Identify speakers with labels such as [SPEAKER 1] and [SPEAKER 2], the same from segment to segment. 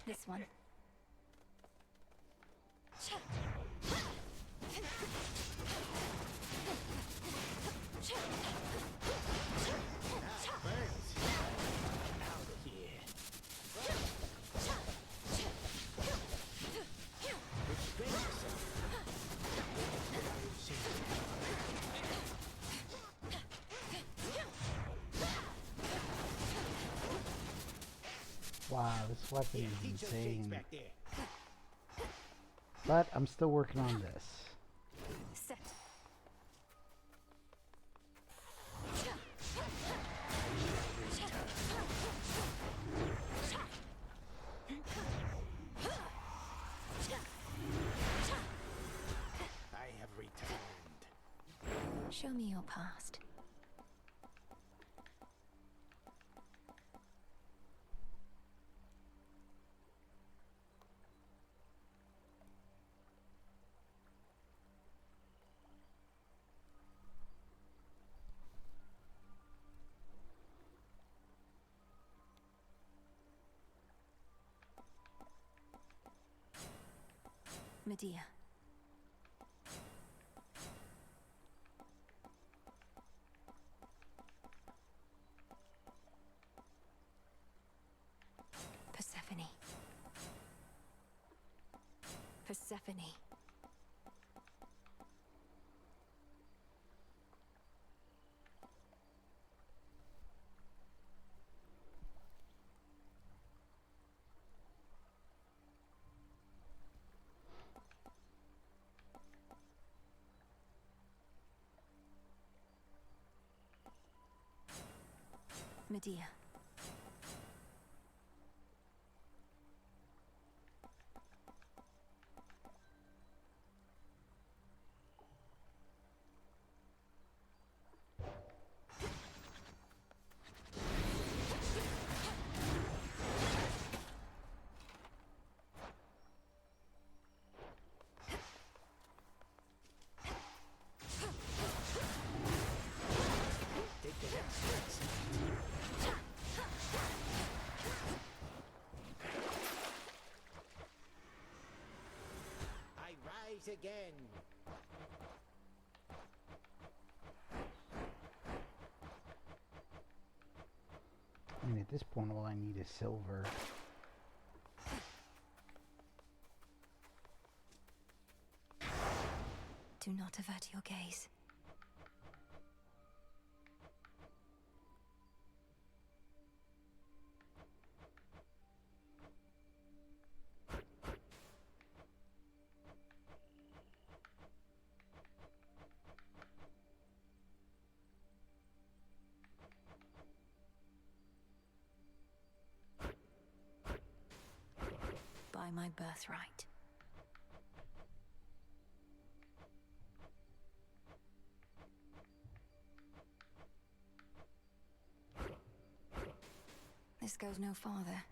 [SPEAKER 1] this one.
[SPEAKER 2] Wow, this weapon is insane. But I'm still working on this.
[SPEAKER 1] Set.
[SPEAKER 3] I have returned.
[SPEAKER 1] Show me your past. Medea. Persephone. Persephone. Medea.
[SPEAKER 3] Take the next steps. I rise again.
[SPEAKER 2] I mean, at this point, all I need is silver.
[SPEAKER 1] Do not avert your gaze. By my birthright. This goes no farther.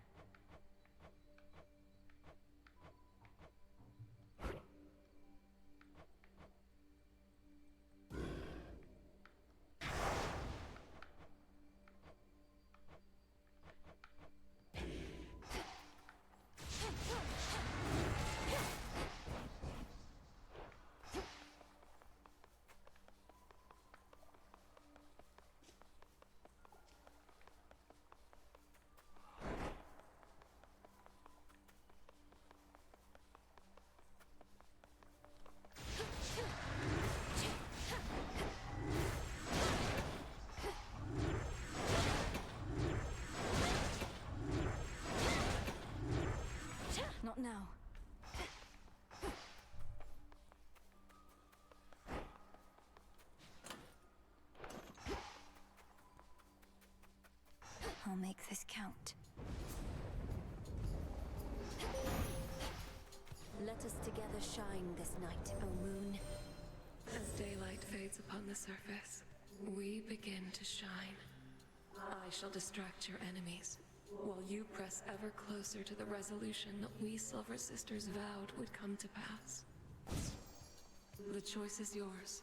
[SPEAKER 1] Not now. I'll make this count. Let us together shine this night, O moon.
[SPEAKER 4] As daylight fades upon the surface, we begin to shine. I shall distract your enemies, while you press ever closer to the resolution that we Silver Sisters vowed would come to pass. The choice is yours.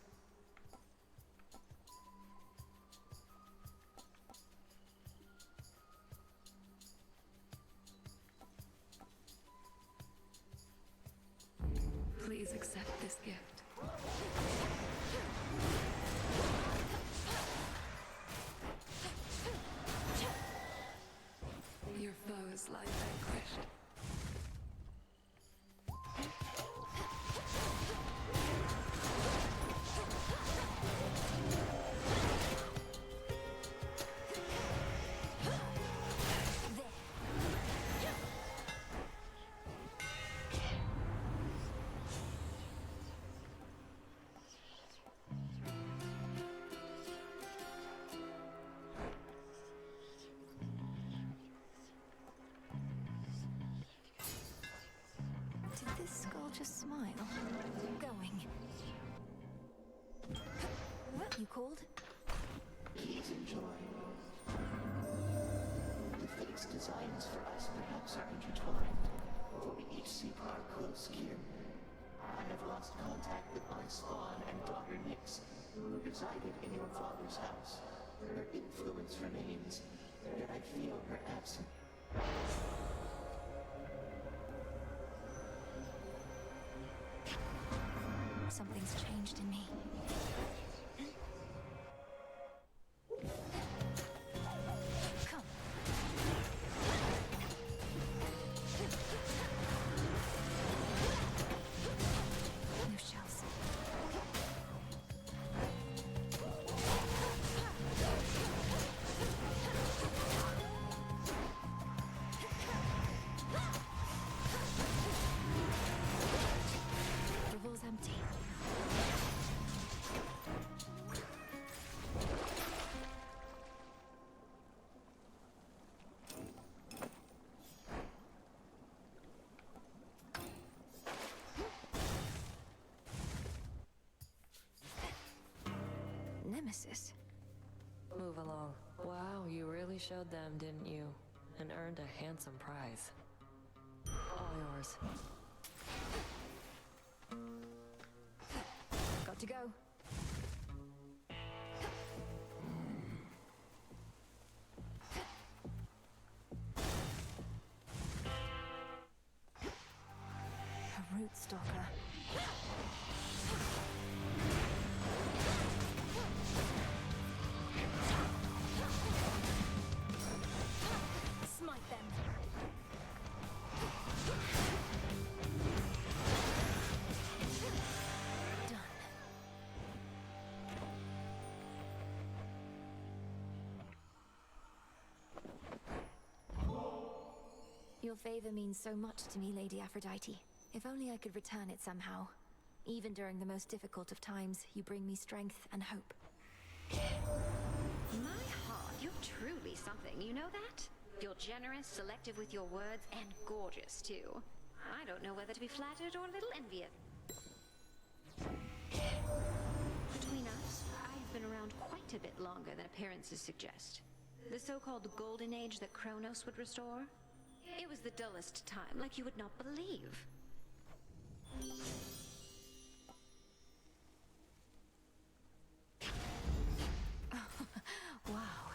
[SPEAKER 4] Please accept this gift. Your foes lie vanquished.
[SPEAKER 1] Did this skull just smile? Going. You called?
[SPEAKER 5] Please enjoy. The fate's designs for us perhaps are intertwined, for we each seek our close kin. I have lost contact with my spawn and daughter Nyx, who resided in your father's house. Her influence remains, yet I feel her absence.
[SPEAKER 1] Something's changed in me. Come. You shall see. The wall's empty. Nemesis.
[SPEAKER 6] Move along. Wow, you really showed them, didn't you? And earned a handsome prize. All yours.
[SPEAKER 1] Got to go. A root stalker. Smite them. Done. Your favor means so much to me, Lady Aphrodite. If only I could return it somehow. Even during the most difficult of times, you bring me strength and hope.
[SPEAKER 7] My heart, you're truly something, you know that? You're generous, selective with your words, and gorgeous, too. I don't know whether to be flattered or a little envious. Between us, I've been around quite a bit longer than appearances suggest. The so-called golden age that Kronos would restore? It was the dullest time, like you would not believe.
[SPEAKER 1] Wow.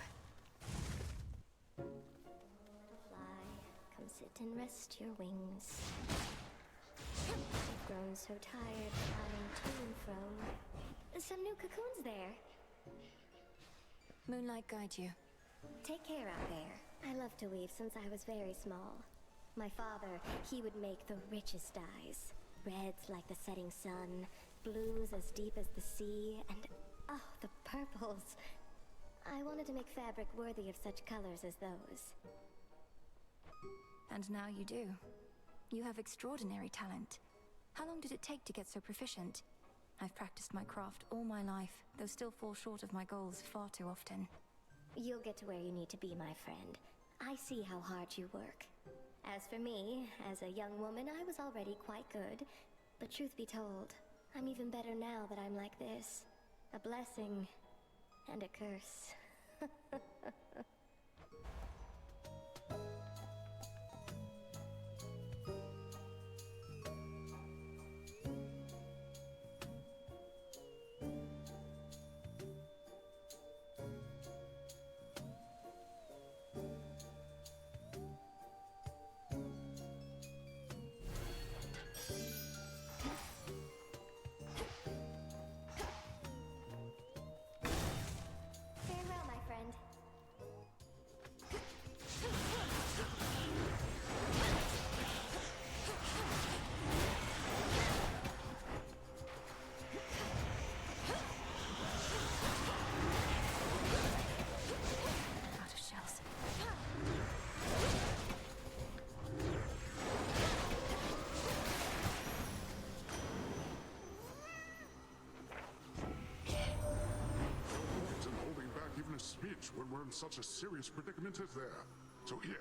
[SPEAKER 8] Fly, come sit and rest your wings. You've grown so tired flying to and fro. Some new cocoons there.
[SPEAKER 1] Moonlight guide you.
[SPEAKER 8] Take care out there. I love to weave since I was very small. My father, he would make the richest dyes. Reds like the setting sun, blues as deep as the sea, and oh, the purples. I wanted to make fabric worthy of such colors as those.
[SPEAKER 1] And now you do. You have extraordinary talent. How long did it take to get so proficient? I've practiced my craft all my life, though still fall short of my goals far too often.
[SPEAKER 8] You'll get to where you need to be, my friend. I see how hard you work. As for me, as a young woman, I was already quite good. But truth be told, I'm even better now that I'm like this. A blessing and a curse.
[SPEAKER 9] when we're in such a serious predicament as there. So yeah,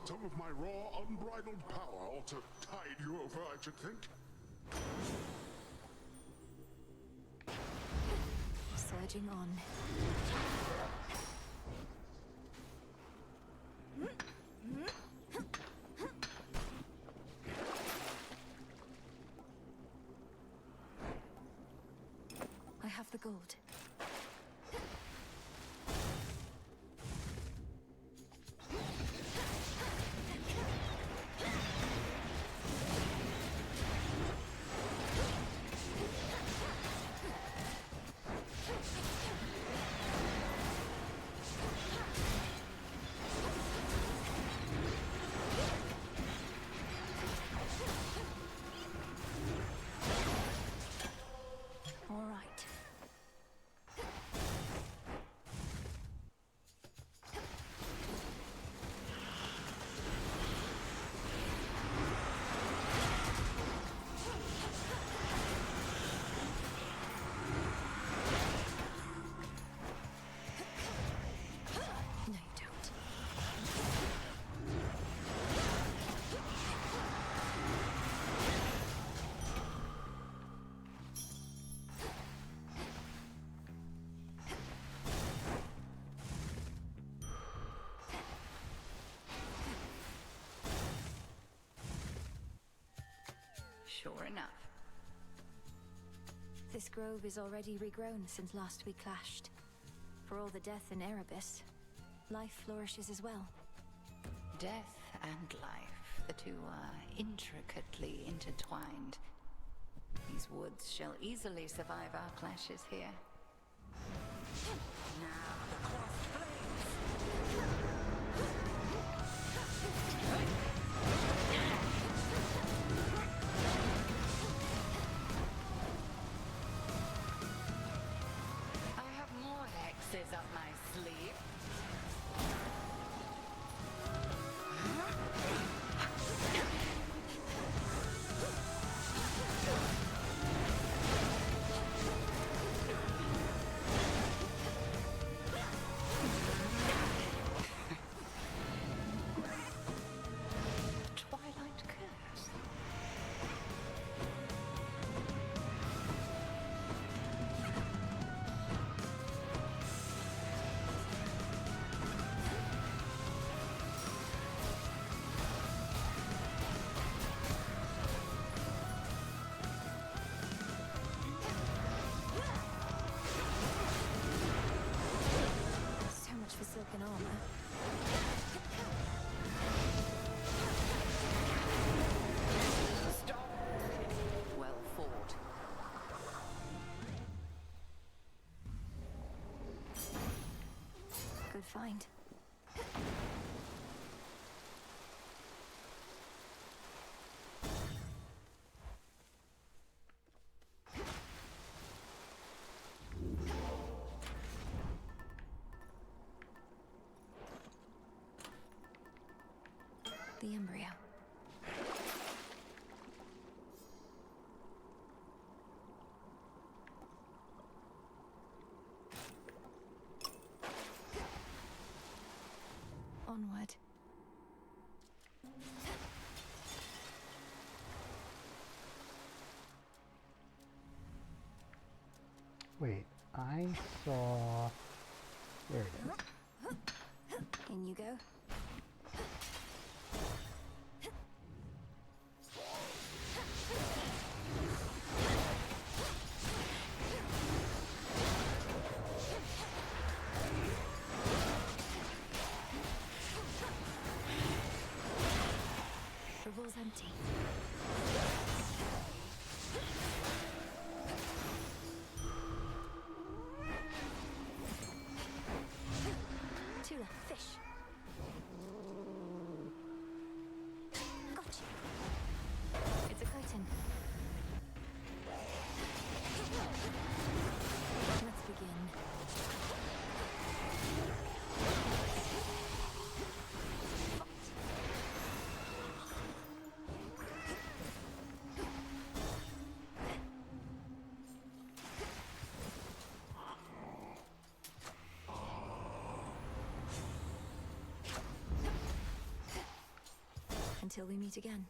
[SPEAKER 9] some of my raw, unbridled power ought to tide you over, I should think.
[SPEAKER 1] Surging on. I have the gold. All right. No, you don't.
[SPEAKER 10] Sure enough.
[SPEAKER 1] This grove is already regrown since last we clashed. For all the death in Erebus, life flourishes as well.
[SPEAKER 10] Death and life, the two are intricately intertwined. These woods shall easily survive our clashes here. Now the crossed blades! I have more hexes up my sleeve. Twilight Curse.
[SPEAKER 1] So much for silken armor.
[SPEAKER 10] Stop! Well fought.
[SPEAKER 1] Good find. The embryo. Onward.
[SPEAKER 2] Wait, I saw... There it is.
[SPEAKER 1] In you go. Revol's empty. Tula, fish. Got you. It's a curtain. Let's begin. Until we meet again.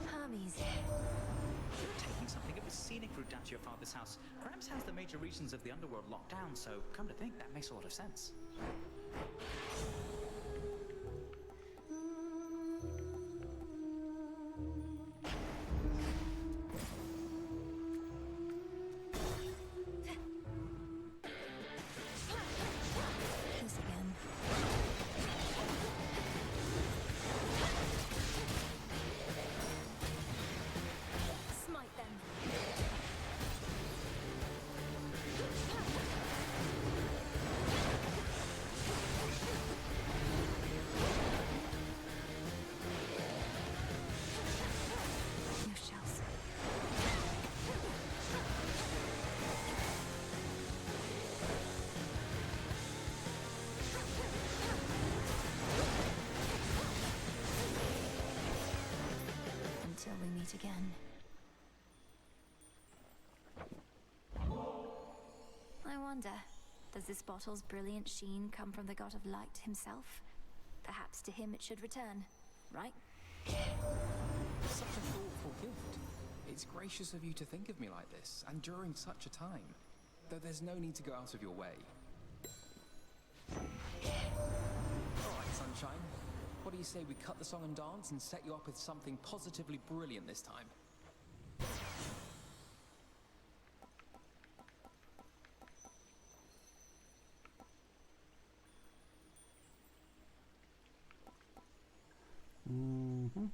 [SPEAKER 1] Hermes.
[SPEAKER 11] Taking something of a scenic route down to your father's house perhaps has the major regions of the underworld locked down, so come to think, that makes a lot of sense.
[SPEAKER 1] This again. Smite them. No shells. Until we meet again. I wonder, does this bottle's brilliant sheen come from the god of light himself? Perhaps to him it should return, right?
[SPEAKER 12] Such a thoughtful gift. It's gracious of you to think of me like this, and during such a time. Though there's no need to go out of your way. Alright, Sunshine. What do you say we cut the song and dance and set you up with something positively brilliant this time?
[SPEAKER 2] Mm-hmm.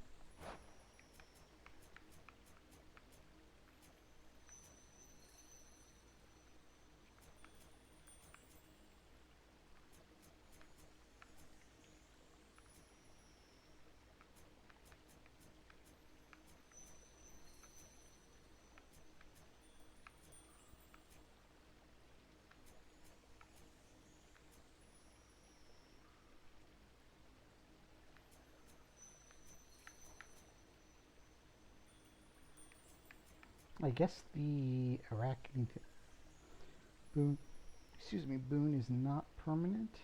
[SPEAKER 2] I guess the arachnid boon, boon is not permanent.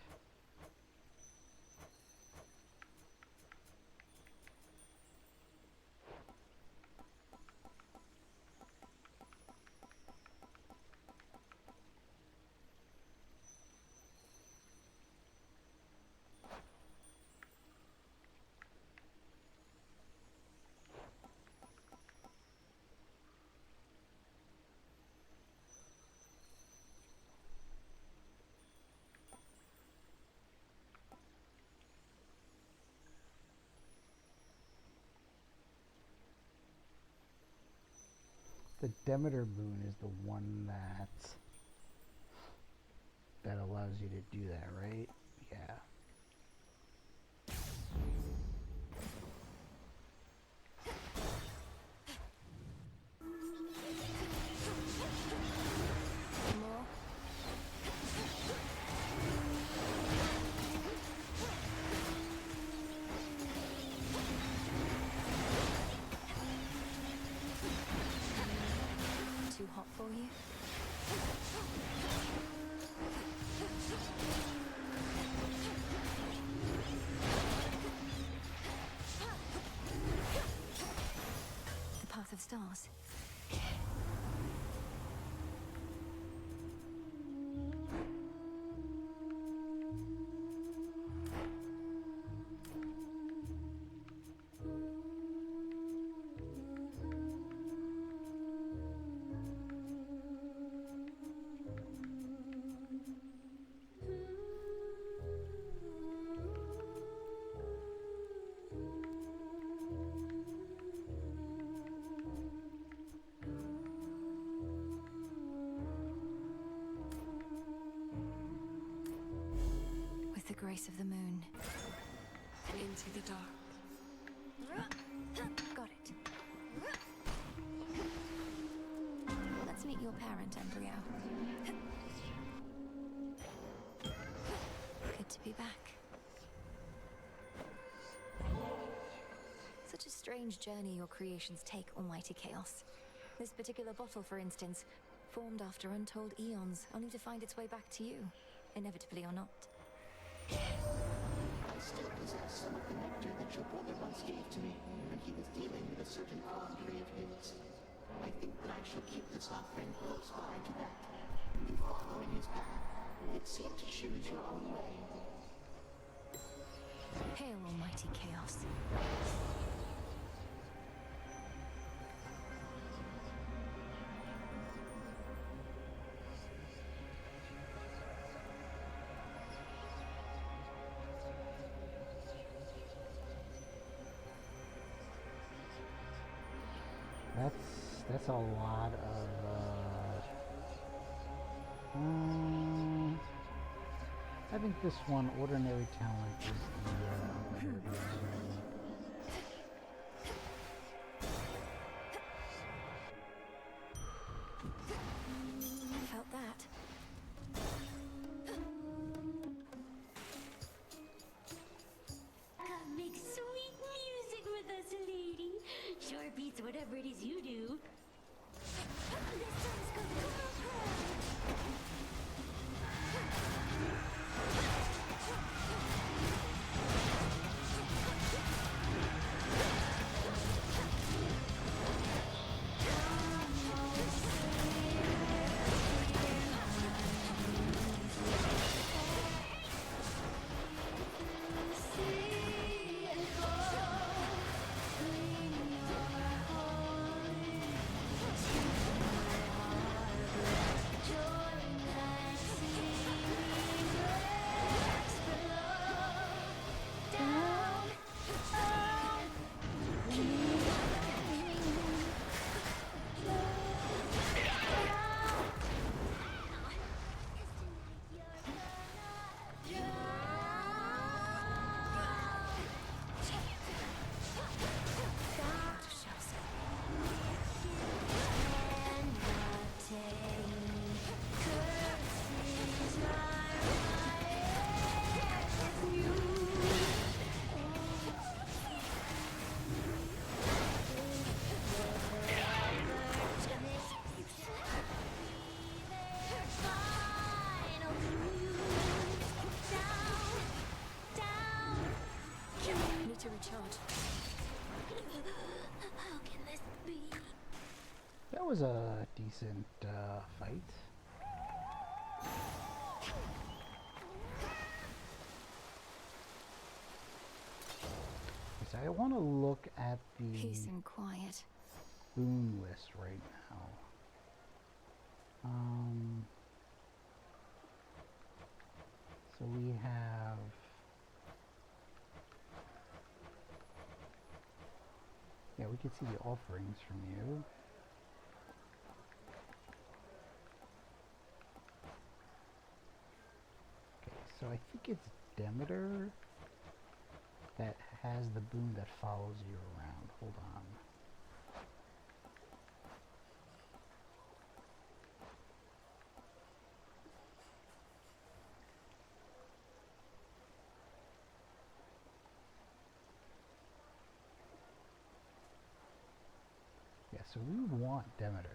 [SPEAKER 2] The Demeter boon is the one that allows you to do that, right? Yeah.
[SPEAKER 1] More. Too hot for you? The path of stars. With the grace of the moon.
[SPEAKER 4] Into the dark.
[SPEAKER 1] Got it. Let's meet your parent, Embryo. be back. Such a strange journey your creations take, Almighty Chaos. This particular bottle, for instance, formed after untold eons, only to find its way back to you, inevitably or not.
[SPEAKER 5] I still possess some of the nectar that your brother once gave to me when he was dealing with a certain quandary of his. I think that I shall keep this offering close by to that. You following his path, it seemed to choose your own way.
[SPEAKER 1] Hail, Almighty Chaos.
[SPEAKER 2] That's a lot of I think this one, Ordinary Talent, is the better of the two.
[SPEAKER 1] Felt that.
[SPEAKER 8] Come make sweet music with us, lady. Sure beats whatever it is you do. This song's gonna
[SPEAKER 1] to recharge.
[SPEAKER 8] How can this be?
[SPEAKER 2] That was a decent fight. So I want to look at the
[SPEAKER 1] Peace and quiet.
[SPEAKER 2] boon list right now. So we have we can see the offerings from you. Okay, so I think it's Demeter that has the boon that follows you around. Hold on. Yeah, so we want Demeter.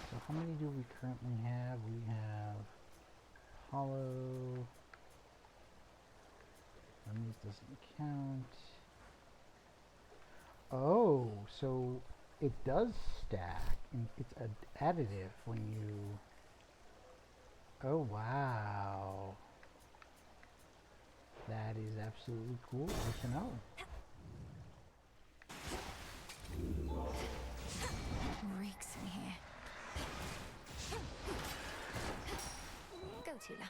[SPEAKER 2] So how many do we currently have? We have Hollow. Hermes doesn't count. Oh, so it does stack. And it's additive when you... Oh, wow. That is absolutely cool. Good to know.
[SPEAKER 1] Reeks in here. Go, Tula.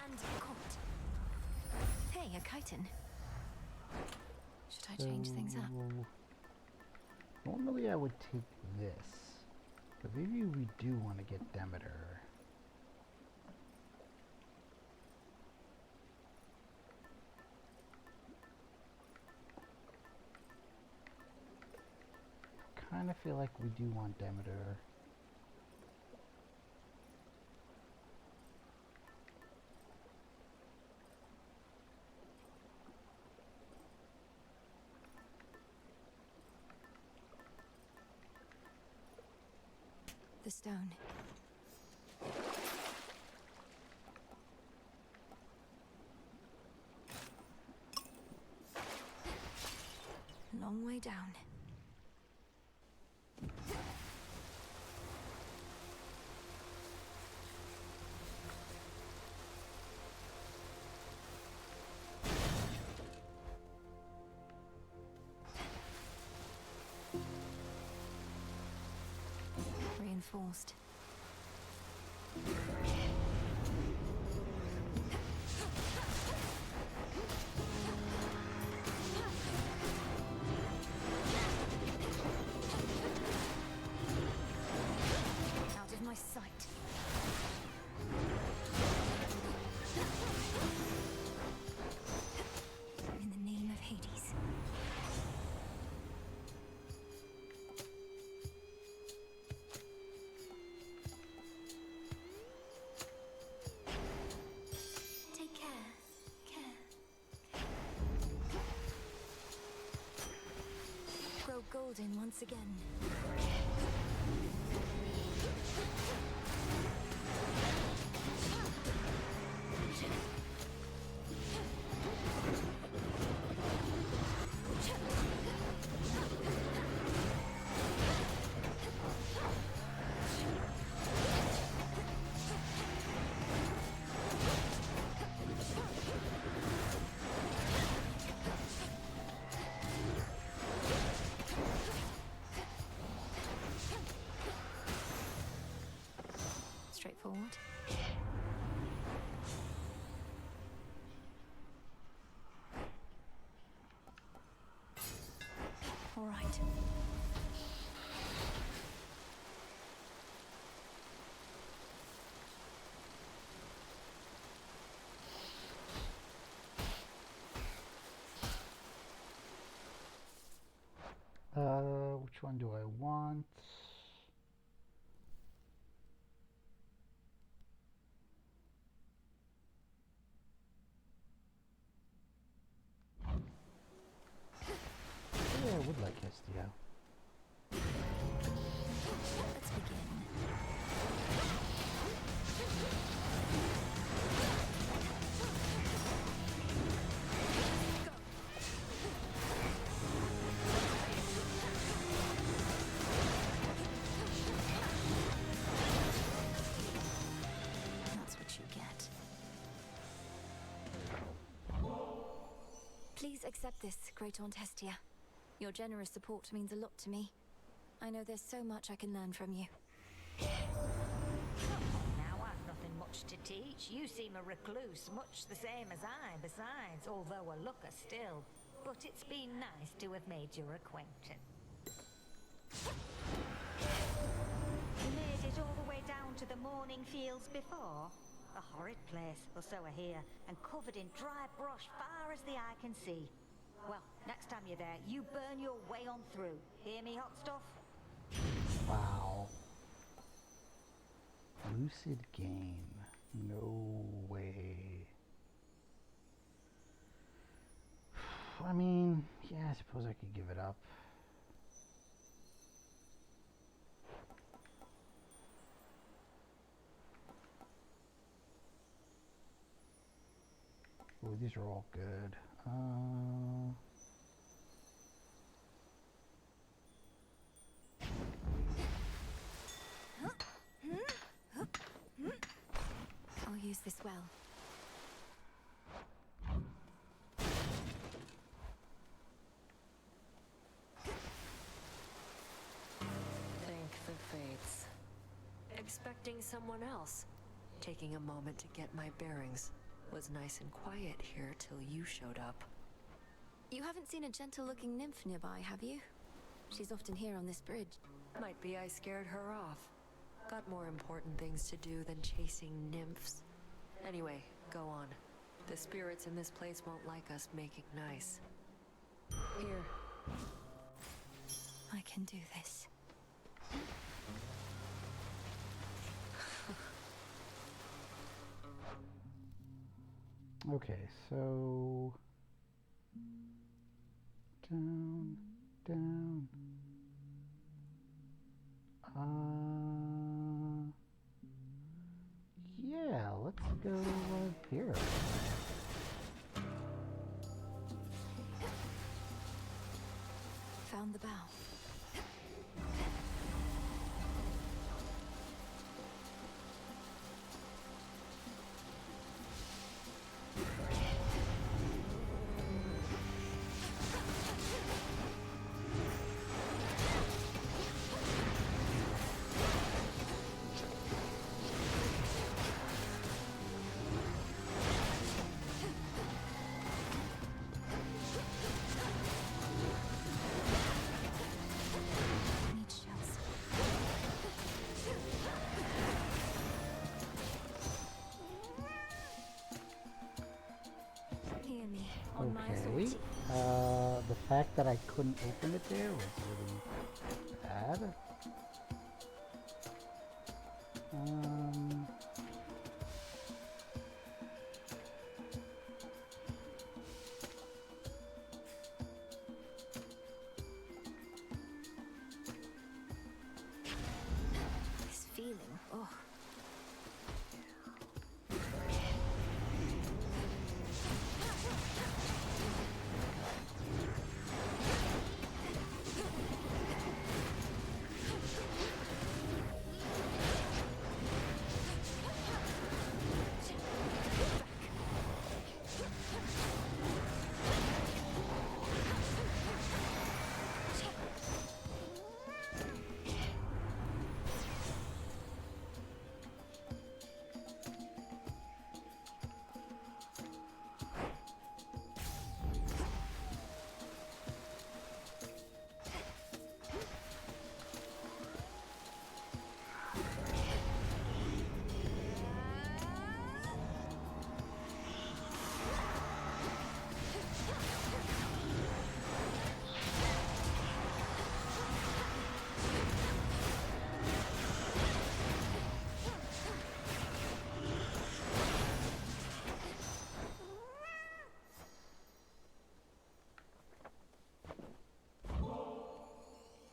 [SPEAKER 1] And caught. Hey, a chitin. Should I change things up?
[SPEAKER 2] Normally I would take this. But maybe we do want to get Demeter. of feel like we do want Demeter.
[SPEAKER 1] The stone. Long way down. Reinforced. Out of my sight. In the name of Hades.
[SPEAKER 8] Take care.
[SPEAKER 1] Grow golden once again. Straightforward. All right.
[SPEAKER 2] Which one do I want? Yeah, I would like Hestia.
[SPEAKER 1] Let's begin. That's what you get. Please accept this, Great Aunt Hestia. Your generous support means a lot to me. I know there's so much I can learn from you.
[SPEAKER 13] Now I've nothing much to teach. You seem a recluse, much the same as I, besides, although a looker still. But it's been nice to have made your acquaintance. You made it all the way down to the Morning Fields before? A horrid place, or so I hear, and covered in dry brush far as the eye can see. Well, next time you're there, you burn your way on through. Hear me, hot stuff?
[SPEAKER 2] Wow. Lucid game. No way. I mean, yeah, I suppose I could give it up. Oh, these are all good.
[SPEAKER 1] I'll use this well.
[SPEAKER 6] Thank the fates. Expecting someone else. Taking a moment to get my bearings. Was nice and quiet here till you showed up.
[SPEAKER 1] You haven't seen a gentle-looking nymph nearby, have you? She's often here on this bridge.
[SPEAKER 6] Might be I scared her off. Got more important things to do than chasing nymphs. Anyway, go on. The spirits in this place won't like us making nice. Here.
[SPEAKER 1] I can do this.
[SPEAKER 2] Okay, so down, down. Yeah, let's go here.
[SPEAKER 1] Found the bow.
[SPEAKER 2] Okay. The fact that I couldn't open it there was really bad.
[SPEAKER 1] This feeling, oh.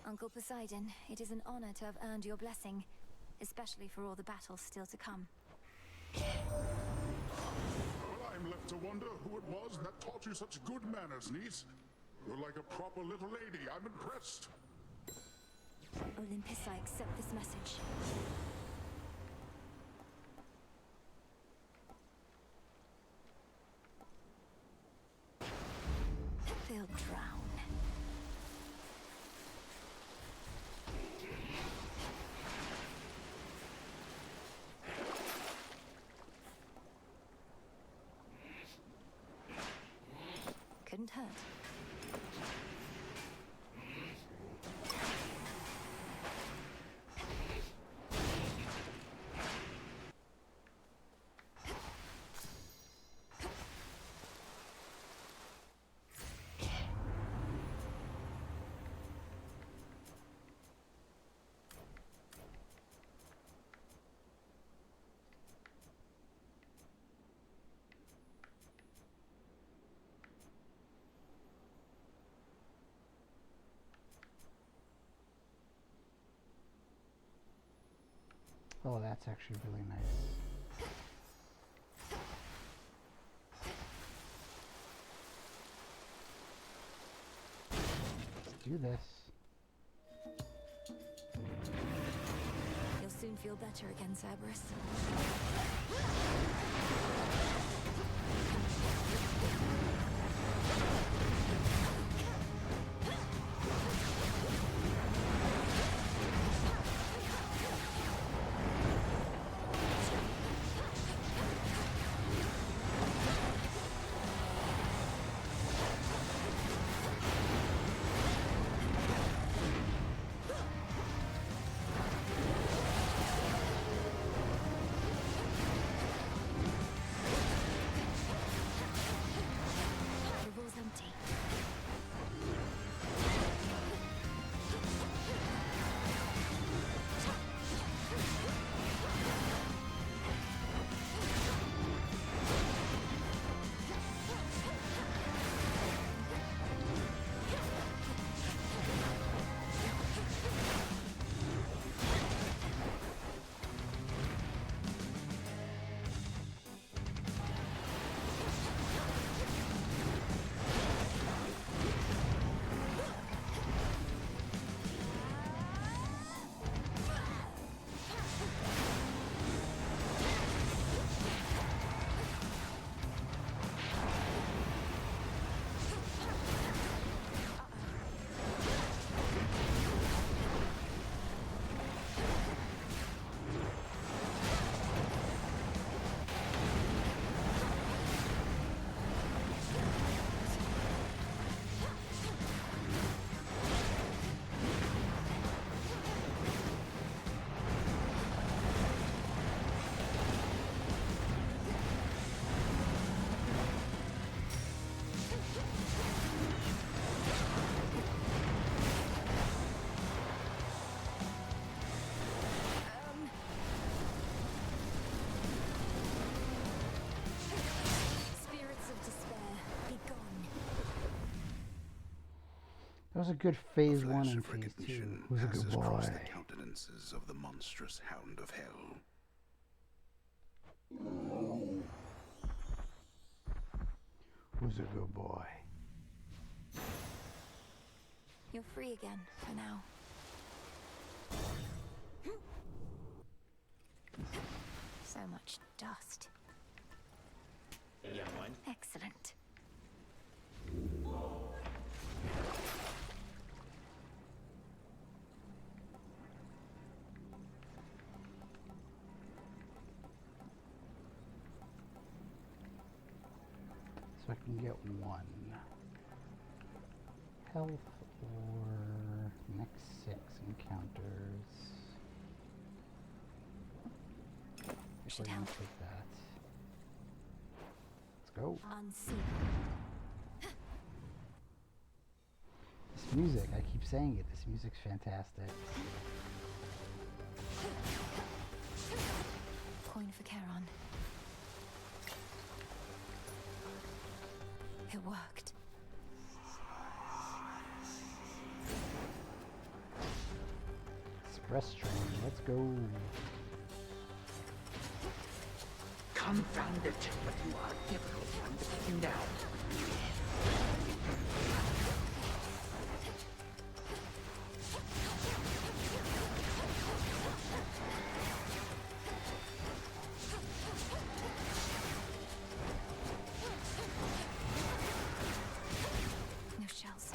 [SPEAKER 1] Uncle Poseidon, it is an honor to have earned your blessing, especially for all the battles still to come.
[SPEAKER 9] Well, I'm left to wonder who it was that taught you such good manners, niece. You're like a proper little lady. I'm impressed.
[SPEAKER 1] Olympus, I accept this message. They'll drown. Couldn't hurt.
[SPEAKER 2] Oh, that's actually really nice. Let's do this.
[SPEAKER 1] You'll soon feel better again, Cerberus.
[SPEAKER 2] That was a good phase
[SPEAKER 14] A
[SPEAKER 2] 1
[SPEAKER 14] flash
[SPEAKER 2] and
[SPEAKER 14] of
[SPEAKER 2] phase 2.
[SPEAKER 14] recognition
[SPEAKER 2] Who's a
[SPEAKER 14] passes
[SPEAKER 2] good
[SPEAKER 14] across
[SPEAKER 2] boy?
[SPEAKER 14] the countenances of the monstrous Hound of Hell.
[SPEAKER 2] Who's a good boy?
[SPEAKER 1] You're free again, for now. So much dust.
[SPEAKER 3] Young one.
[SPEAKER 1] Excellent.
[SPEAKER 2] So I can get 1 health or next 6 encounters.
[SPEAKER 1] Should
[SPEAKER 2] We're gonna
[SPEAKER 1] help.
[SPEAKER 2] take that. Let's go.
[SPEAKER 1] Unseen.
[SPEAKER 2] This music, I keep saying it, this music's fantastic.
[SPEAKER 1] Coin for Charon. It worked.
[SPEAKER 2] Express train, let's go.
[SPEAKER 5] Confound it, but you are a difficult one to pin down.
[SPEAKER 1] No shells.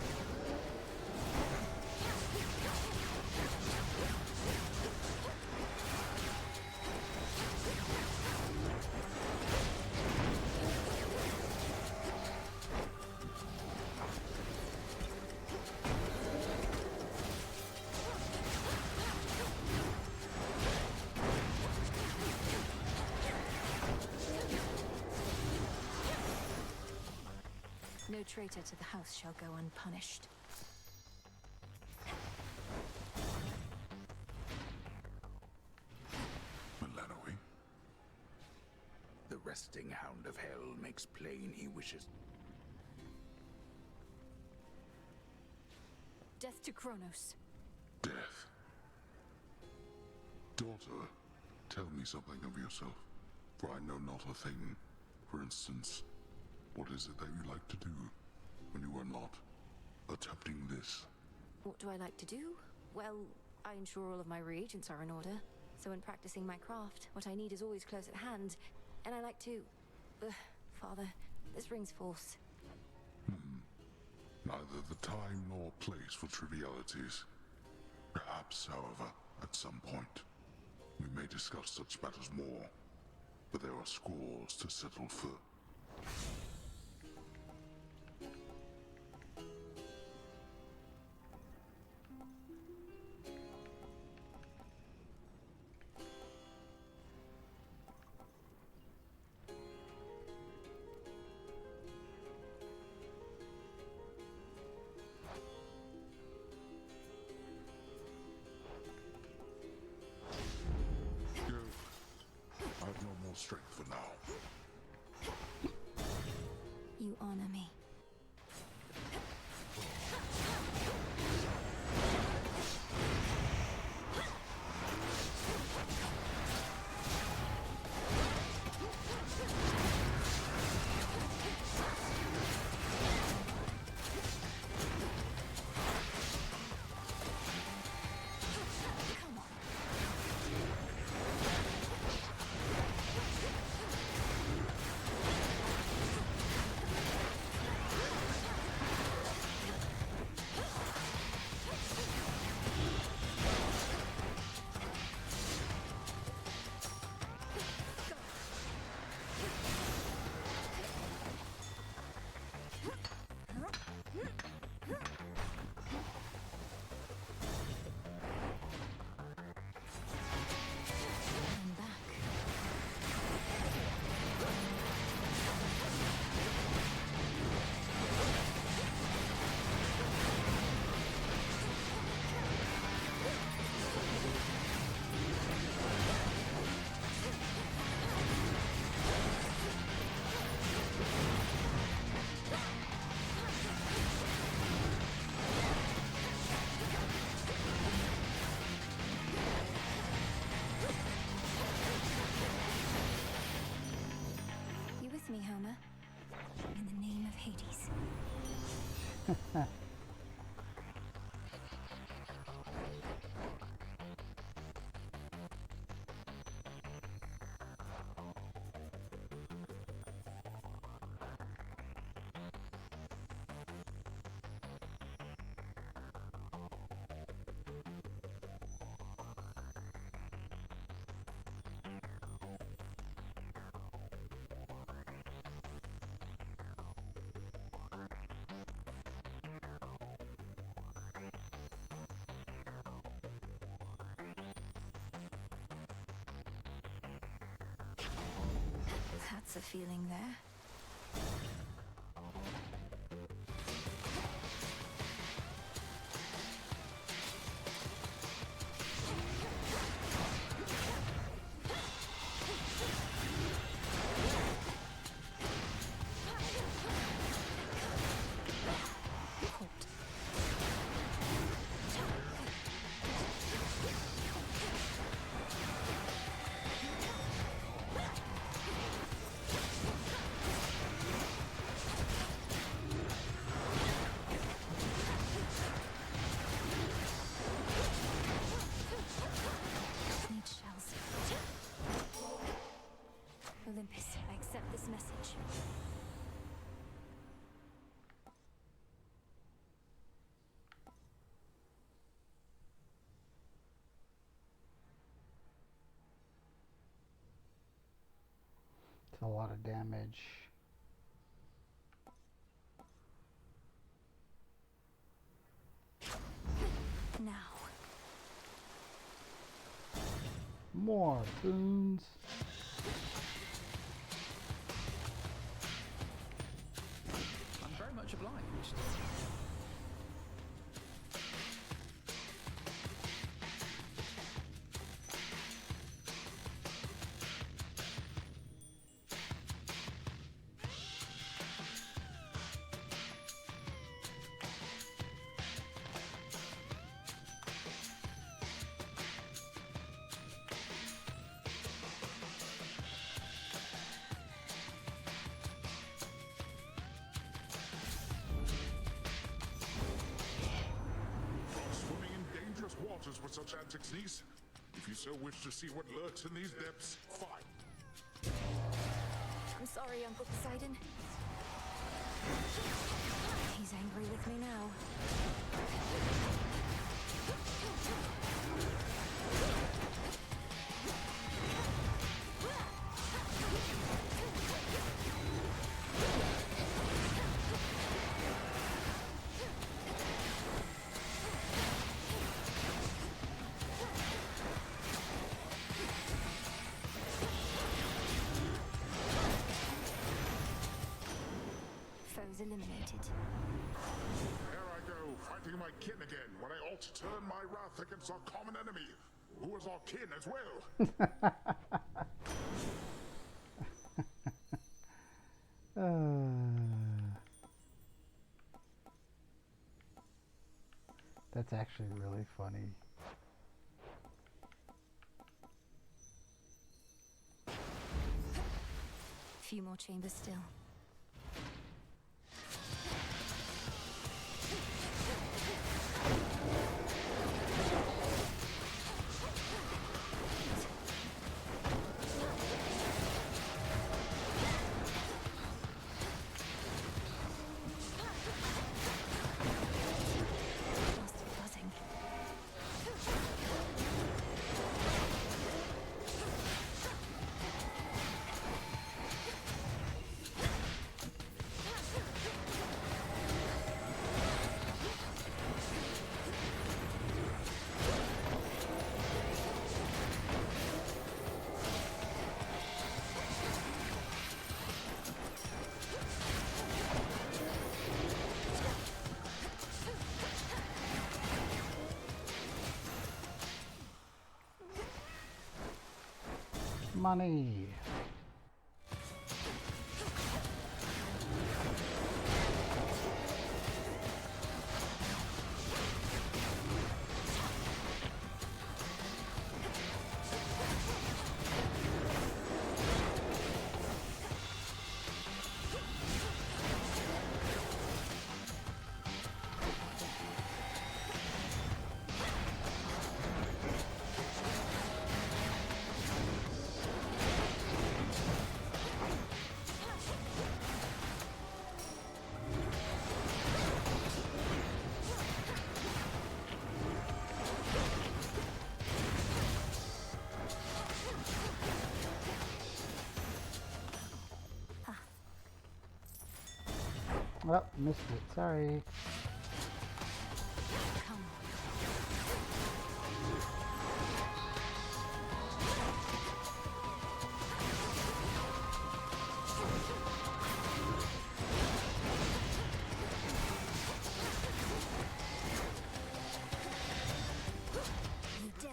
[SPEAKER 1] No traitor to the house shall go unpunished.
[SPEAKER 9] Melanoe?
[SPEAKER 14] The resting Hound of Hell makes plain he wishes.
[SPEAKER 1] Death to Kronos.
[SPEAKER 9] Death. Daughter, tell me something of yourself, for I know not a thing. For instance, what is it that you like to do when you are not attempting this?
[SPEAKER 1] What do I like to do? Well, I ensure all of my reagents are in order. So when practicing my craft, what I need is always close at hand. And I like to... Father, this rings false.
[SPEAKER 9] Neither the time nor place for trivialities. Perhaps, however, at some point, we may discuss such matters more. But there are scores to settle first. Go. I have no more strength for now.
[SPEAKER 1] You honor me. That's a feeling there. Olympus, I accept this message.
[SPEAKER 2] It's a lot of damage.
[SPEAKER 1] Now.
[SPEAKER 2] More boons.
[SPEAKER 12] I'm very much obliged.
[SPEAKER 9] Waters with such antics, niece. If you so wish to see what lurks in these depths, fine.
[SPEAKER 1] I'm sorry, Uncle Poseidon. He's angry with me now. Eliminated.
[SPEAKER 9] There I go, fighting my kin again, when I ought to turn my wrath against our common enemy, who is our kin as well.
[SPEAKER 2] That's actually really funny.
[SPEAKER 1] A few more chambers still.
[SPEAKER 2] Money. Well, missed it. Sorry.
[SPEAKER 1] You dare.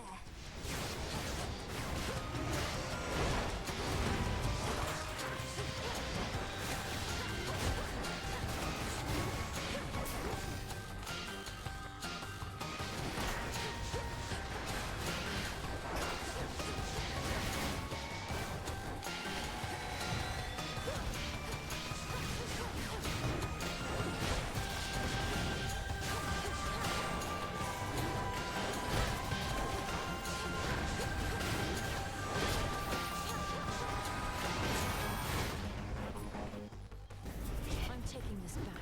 [SPEAKER 1] I'm taking this back.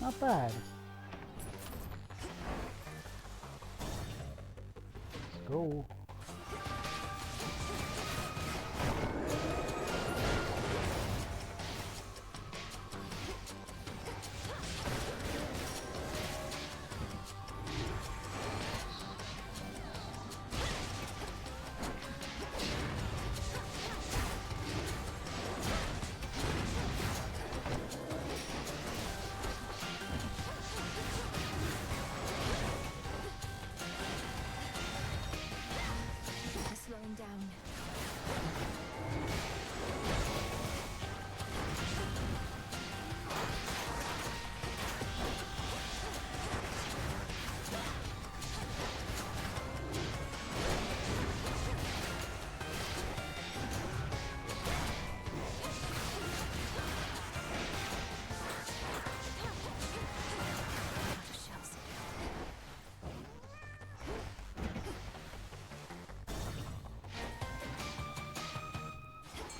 [SPEAKER 2] Not bad. Let's go.
[SPEAKER 1] Slowing down.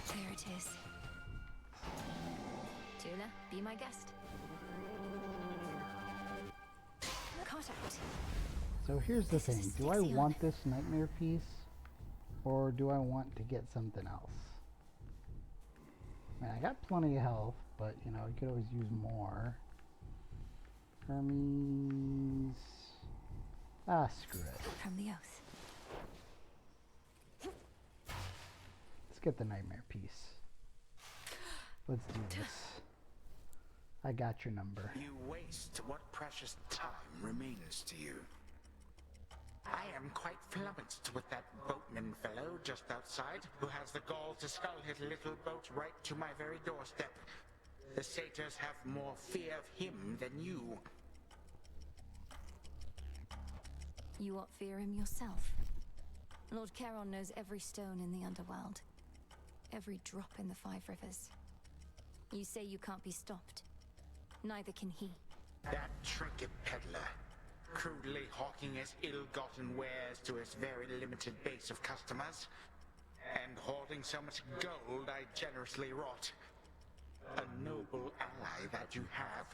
[SPEAKER 1] There it is. Tula, be my guest. Caught out.
[SPEAKER 2] So here's the thing. Do I want this nightmare piece? Or do I want to get something else? I mean, I got plenty of health, but, you know, I could always use more. Hermes... Ah, screw it.
[SPEAKER 1] From the oath.
[SPEAKER 2] Let's get the nightmare piece. Let's do this. I got your number.
[SPEAKER 14] You waste what precious time remains to you. I am quite flummoxed with that boatman fellow just outside, who has the gall to scull his little boat right to my very doorstep. The satyrs have more fear of him than you.
[SPEAKER 1] You won't fear him yourself. Lord Charon knows every stone in the underworld. Every drop in the Five Rivers. You say you can't be stopped. Neither can he.
[SPEAKER 14] That trinket peddler, crudely hawking his ill-gotten wares to his very limited base of customers, and hoarding so much gold I generously wrought. A noble ally that you have.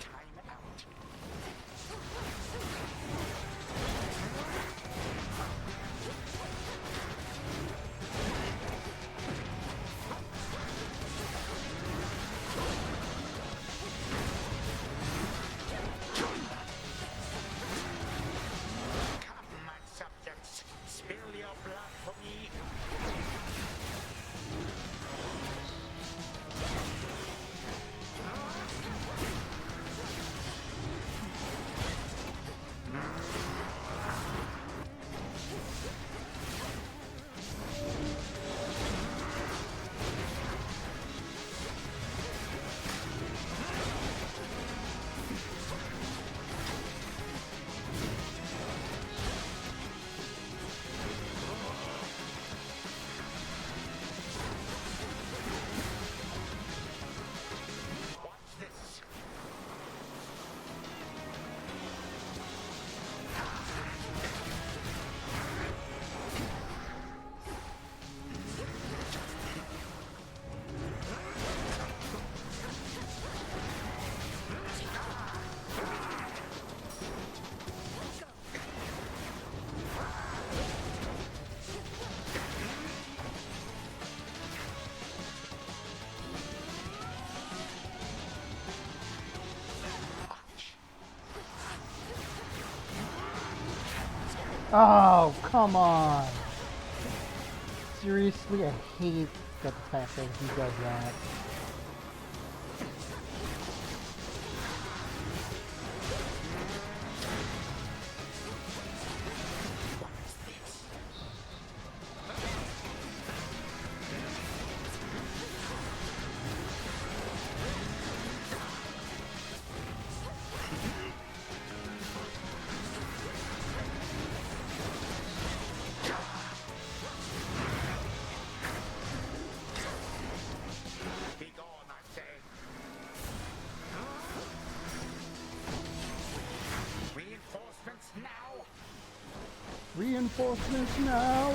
[SPEAKER 14] Time out. Come, my subjects, spill your blood for me.
[SPEAKER 2] Oh, come on. Seriously, I hate the fact that he does that. Reinforcements now!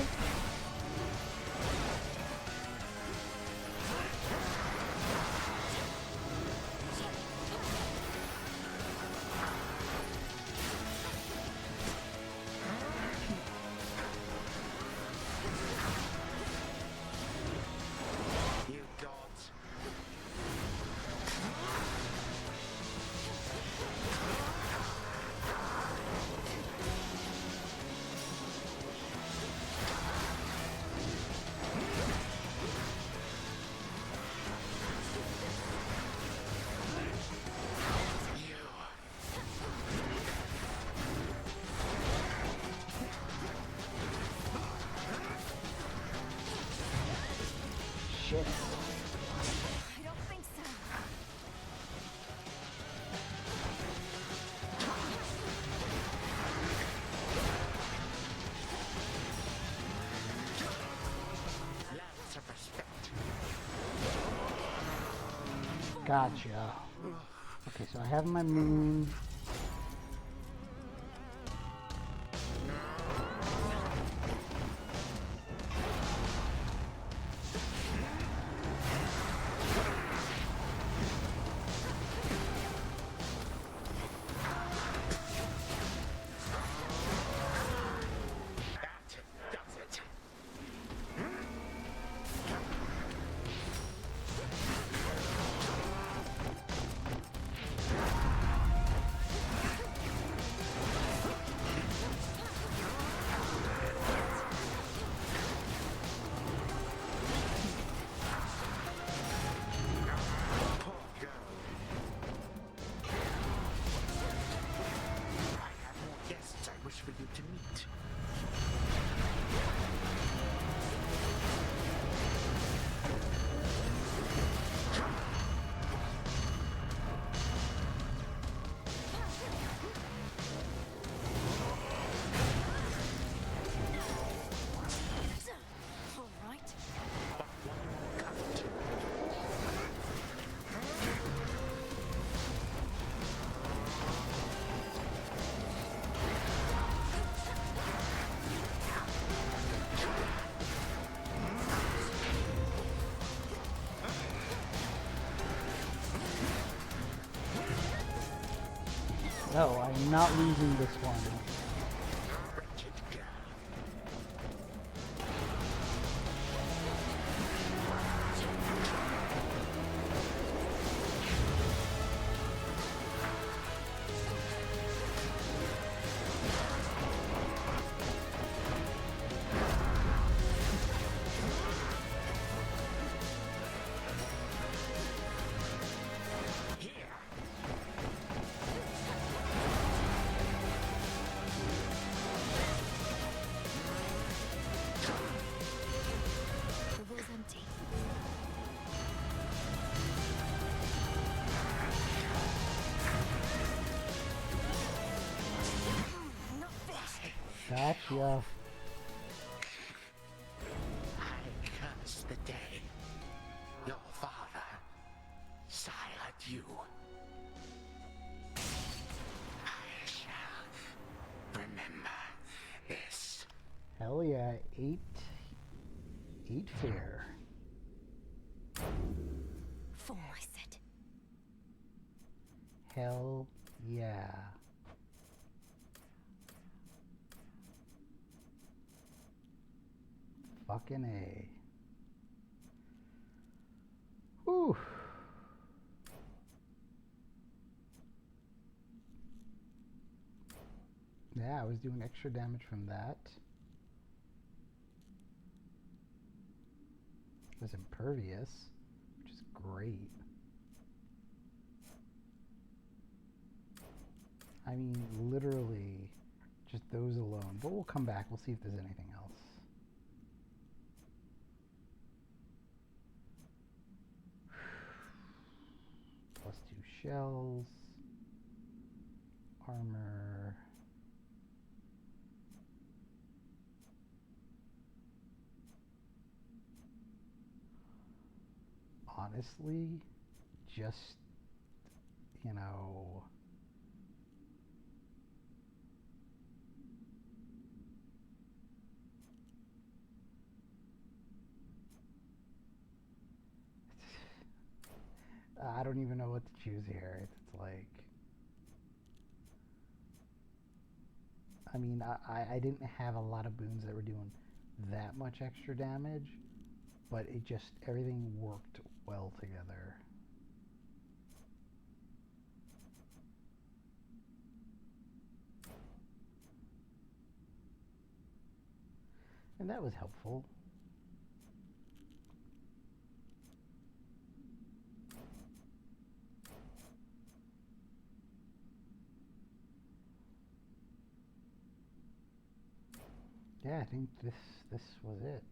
[SPEAKER 14] You gods.
[SPEAKER 2] Shit.
[SPEAKER 1] I don't think so.
[SPEAKER 14] Lots of respect.
[SPEAKER 2] Gotcha. Okay, so I have my moon.
[SPEAKER 14] For you to meet.
[SPEAKER 1] All right.
[SPEAKER 2] No, I'm not losing this one. Gotcha.
[SPEAKER 14] I curse the day your father silenced you. I shall remember this.
[SPEAKER 2] Hell yeah, 8 fair.
[SPEAKER 1] 4, I said.
[SPEAKER 2] Hell yeah. Fucking A. Whew. Yeah, I was doing extra damage from that. It was impervious, which is great. I mean, literally, just those alone. But we'll come back. We'll see if there's anything else. Plus 2 shells. Armor. Honestly, just, you know, I don't even know what to choose here. It's like, I mean, I didn't have a lot of boons that were doing that much extra damage, but it just, everything worked well together. And that was helpful. Yeah, I think this was it.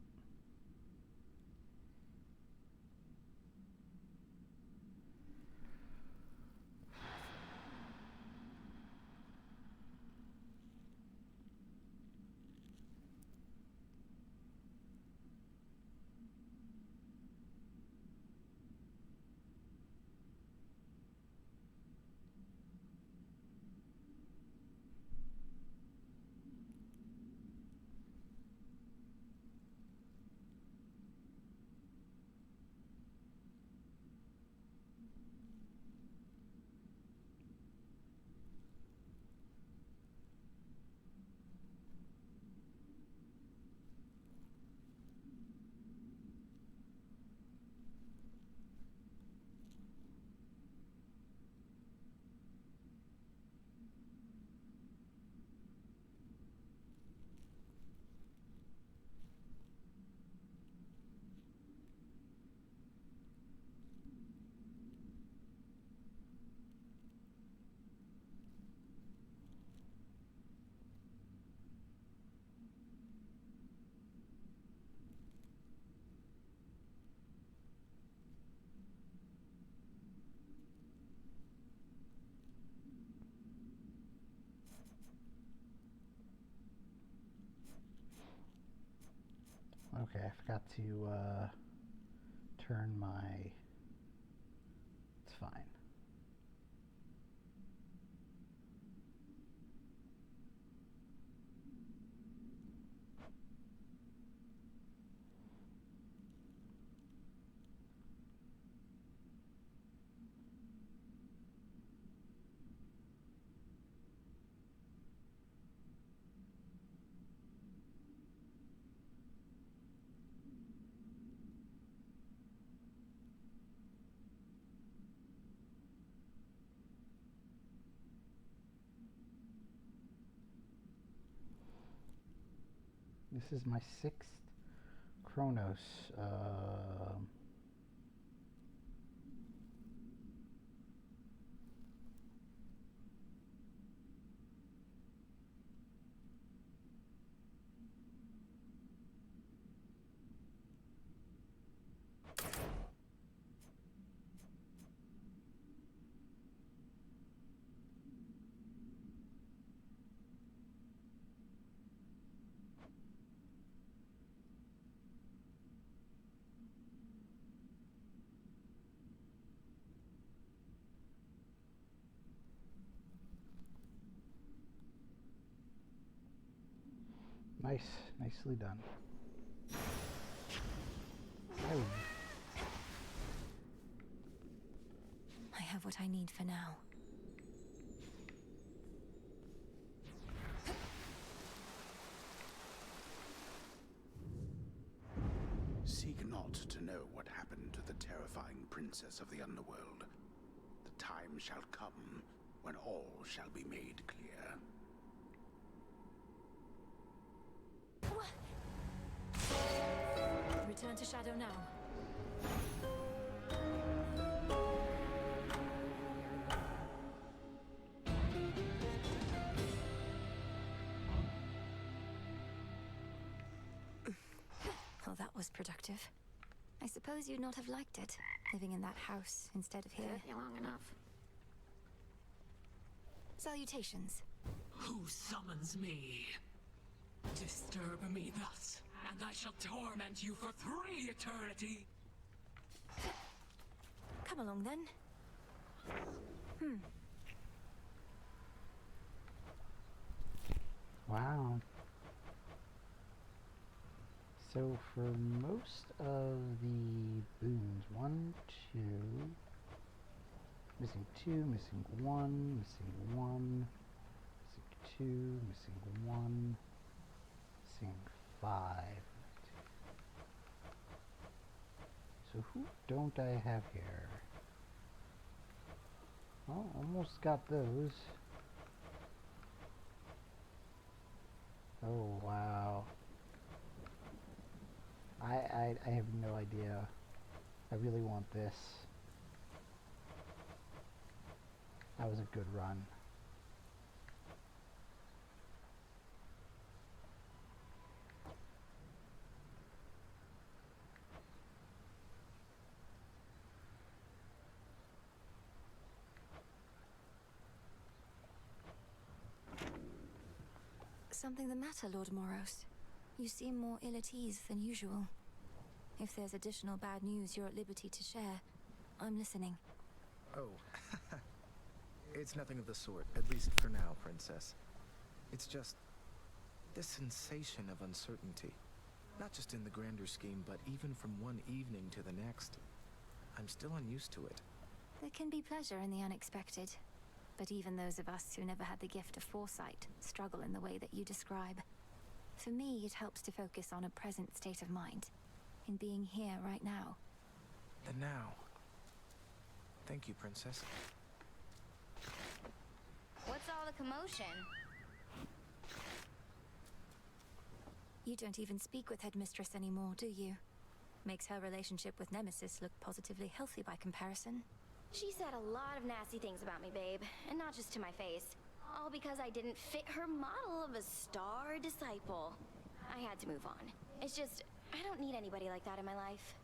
[SPEAKER 2] Okay, I forgot to turn my... It's fine. This is my 6th Chronos. Nice, nicely done. Oh.
[SPEAKER 1] I have what I need for now.
[SPEAKER 15] Seek not to know what happened to the terrifying princess of the underworld. The time shall come when all shall be made clear.
[SPEAKER 1] turn to shadow now. Well, that was productive. I suppose you'd not have liked it, living in that house instead of here.
[SPEAKER 7] Long enough.
[SPEAKER 1] Salutations.
[SPEAKER 16] Who summons me? Disturb me thus, and I shall torment you for 3 eternity.
[SPEAKER 1] Come along then.
[SPEAKER 2] Wow. So for most of the boons, 1, 2, missing 2, missing 1, missing 1, missing 2, missing 1, missing 5. So who don't I have here? Oh, almost got those. Oh wow. I have no idea. I really want this. That was a good run.
[SPEAKER 1] Something the matter, Lord Moros? You seem more ill at ease than usual. If there's additional bad news you're at liberty to share, I'm listening.
[SPEAKER 12] Oh, it's nothing of the sort, at least for now, Princess. It's just this sensation of uncertainty. Not just in the grander scheme, but even from one evening to the next. I'm still unused to it.
[SPEAKER 1] There can be pleasure in the unexpected. But even those of us who never had the gift of foresight struggle in the way that you describe. For me, it helps to focus on a present state of mind, in being here right now.
[SPEAKER 12] The now. Thank you, Princess.
[SPEAKER 17] What's all the commotion?
[SPEAKER 1] You don't even speak with Headmistress anymore, do you? Makes her relationship with Nemesis look positively healthy by comparison.
[SPEAKER 17] She said a lot of nasty things about me, babe. And not just to my face. All because I didn't fit her model of a star disciple. I had to move on. It's just, I don't need anybody like that in my life.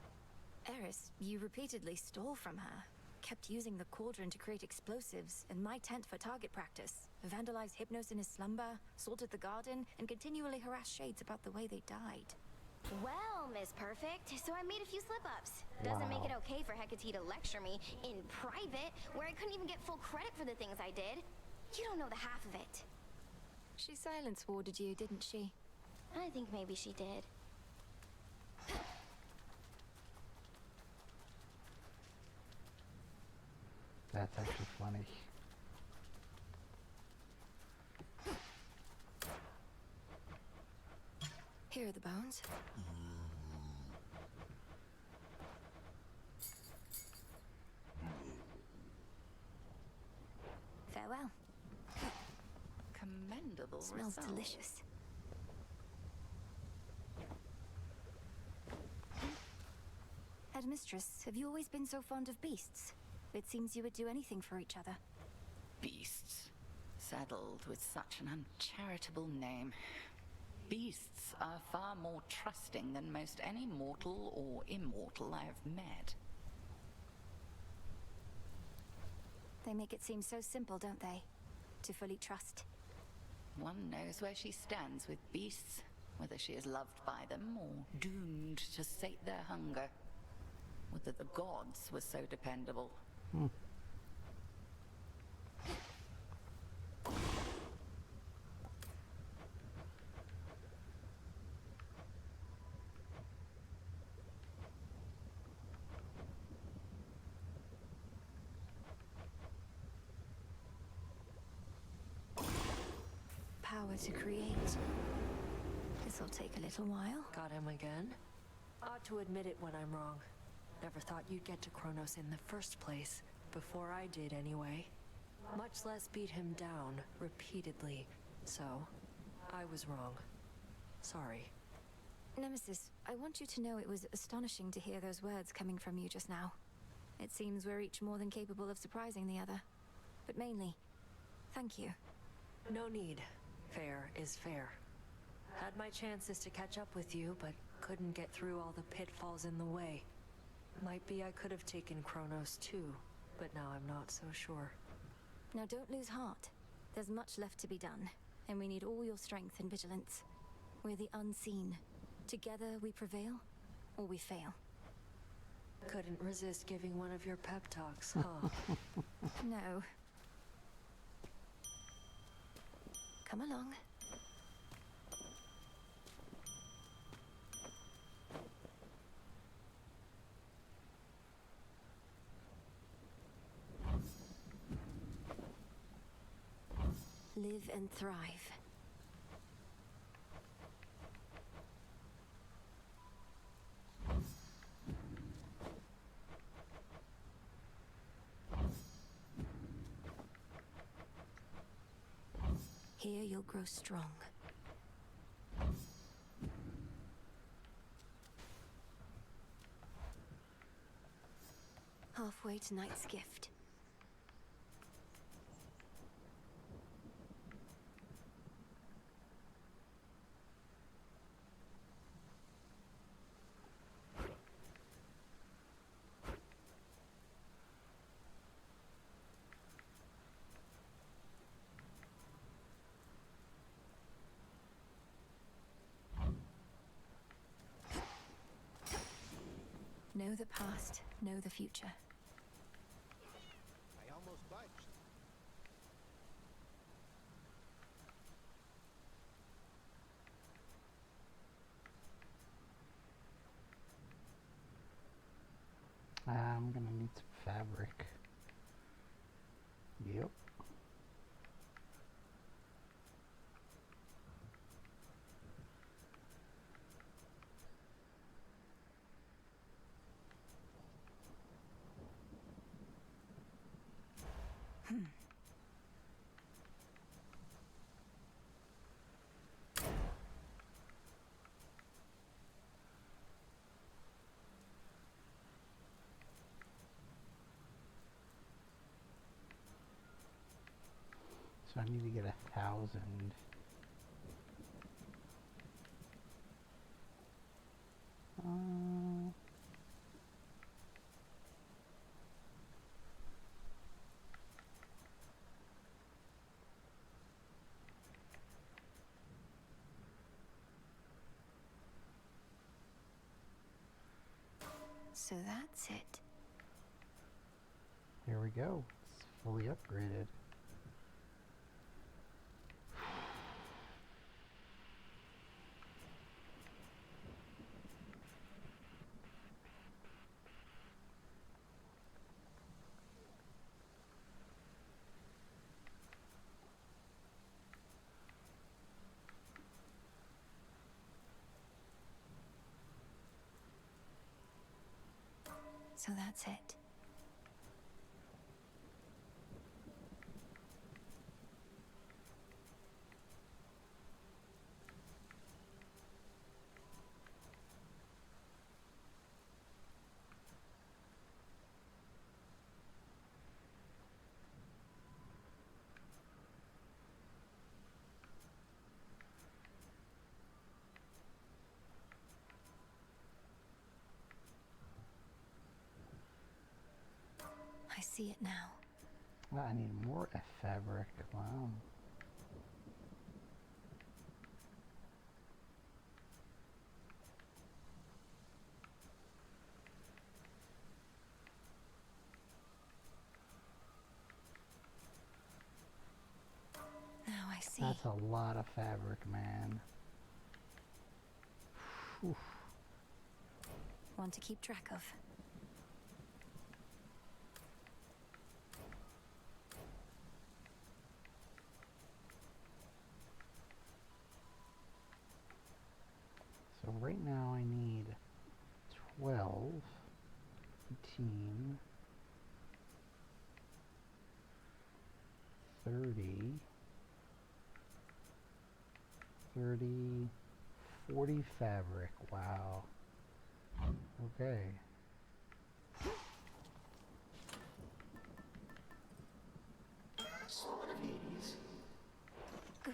[SPEAKER 1] Eris, you repeatedly stole from her. Kept using the cauldron to create explosives in my tent for target practice. Vandalized Hypnos in his slumber, salted the garden, and continually harassed Shades about the way they died.
[SPEAKER 17] Well, Miss Perfect, so I made a few slip-ups. Doesn't make it okay for Hecate to lecture me in private, where I couldn't even get full credit for the things I did. You don't know the half of it.
[SPEAKER 1] She silence warded you, didn't she?
[SPEAKER 17] I think maybe she did.
[SPEAKER 2] That's actually funny.
[SPEAKER 1] Here are the bones. Farewell.
[SPEAKER 10] Commendable
[SPEAKER 1] Smells
[SPEAKER 10] result.
[SPEAKER 1] delicious. Headmistress, have you always been so fond of beasts? It seems you would do anything for each other.
[SPEAKER 10] Beasts. Saddled with such an uncharitable name. Beasts are far more trusting than most any mortal or immortal I have met.
[SPEAKER 1] They make it seem so simple, don't they? To fully trust.
[SPEAKER 10] One knows where she stands with beasts, whether she is loved by them or doomed to sate their hunger. Whether the gods were so dependable.
[SPEAKER 1] Power to create. This'll take a little while.
[SPEAKER 6] Got him again? Ought to admit it when I'm wrong. Never thought you'd get to Kronos in the first place. Before I did, anyway. Much less beat him down, repeatedly. So, I was wrong. Sorry.
[SPEAKER 1] Nemesis, I want you to know it was astonishing to hear those words coming from you just now. It seems we're each more than capable of surprising the other. But mainly, thank you.
[SPEAKER 6] No need. Fair is fair. Had my chances to catch up with you, but couldn't get through all the pitfalls in the way. Might be I could have taken Kronos too, but now I'm not so sure.
[SPEAKER 1] Now don't lose heart. There's much left to be done, and we need all your strength and vigilance. We're the unseen. Together we prevail, or we fail.
[SPEAKER 6] Couldn't resist giving one of your pep talks, huh?
[SPEAKER 1] No. Come along. Live and thrive. Here you'll grow strong. Halfway to Night's Gift. Know the past, know the future.
[SPEAKER 18] I almost budged.
[SPEAKER 2] I'm gonna need some fabric. Yep. So I need to get 1,000.
[SPEAKER 1] So that's it.
[SPEAKER 2] Here we go. It's fully upgraded.
[SPEAKER 1] So that's it. I see it now.
[SPEAKER 2] Well, I need more fabric. Wow.
[SPEAKER 1] Now I see.
[SPEAKER 2] That's a lot of fabric, man. Whew.
[SPEAKER 1] One to keep track of.
[SPEAKER 2] So right now I need 12, 18, 30, 34, 40 fabric. Wow. Okay.
[SPEAKER 5] Sword of Hades.
[SPEAKER 1] Good.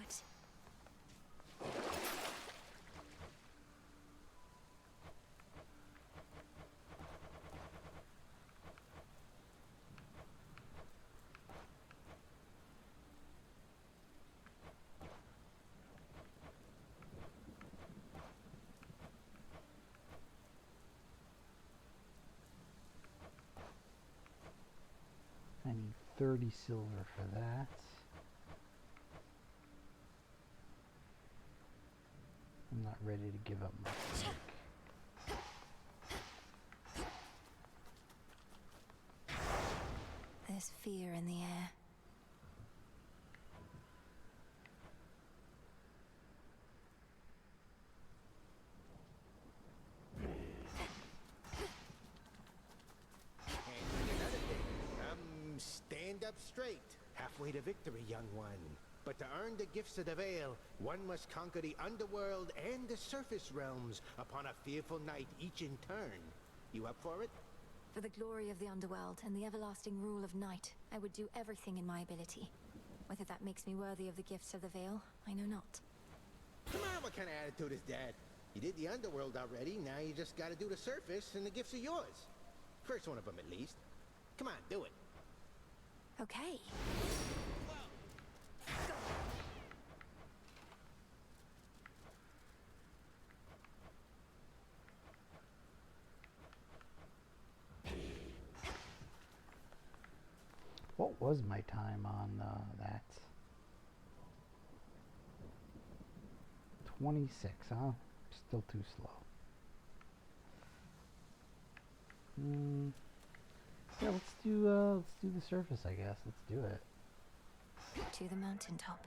[SPEAKER 2] I need 30 silver for that. I'm not ready to give up my stick.
[SPEAKER 1] There's fear in the air.
[SPEAKER 18] Stand up straight. Halfway to victory, young one. But to earn the gifts of the Veil, one must conquer the underworld and the surface realms upon a fearful night, each in turn. You up for it?
[SPEAKER 1] For the glory of the underworld and the everlasting rule of night, I would do everything in my ability. Whether that makes me worthy of the gifts of the Veil, I know not.
[SPEAKER 18] Come on, what kind of attitude is that? You did the underworld already, now you just gotta do the surface, and the gifts are yours. First one of them, at least. Come on, do it.
[SPEAKER 1] Okay.
[SPEAKER 2] What was my time on that? 26, huh? Still too slow. Yeah, let's do the surface, I guess. Let's do it.
[SPEAKER 1] To the mountaintop.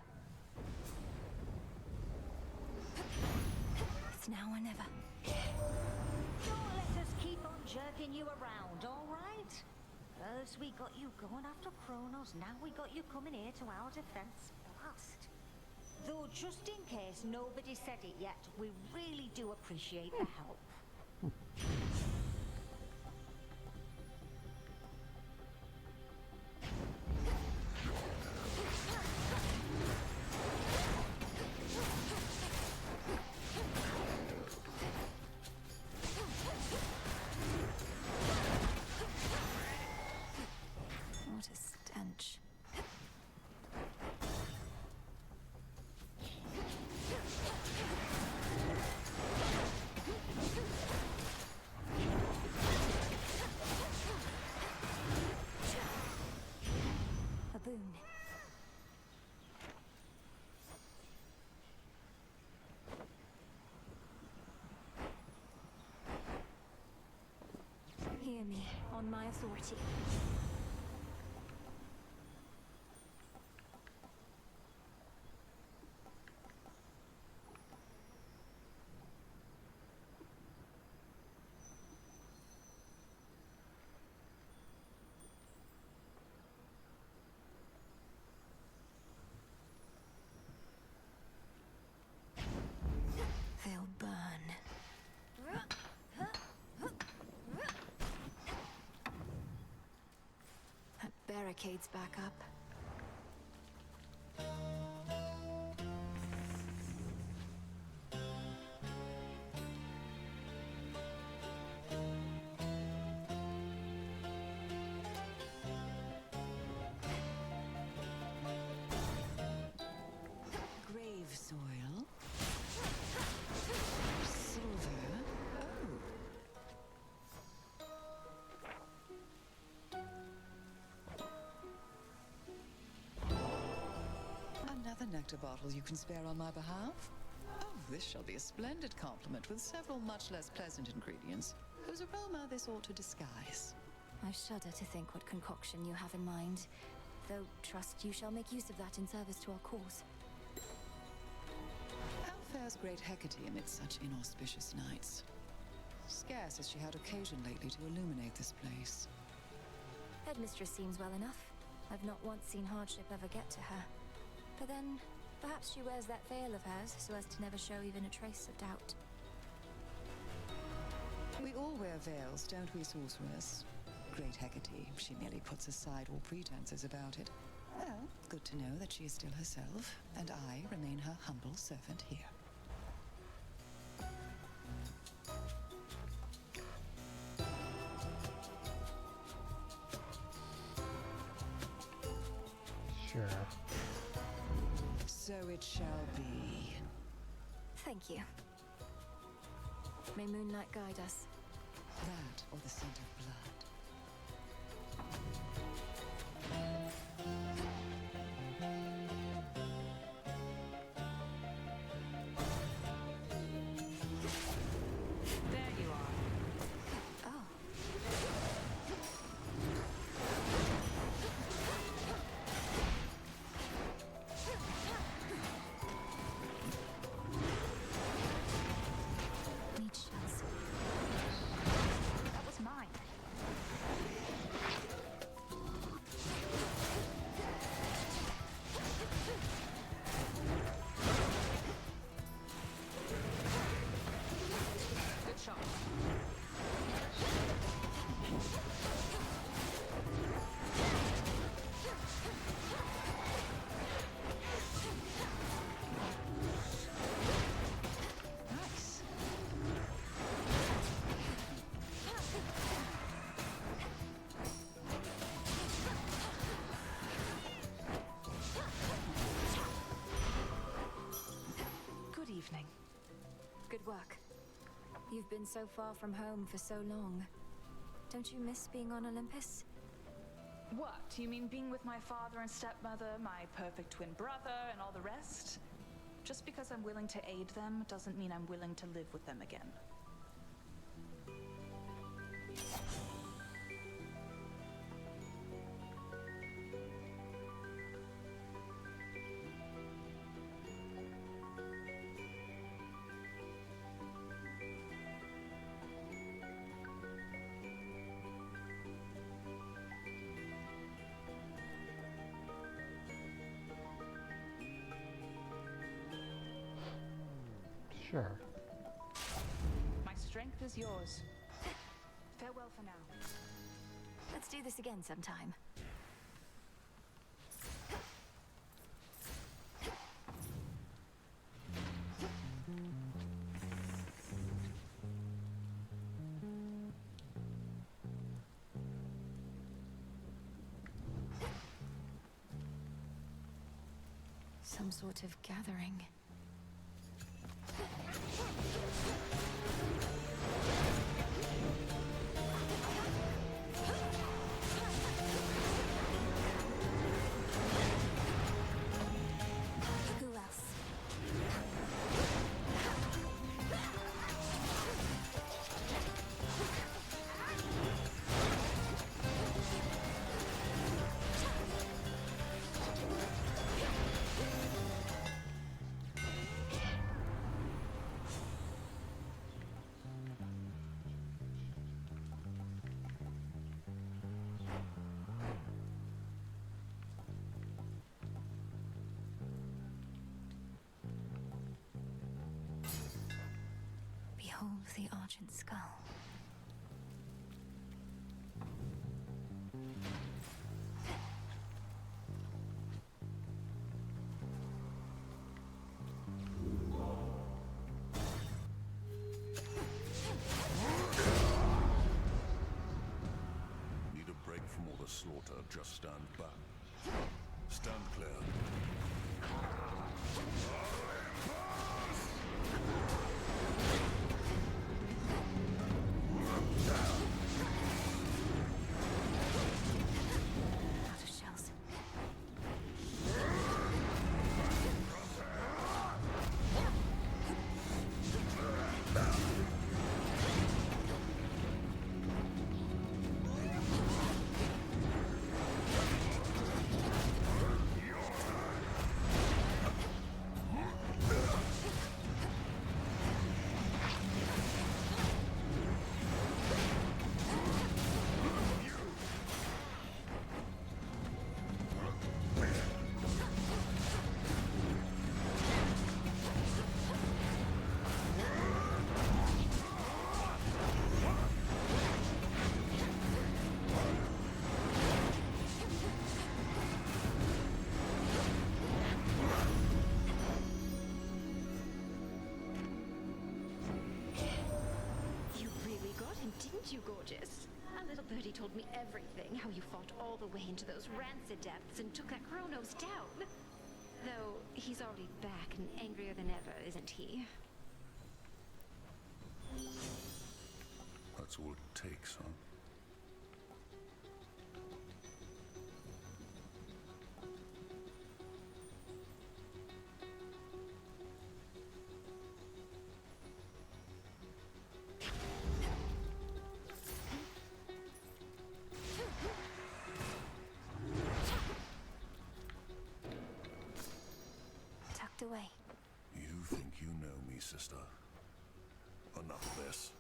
[SPEAKER 1] It's now or never.
[SPEAKER 13] Don't let us keep on jerking you around, all right? First we got you going after Kronos, now we got you coming here to our defense. Blast. Though just in case nobody said it yet, we really do appreciate the help.
[SPEAKER 1] What a stench. A boon. Hear me on my authority. They'll burn. That barricade's back up.
[SPEAKER 19] Grave soil. Silver. Another nectar bottle you can spare on my behalf? Oh, this shall be a splendid compliment with several much less pleasant ingredients, whose aroma this ought to disguise.
[SPEAKER 1] I shudder to think what concoction you have in mind, though trust you shall make use of that in service to our cause.
[SPEAKER 19] How fares great Hecate amidst such inauspicious nights? Scarce has she had occasion lately to illuminate this place.
[SPEAKER 1] Headmistress seems well enough. I've not once seen hardship ever get to her. But then, Perhaps she wears that veil of hers so as to never show even a trace of doubt.
[SPEAKER 19] We all wear veils, don't we, sorceress? Great Hecate, she merely puts aside all pretenses about it. Well, good to know that she is still herself, and I remain her humble servant here.
[SPEAKER 2] Sure.
[SPEAKER 19] So it shall be.
[SPEAKER 1] Thank you. May moonlight guide us.
[SPEAKER 19] That or the scent of blood.
[SPEAKER 6] There you are.
[SPEAKER 1] Oh. Need shells.
[SPEAKER 20] That was mine.
[SPEAKER 6] Good shot.
[SPEAKER 20] Nice. Good evening.
[SPEAKER 1] Good work. You've been so far from home for so long. Don't you miss being on Olympus?
[SPEAKER 20] What? You mean being with my father and stepmother, my perfect twin brother, and all the rest? Just because I'm willing to aid them doesn't mean I'm willing to live with them again.
[SPEAKER 2] Sure.
[SPEAKER 20] My strength is yours. Farewell for now.
[SPEAKER 1] Let's do this again sometime. Some sort of gathering. Who else? Behold the Argent Skull.
[SPEAKER 21] Need a break from all the slaughter, just stand back. Stand clear.
[SPEAKER 1] Out of shells.
[SPEAKER 7] aren't you gorgeous? A little birdie told me everything, how you fought all the way into those rancid depths and took that Kronos down. Though, he's already back and angrier than ever, isn't he?
[SPEAKER 21] That's all it takes, huh?
[SPEAKER 1] Tucked away.
[SPEAKER 21] You think you know me, sister? Enough of this.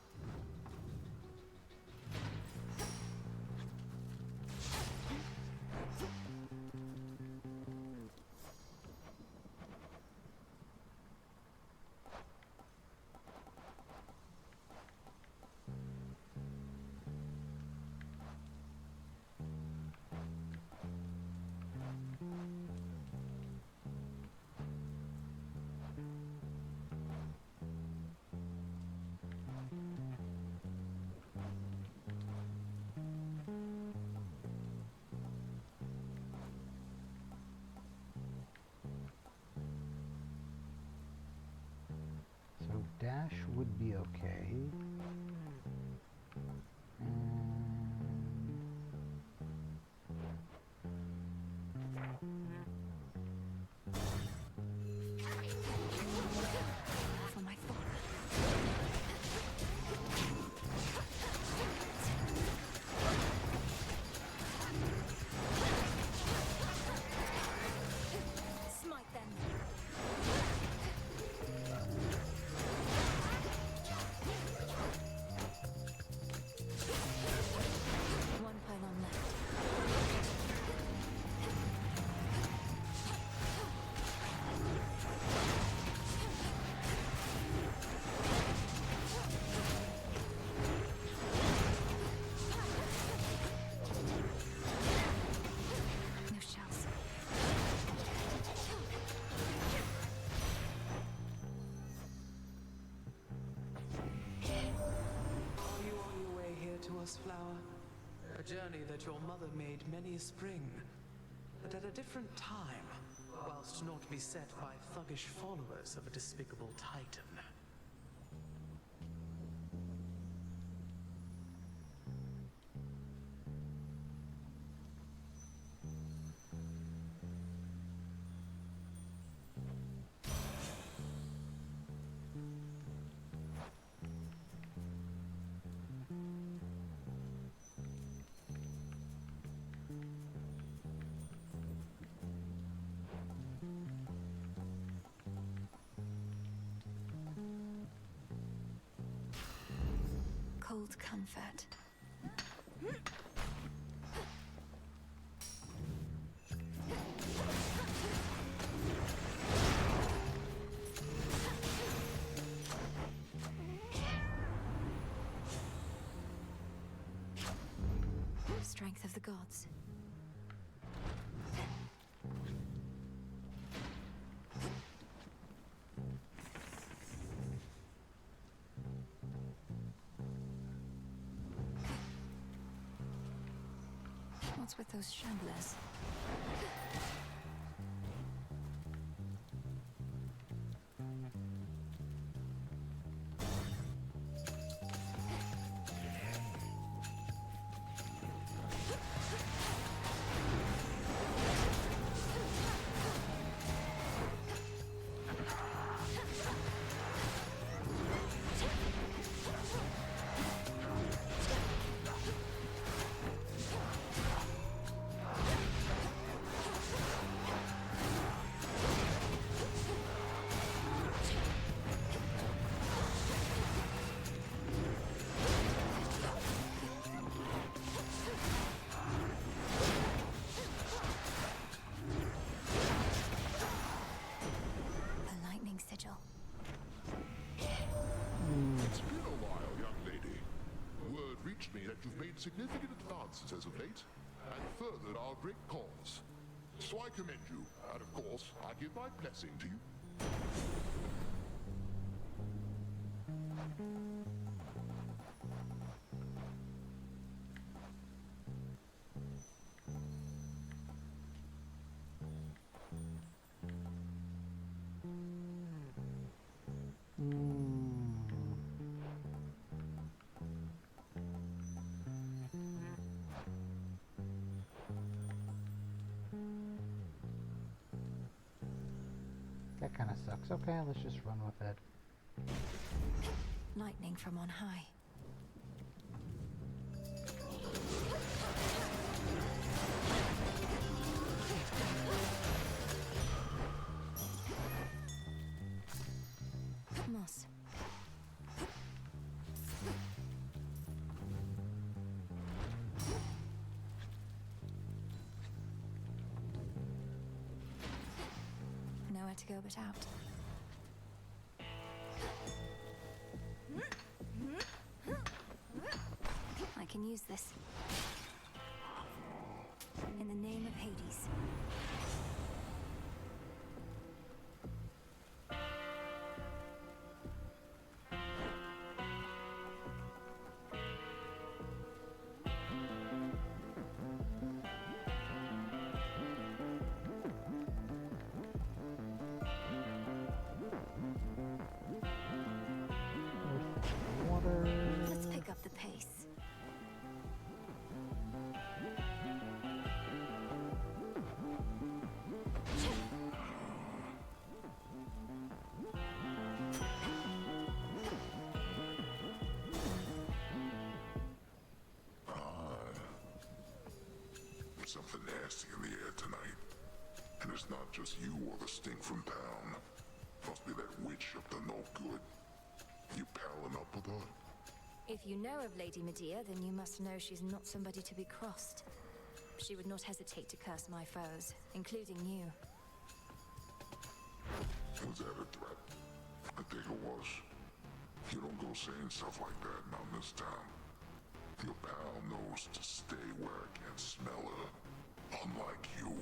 [SPEAKER 2] So dash would be okay.
[SPEAKER 1] For my father. Smite them. One pylon left. No shells.
[SPEAKER 11] Are you on your way here to us, Flower? A journey that your mother made many a spring, but at a different time, whilst not beset by thuggish followers of a despicable titan.
[SPEAKER 1] Cold comfort. Strength of the gods. What's with those shamblers?
[SPEAKER 9] It's been a while, young lady. Word reached me that you've made significant advances as of late, and furthered our great cause. So I commend you, and of course, I give my blessing to you.
[SPEAKER 2] sucks. Okay, let's just run with it.
[SPEAKER 1] Lightning from on high. Moss. Nowhere to go but out. I can use this. In the name of Hades. Let's pick up the pace.
[SPEAKER 9] Something nasty in the air tonight. And it's not just you or the stink from town. Must be that witch up to no good. You palling up with her?
[SPEAKER 1] If you know of Lady Medea, then you must know she's not somebody to be crossed. She would not hesitate to curse my foes, including you.
[SPEAKER 9] Was that a threat? I think it was. You don't go saying stuff like that not in this town. Your pal knows to stay where I can't smell her. Unlike you.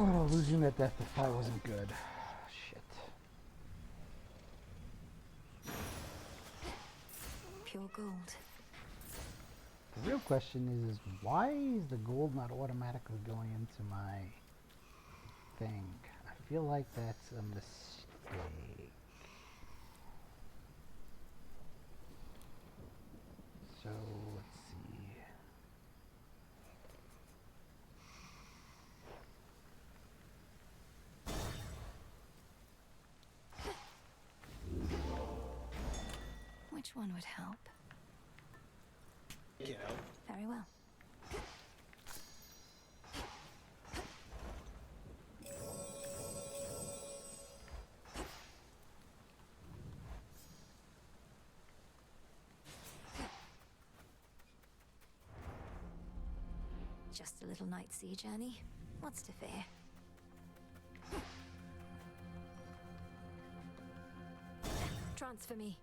[SPEAKER 2] Oh, losing that death defy wasn't good. Shit.
[SPEAKER 1] Pure gold.
[SPEAKER 2] The real question is why is the gold not automatically going into my thing? I feel like that's a mistake. So let's see.
[SPEAKER 1] Which one would help?
[SPEAKER 3] You know.
[SPEAKER 1] Very well. Just a little night sea journey. What's to fear? Transfer me.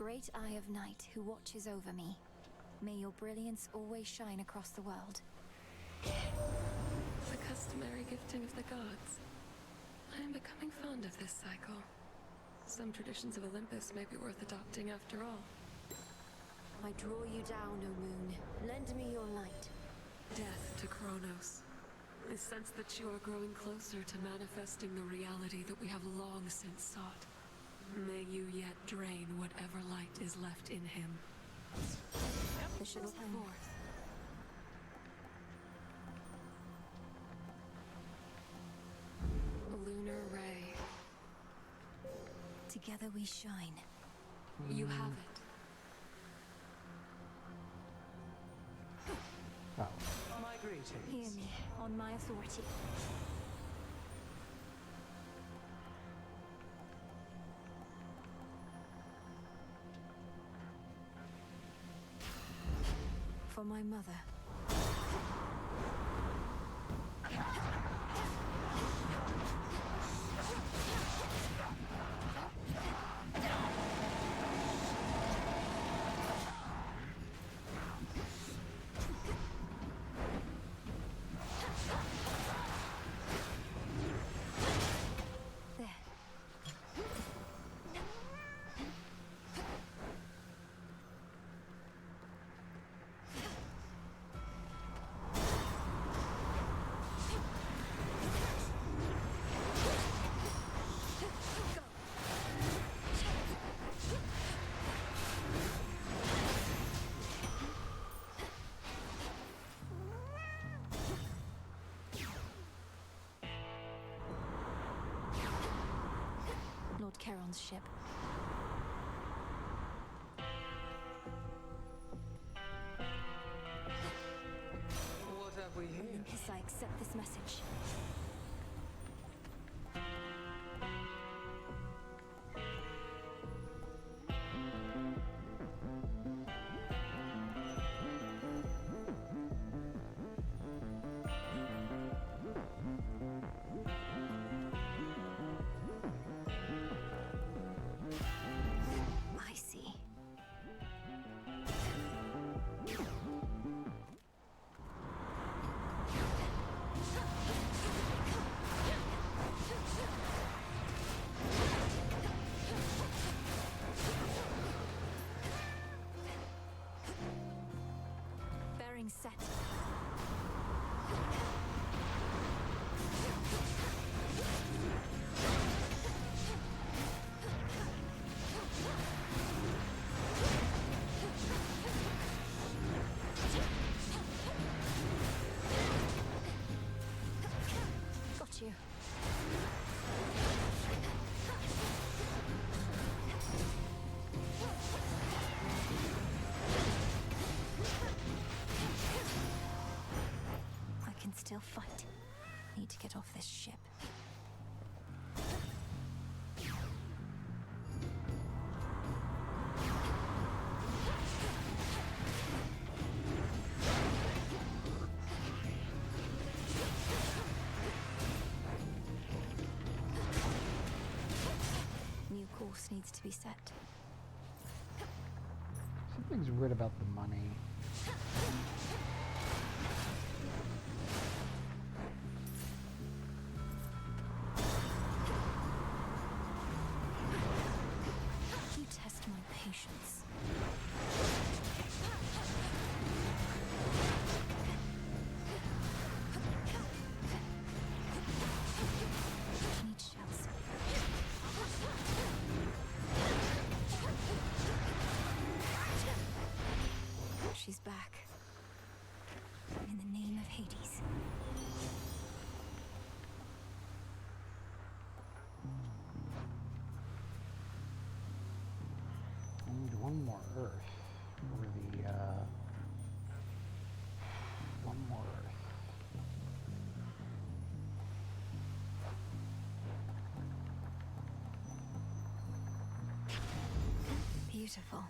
[SPEAKER 1] Great Eye of Night who watches over me, may your brilliance always shine across the world.
[SPEAKER 4] The customary gifting of the gods. I am becoming fond of this cycle. Some traditions of Olympus may be worth adopting after all.
[SPEAKER 1] I draw you down, O moon. Lend me your light.
[SPEAKER 4] Death to Kronos. I sense that you are growing closer to manifesting the reality that we have long since sought. May you yet drain whatever light is left in him.
[SPEAKER 1] The ship's forth.
[SPEAKER 4] Lunar ray.
[SPEAKER 1] Together we shine.
[SPEAKER 4] You have it.
[SPEAKER 2] Oh.
[SPEAKER 11] My greetings.
[SPEAKER 1] Hear me, on my authority. For my mother. Lord Charon's ship.
[SPEAKER 11] What have we here?
[SPEAKER 1] Olympus, I accept this message. I see. Bearing set. Got you. I can still fight. Need to get off this ship. New course needs to be set.
[SPEAKER 2] Something's weird about the money.
[SPEAKER 1] You test my patience. I need shells. She's back. In the name of Hades.
[SPEAKER 2] I need one more Earth for the, one more Earth.
[SPEAKER 1] Beautiful.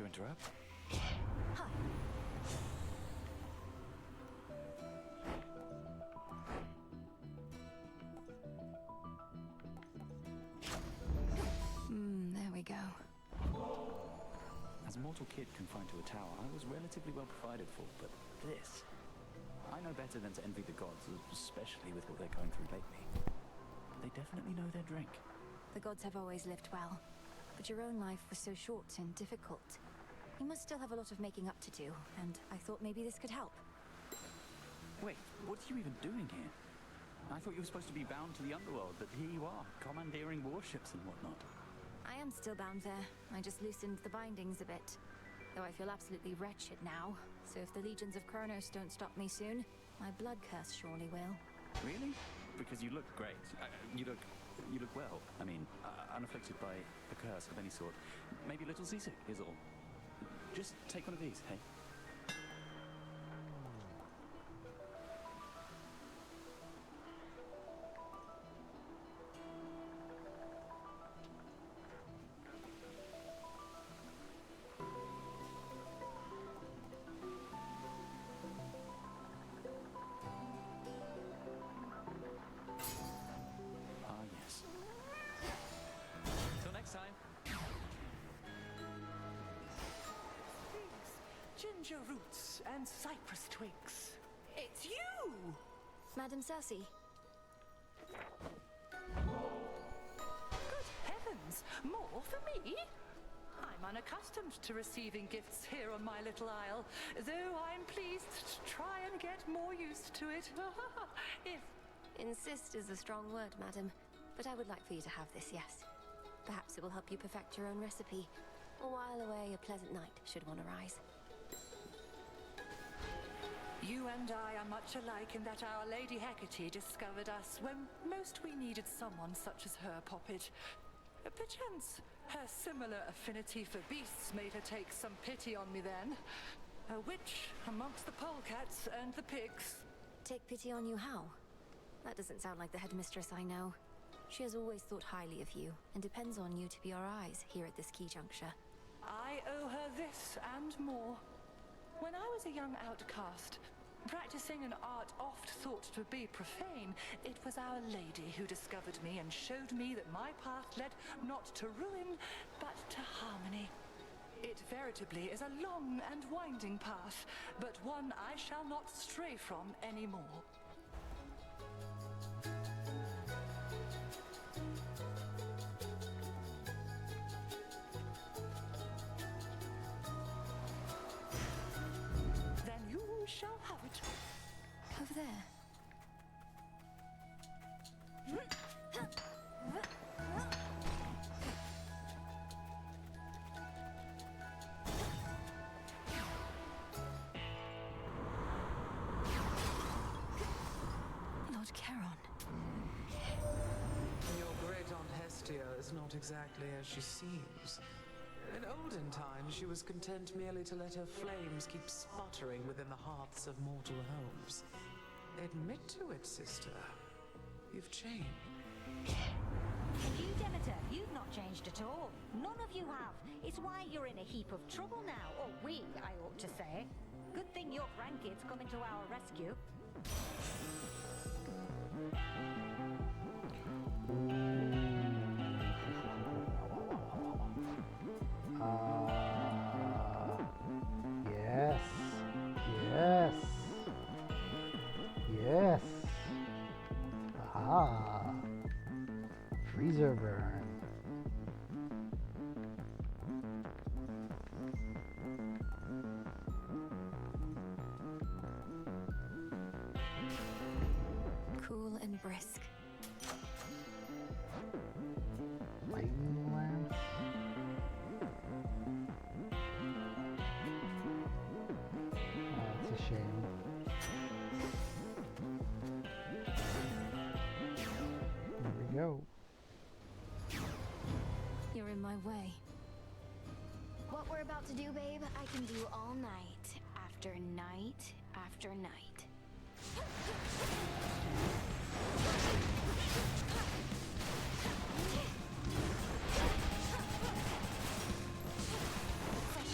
[SPEAKER 8] to interrupt.
[SPEAKER 1] Hi. There we go.
[SPEAKER 8] As a mortal kid confined to a tower, I was relatively well provided for, but this... I know better than to envy the gods, especially with what they're going through lately. They definitely know their drink.
[SPEAKER 1] The gods have always lived well, but your own life was so short and difficult. You must still have a lot of making up to do, and I thought maybe this could help.
[SPEAKER 8] Wait, what are you even doing here? I thought you were supposed to be bound to the underworld, but here you are, commandeering warships and whatnot.
[SPEAKER 1] I am still bound there. I just loosened the bindings a bit. Though I feel absolutely wretched now, so if the legions of Kronos don't stop me soon, my blood curse surely will.
[SPEAKER 8] Really? Because you look great. You look well. I mean, unafflicted by a curse of any sort. Maybe a little seasick is all. Just take one of these, hey?
[SPEAKER 22] Ginger roots and cypress twigs. It's you!
[SPEAKER 1] Madam Cersei.
[SPEAKER 22] Good heavens! More for me? I'm unaccustomed to receiving gifts here on my little isle, though I'm pleased to try and get more used to it. If...
[SPEAKER 1] Insist is a strong word, madam, but I would like for you to have this, yes. Perhaps it will help you perfect your own recipe, or while away a pleasant night should one arise.
[SPEAKER 22] You and I are much alike in that our Lady Hecate discovered us when most we needed someone such as her, Poppet. Perchance her similar affinity for beasts made her take some pity on me then. A witch amongst the polecats and the pigs.
[SPEAKER 1] Take pity on you how? That doesn't sound like the headmistress I know. She has always thought highly of you, and depends on you to be our eyes here at this key juncture.
[SPEAKER 22] I owe her this and more. When I was a young outcast, practicing an art oft thought to be profane, it was Our Lady who discovered me and showed me that my path led not to ruin, but to harmony. It veritably is a long and winding path, but one I shall not stray from anymore. Shall have it.
[SPEAKER 1] Over there. Lord Charon.
[SPEAKER 11] Your great Aunt Hestia is not exactly as she seems. In olden times, she was content merely to let her flames keep sputtering within the hearths of mortal homes. Admit to it, sister. You've changed.
[SPEAKER 13] You, Demeter, you've not changed at all. None of you have. It's why you're in a heap of trouble now. Or we, I ought to say. Good thing your grandkids coming to our rescue.
[SPEAKER 2] Yes. Yes. Yes. Aha. Freezer burn.
[SPEAKER 1] Cool and brisk.
[SPEAKER 2] Lightning lance. That's a shame. There we go.
[SPEAKER 1] You're in my way.
[SPEAKER 17] What we're about to do, babe, I can do all night after night after night. Fresh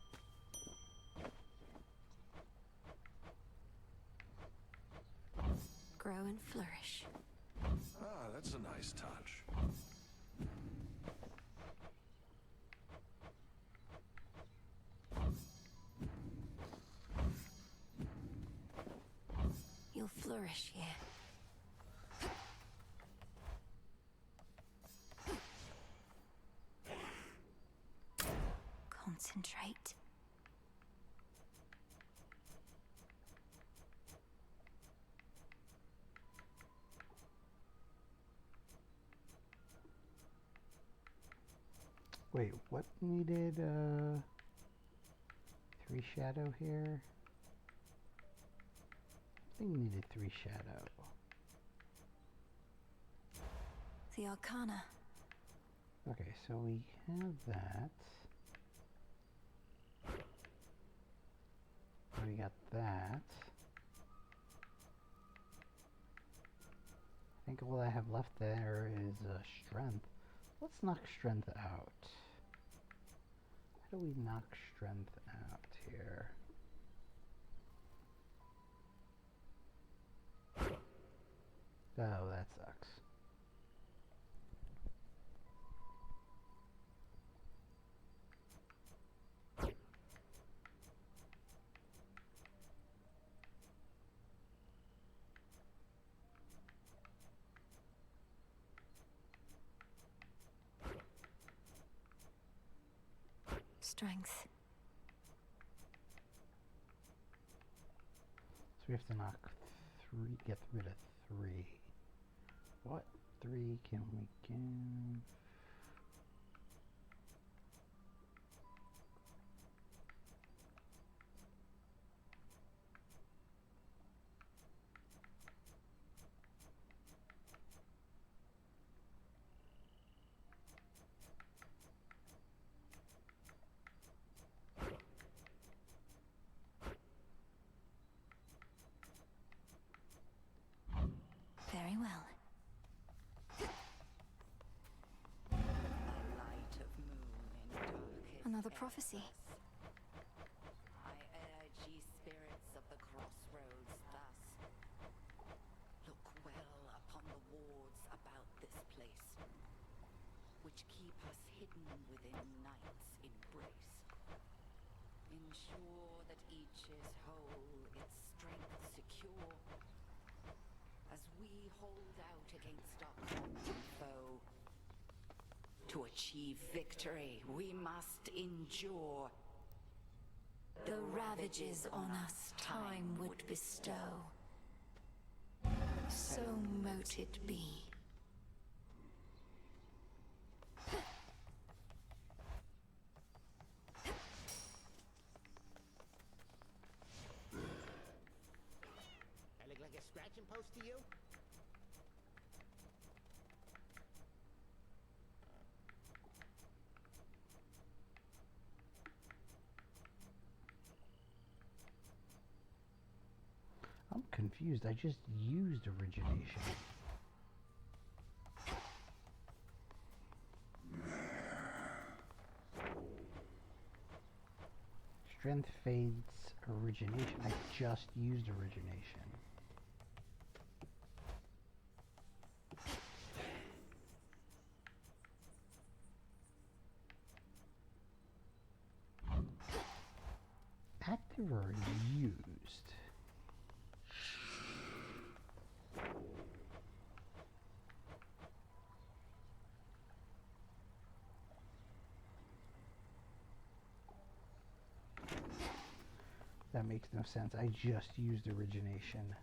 [SPEAKER 1] flourish.
[SPEAKER 21] Ah, that's a nice touch.
[SPEAKER 1] You'll flourish here. Concentrate.
[SPEAKER 2] Wait, what needed 3 shadow here? I think we needed 3 shadow.
[SPEAKER 1] The Arcana.
[SPEAKER 2] Okay, so we have that. We got that. I think all I have left there is strength. Let's knock strength out. How do we knock strength out here? Oh, that sucks.
[SPEAKER 1] Strength.
[SPEAKER 2] So we have to knock 3, get rid of 3. What 3 can we give?
[SPEAKER 1] Very well. Another prophecy.
[SPEAKER 10] I urge ye spirits of the crossroads thus. Look well upon the wards about this place, which keep us hidden within night's embrace. Ensure that each is whole, its strength secure, as we hold out against our common foe. To achieve victory, we must endure.
[SPEAKER 1] The ravages on us time would bestow. So mote it be.
[SPEAKER 5] I look like a scratching post to you?
[SPEAKER 2] I'm confused. I just used origination. Strength fades origination. I just used origination. Active or used? That makes no sense. I just used origination.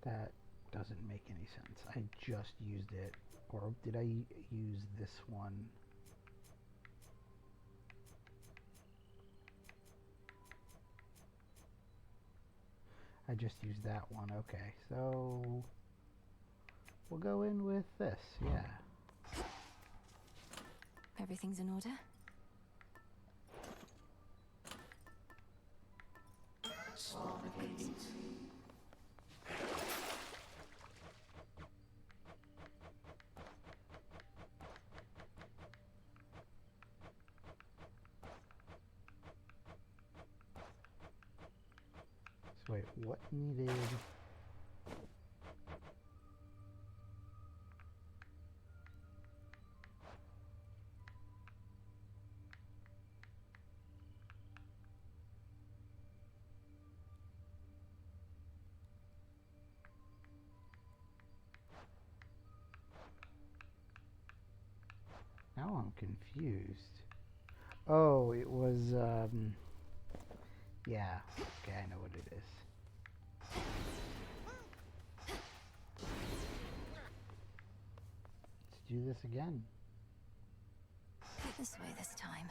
[SPEAKER 2] That doesn't make any sense. I just used it. Or did I use this one? I just used that one. Okay, so we'll go in with this. Yeah.
[SPEAKER 1] Everything's in order?
[SPEAKER 2] Wait, what needed? Now I'm confused. Oh, it was, yeah. Okay, I know what it is. Let's do this again.
[SPEAKER 1] This way this time.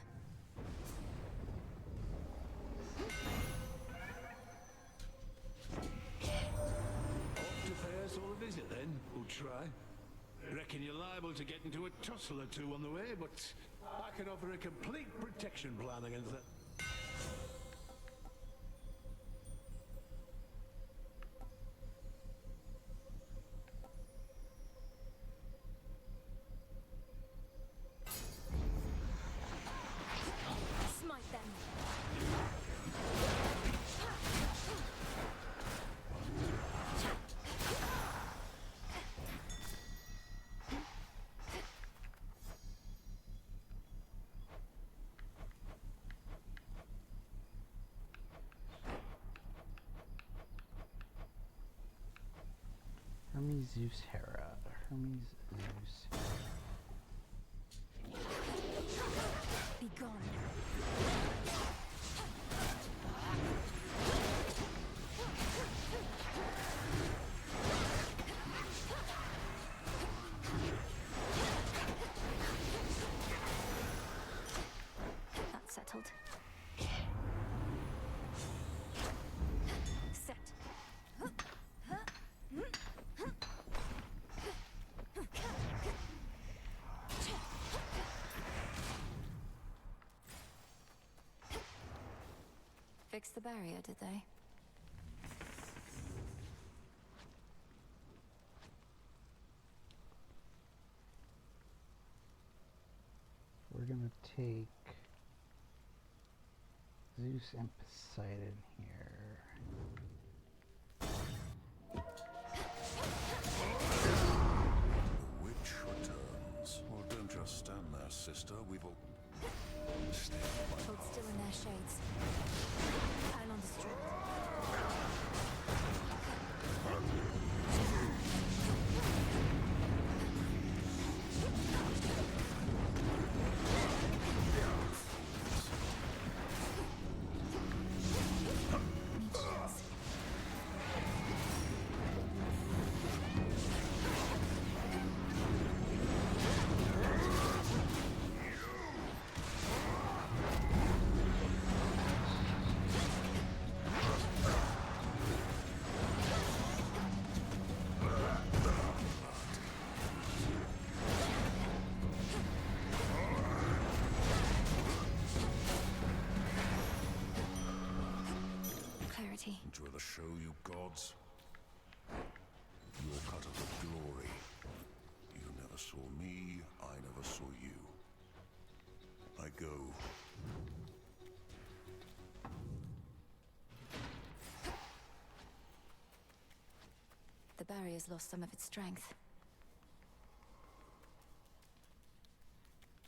[SPEAKER 21] Off to pay us all a visit then, we'll try. Reckon you're liable to get into a tussle or two on the way, but I can offer a complete protection plan against that.
[SPEAKER 1] Smite them.
[SPEAKER 2] Hermes, Zeus, Hera. Hermes, Zeus.
[SPEAKER 1] Be gone. That's settled. Set. Fixed the barrier, did they?
[SPEAKER 2] We're gonna take Zeus and Poseidon here.
[SPEAKER 21] The witch returns. Well, don't just stand there, sister. We've all... Stay by
[SPEAKER 1] Hold still in their shades. Pile on the street.
[SPEAKER 21] Enjoy the show, you gods. Your cut of the glory. You never saw me, I never saw you. I go.
[SPEAKER 1] The barrier's lost some of its strength.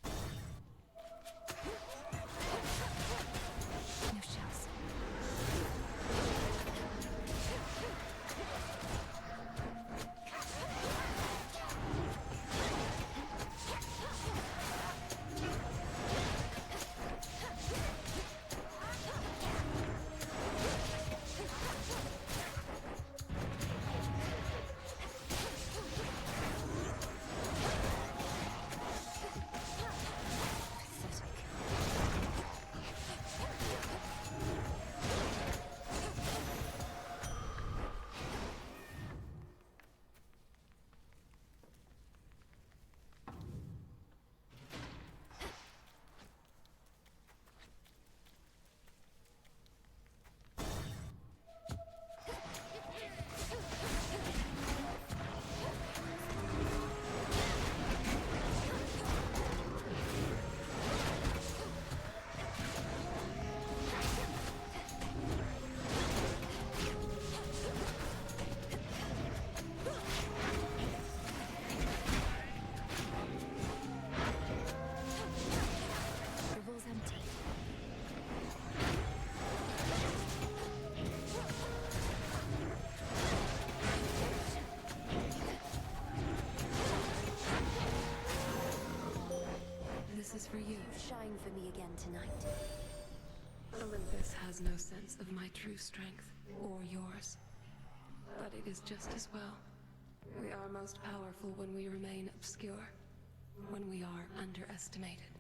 [SPEAKER 1] No shells.
[SPEAKER 4] has no sense of my true strength, or yours. But it is just as well. We are most powerful when we remain obscure, when we are underestimated.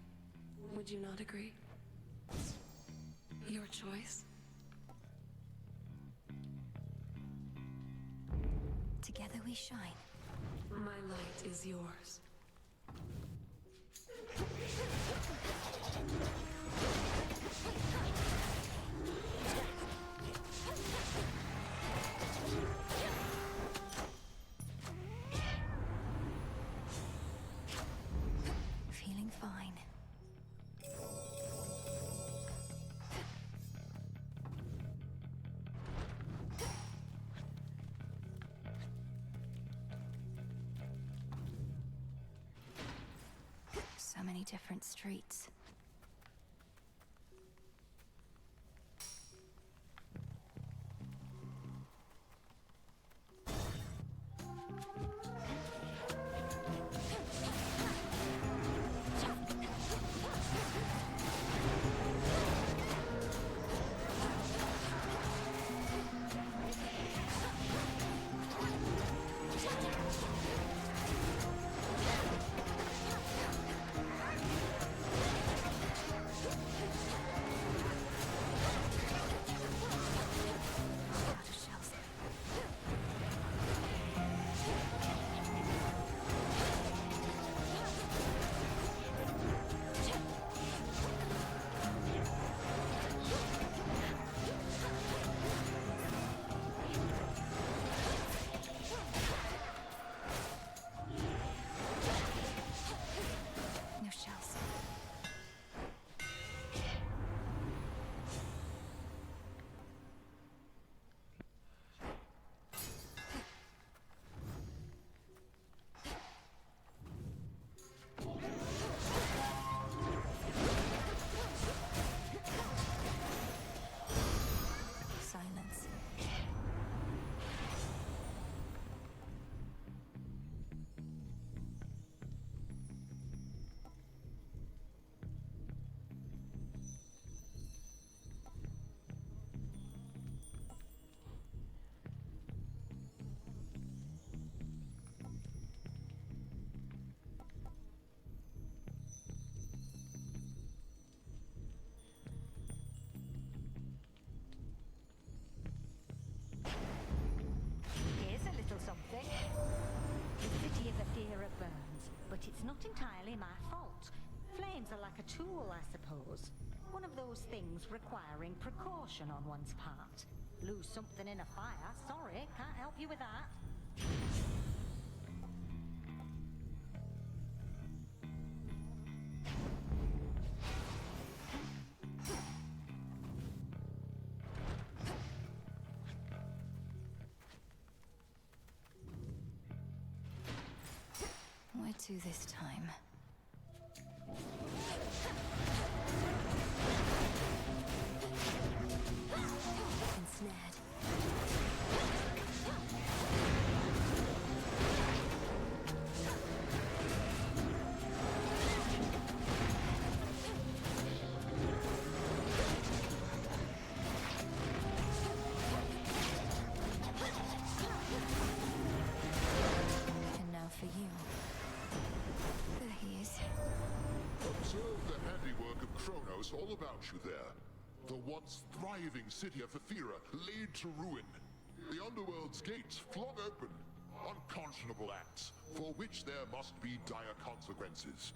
[SPEAKER 4] Would you not agree? Your choice?
[SPEAKER 1] Together we shine.
[SPEAKER 4] My light is yours.
[SPEAKER 1] Feeling fine. So many different streets. No shells. Silence.
[SPEAKER 13] Here's a little something. The city of Athera burns, but it's not entirely my fault. Flames are like a tool, I suppose. One of those things requiring precaution on one's part. Lose something in a fire, sorry, can't help you with that.
[SPEAKER 1] Where to this time? Ensnared. And now for you. There he is.
[SPEAKER 9] Observe the handiwork of Kronos all about you there. The once thriving city of Athera laid to ruin. The underworld's gates flung open. Unconscionable acts, for which there must be dire consequences.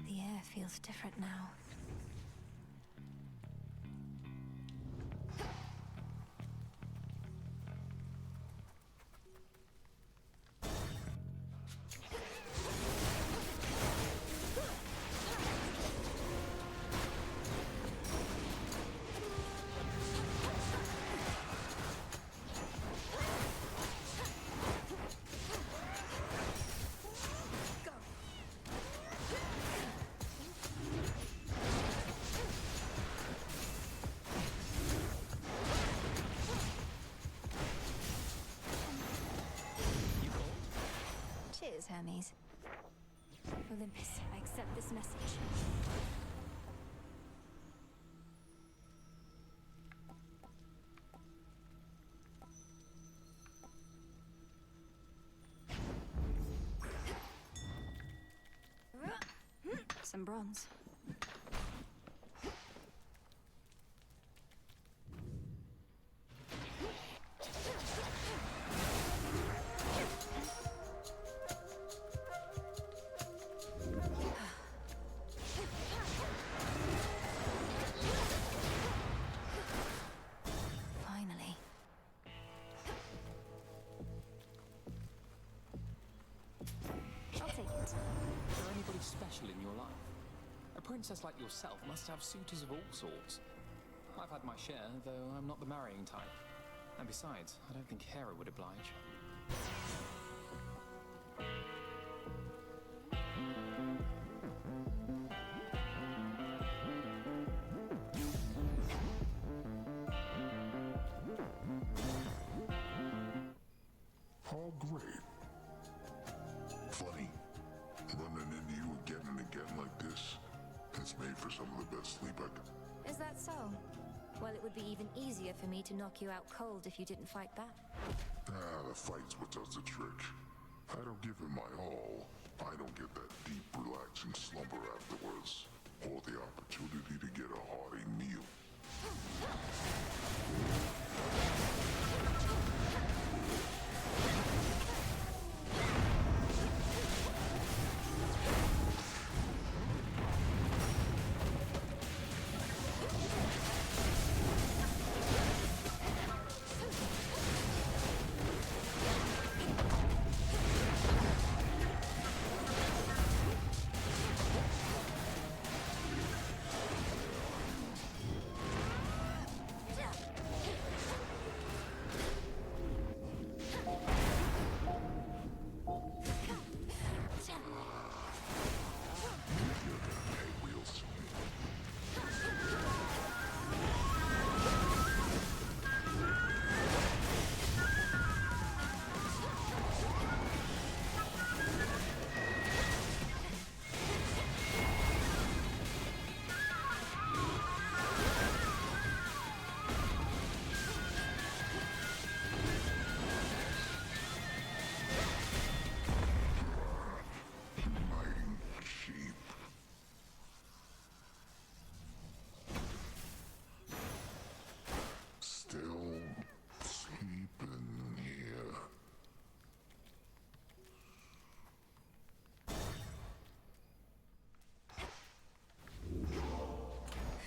[SPEAKER 1] The air feels different now. is, Hermes. Olympus, I accept this message. Some bronze. Finally. I'll take it.
[SPEAKER 18] Is there anybody special in your life? A princess like yourself must have suitors of all sorts. I've had my share, though I'm not the marrying type. And besides, I don't think Hera would oblige.
[SPEAKER 9] Oh, great. Funny. Running into you again and again like this. It's made for some of the best sleep I can.
[SPEAKER 1] Is that so? Well, it would be even easier for me to knock you out cold if you didn't fight back.
[SPEAKER 9] The fight's what does the trick. I don't give it my all. I don't get that deep, relaxing slumber afterwards. Or the opportunity to get a hearty meal.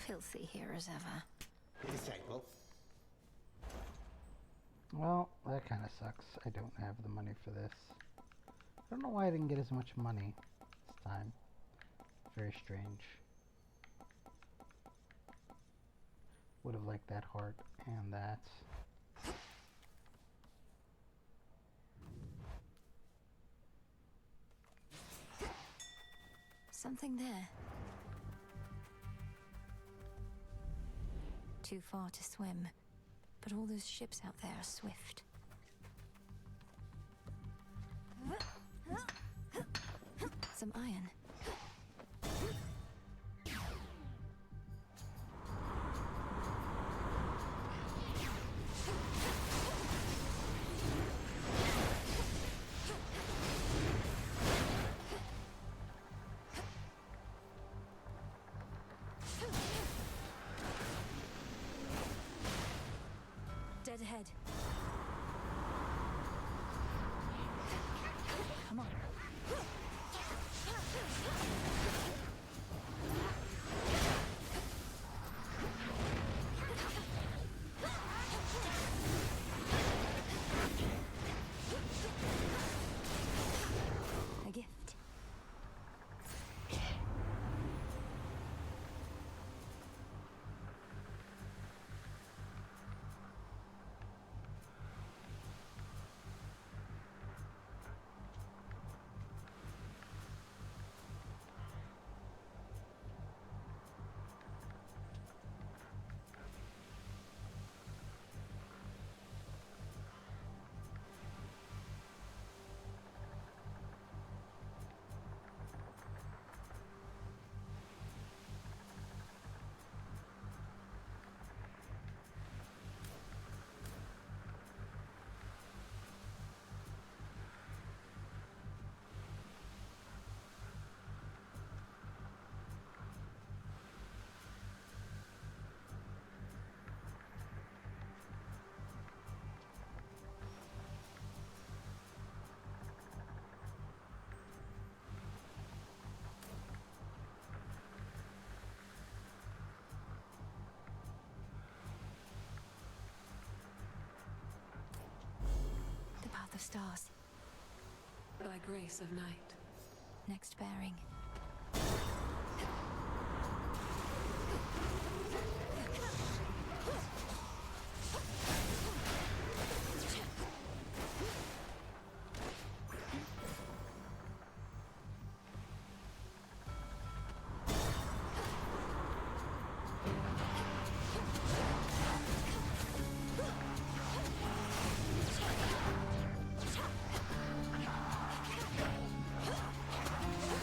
[SPEAKER 1] Filthy here as ever.
[SPEAKER 5] Disciple.
[SPEAKER 2] Well, that kind of sucks. I don't have the money for this. I don't know why I didn't get as much money this time. Very strange. Would have liked that heart and that.
[SPEAKER 1] Something there. Too far to swim, but all those ships out there are swift. Some iron. Dead ahead. Come on. A gift. stars.
[SPEAKER 4] By grace of night.
[SPEAKER 1] Next bearing.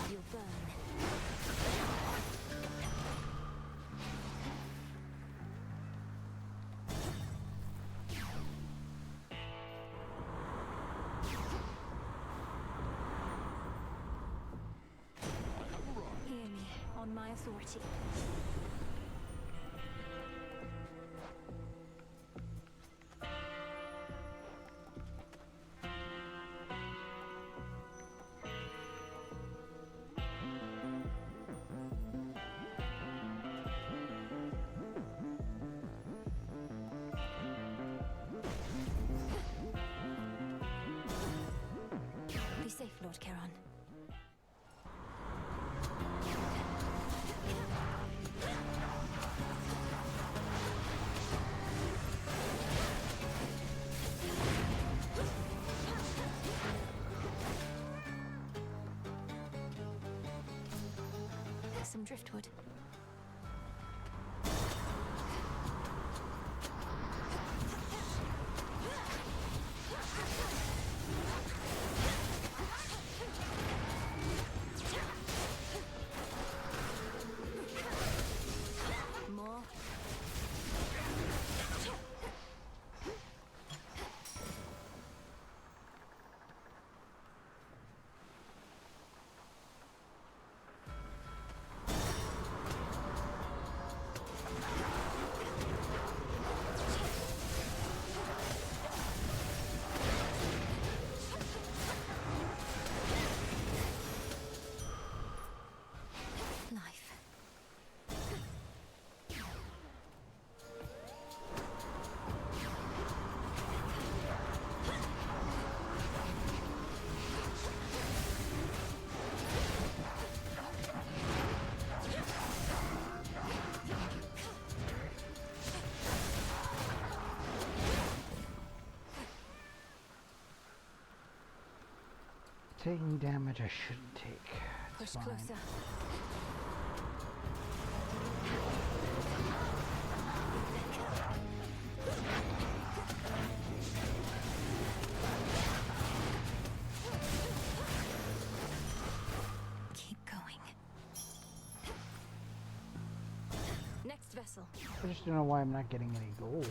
[SPEAKER 1] You'll burn. Hear me, on my authority. Be safe, Lord Charon. Some driftwood. More. Life.
[SPEAKER 2] Taking damage I shouldn't take. It's
[SPEAKER 1] Push
[SPEAKER 2] fine.
[SPEAKER 1] closer. Keep going. Next vessel.
[SPEAKER 2] I just don't know why I'm not getting any gold.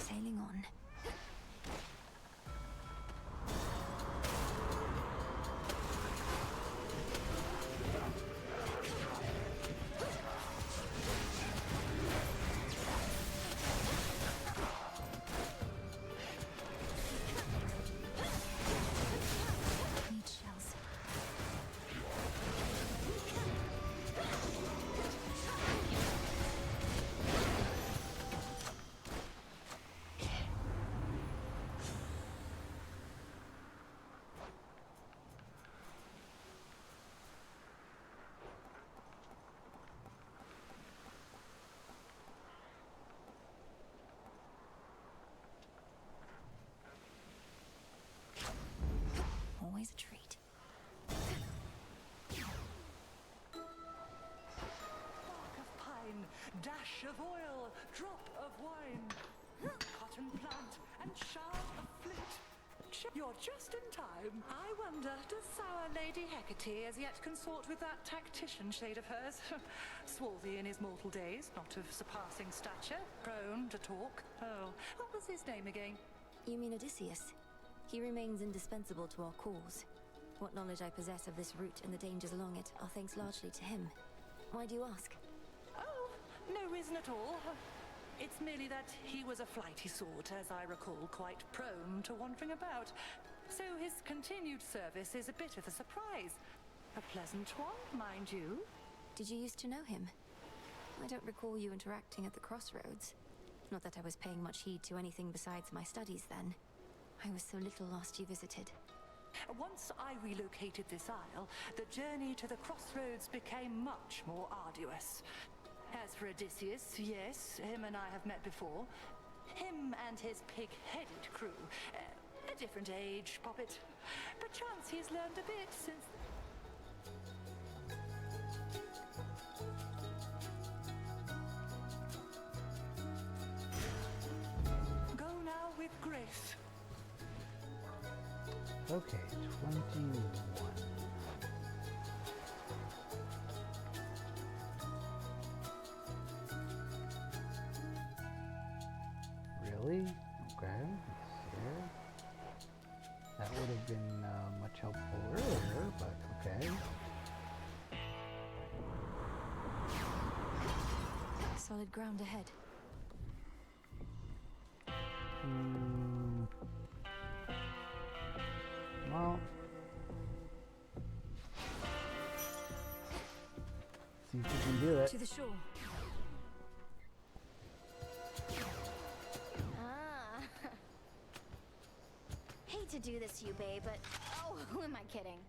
[SPEAKER 1] Sailing on. Need shells. Always a treat.
[SPEAKER 22] Spark of pine, dash of oil, drop of wine, cotton plant and shard of flint. You're just in time. I wonder, does sour Lady Hecate as yet consort with that tactician shade of hers? Swarthy in his mortal days, not of surpassing stature, prone to talk. Oh, what was his name again?
[SPEAKER 1] You mean Odysseus? He remains indispensable to our cause. What knowledge I possess of this route and the dangers along it are thanks largely to him. Why do you ask?
[SPEAKER 22] Oh, no reason at all. It's merely that he was a flighty sort, as I recall, quite prone to wandering about. So his continued service is a bit of a surprise. A pleasant one, mind you.
[SPEAKER 1] Did you used to know him? I don't recall you interacting at the crossroads. Not that I was paying much heed to anything besides my studies then. I was so little lost you visited.
[SPEAKER 22] Once I relocated this isle, the journey to the crossroads became much more arduous. As for Odysseus, yes, him and I have met before. Him and his pig-headed crew. A different age, Poppet. Perchance he's learned a bit since... Go now with grace.
[SPEAKER 2] Okay, 21. Really? Okay, here. That would have been much helpful earlier, but okay.
[SPEAKER 1] Solid ground ahead.
[SPEAKER 2] Well, see if we can do it.
[SPEAKER 1] To the shore.
[SPEAKER 17] Hate to do this to you, babe, but oh, who am I kidding?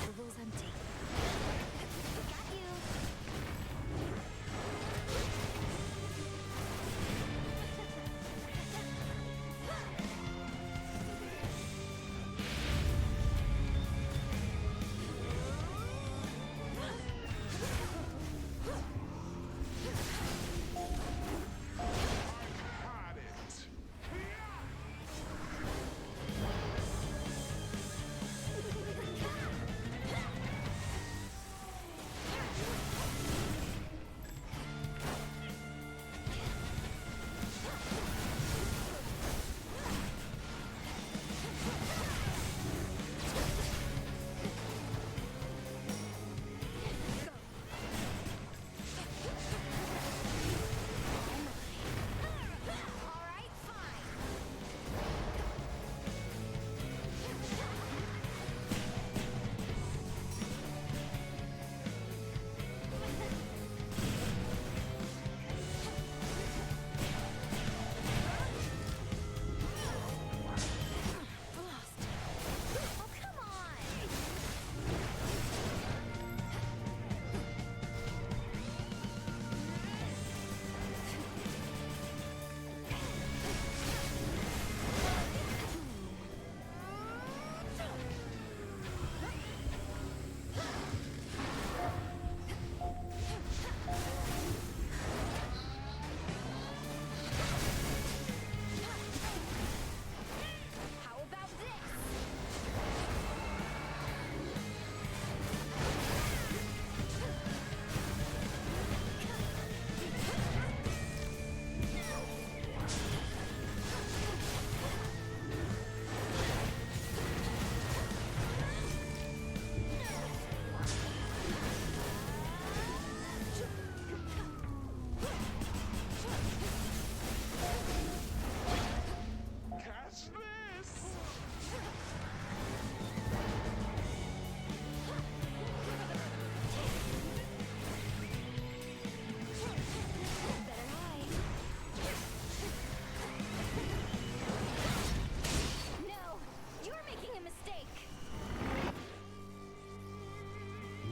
[SPEAKER 1] The wall's empty.
[SPEAKER 17] Got you.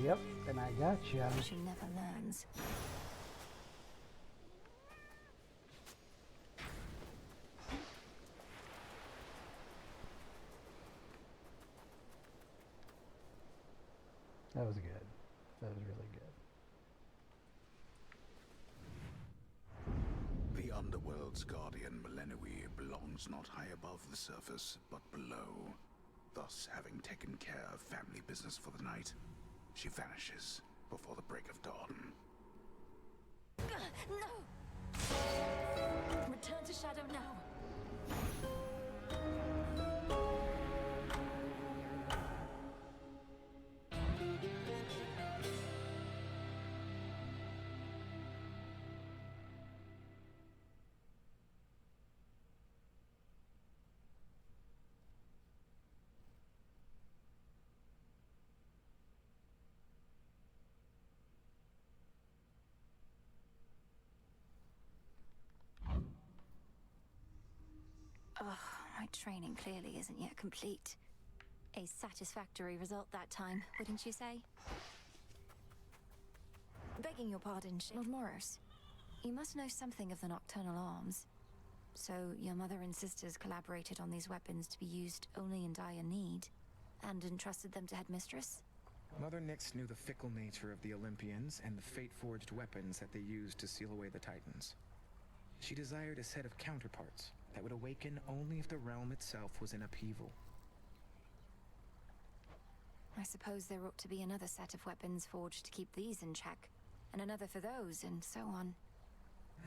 [SPEAKER 2] Yep, and I got you.
[SPEAKER 1] She never learns.
[SPEAKER 2] That was good. That was really good.
[SPEAKER 21] The Underworld's guardian, Melenui, belongs not high above the surface, but below. Thus, having taken care of family business for the night, she vanishes before the break of dawn.
[SPEAKER 1] No! Return to Shadow now. Oh, my training clearly isn't yet complete. A satisfactory result that time, wouldn't you say? Begging your pardon, Lord Moros. You must know something of the Nocturnal Arms. So, your mother and sisters collaborated on these weapons to be used only in dire need, and entrusted them to Headmistress?
[SPEAKER 12] Mother Nyx knew the fickle nature of the Olympians and the fate-forged weapons that they used to seal away the Titans. She desired a set of counterparts that would awaken only if the realm itself was in upheaval.
[SPEAKER 1] I suppose there ought to be another set of weapons forged to keep these in check, and another for those, and so on.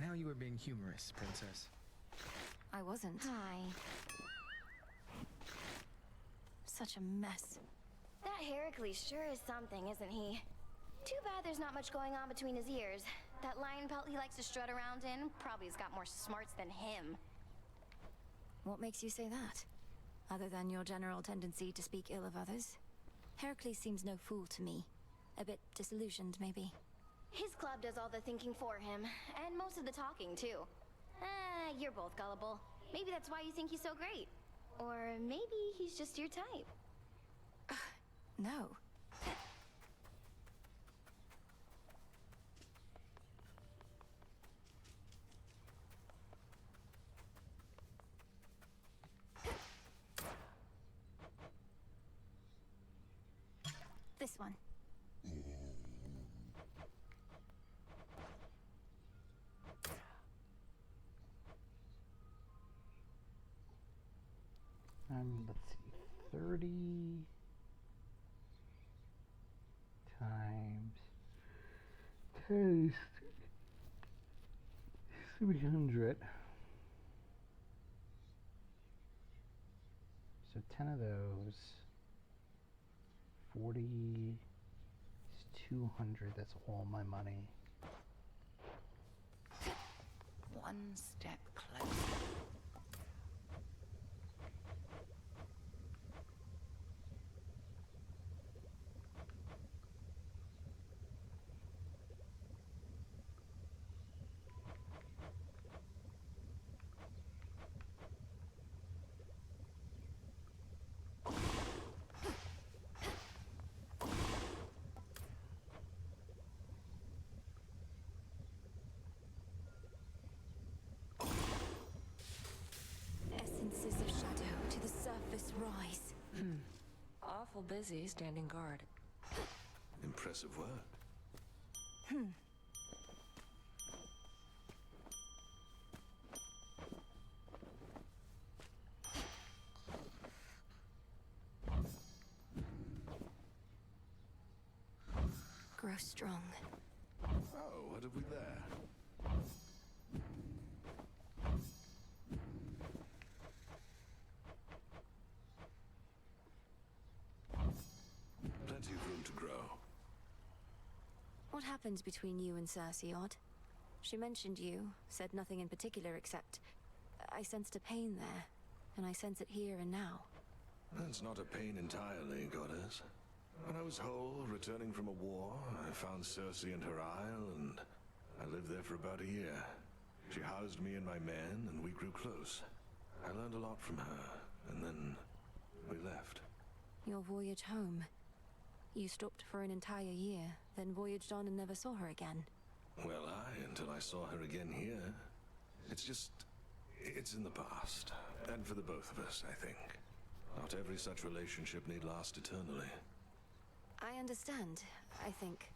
[SPEAKER 12] Now you are being humorous, Princess.
[SPEAKER 1] I wasn't.
[SPEAKER 17] Hi.
[SPEAKER 1] Such a mess.
[SPEAKER 17] That Heracles sure is something, isn't he? Too bad there's not much going on between his ears. That lion pelt he likes to strut around in probably has got more smarts than him.
[SPEAKER 1] What makes you say that? Other than your general tendency to speak ill of others? Heracles seems no fool to me. A bit disillusioned, maybe.
[SPEAKER 17] His club does all the thinking for him, and most of the talking, too. You're both gullible. Maybe that's why you think he's so great. Or maybe he's just your type.
[SPEAKER 1] No. This one.
[SPEAKER 2] Let's see, 30 times 10 is 300. So 10 of those, 40 is 200. That's all my money.
[SPEAKER 10] One step closer.
[SPEAKER 1] Essences of shadow to the surface rise.
[SPEAKER 6] Awful busy standing guard.
[SPEAKER 21] Impressive work.
[SPEAKER 1] Grow strong.
[SPEAKER 21] Oh, what have we there? Plenty of room to grow.
[SPEAKER 1] What happened between you and Cersei, Odd? She mentioned you, said nothing in particular except... I sensed a pain there, and I sense it here and now.
[SPEAKER 21] That's not a pain entirely, Goddess. When I was whole, returning from a war, I found Cersei and her isle, and I lived there for about a year. She housed me and my men, and we grew close. I learned a lot from her, and then we left.
[SPEAKER 1] Your voyage home. You stopped for an entire year, then voyaged on and never saw her again.
[SPEAKER 21] Well, until I saw her again here. It's in the past. And for the both of us, I think. Not every such relationship need last eternally.
[SPEAKER 1] I understand, I think.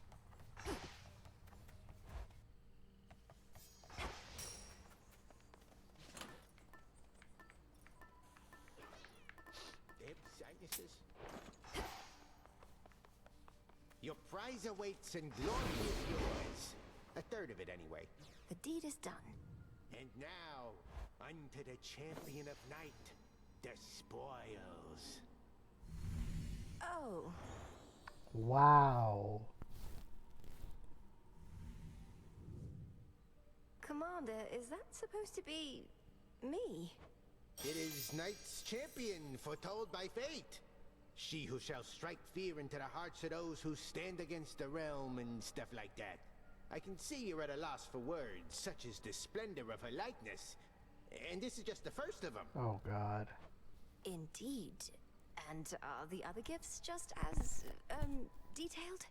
[SPEAKER 5] Sinuses. Your prize awaits and glory is yours. A third of it, anyway.
[SPEAKER 1] The deed is done.
[SPEAKER 5] And now, unto the champion of night, the spoils.
[SPEAKER 1] Oh.
[SPEAKER 2] Wow.
[SPEAKER 1] Commander, is that supposed to be... me?
[SPEAKER 5] It is Night's champion, foretold by fate. She who shall strike fear into the hearts of those who stand against the realm and stuff like that. I can see you're at a loss for words, such as the splendor of her likeness. And this is just the first of them.
[SPEAKER 2] Oh, God.
[SPEAKER 1] Indeed. And are the other gifts just as, detailed?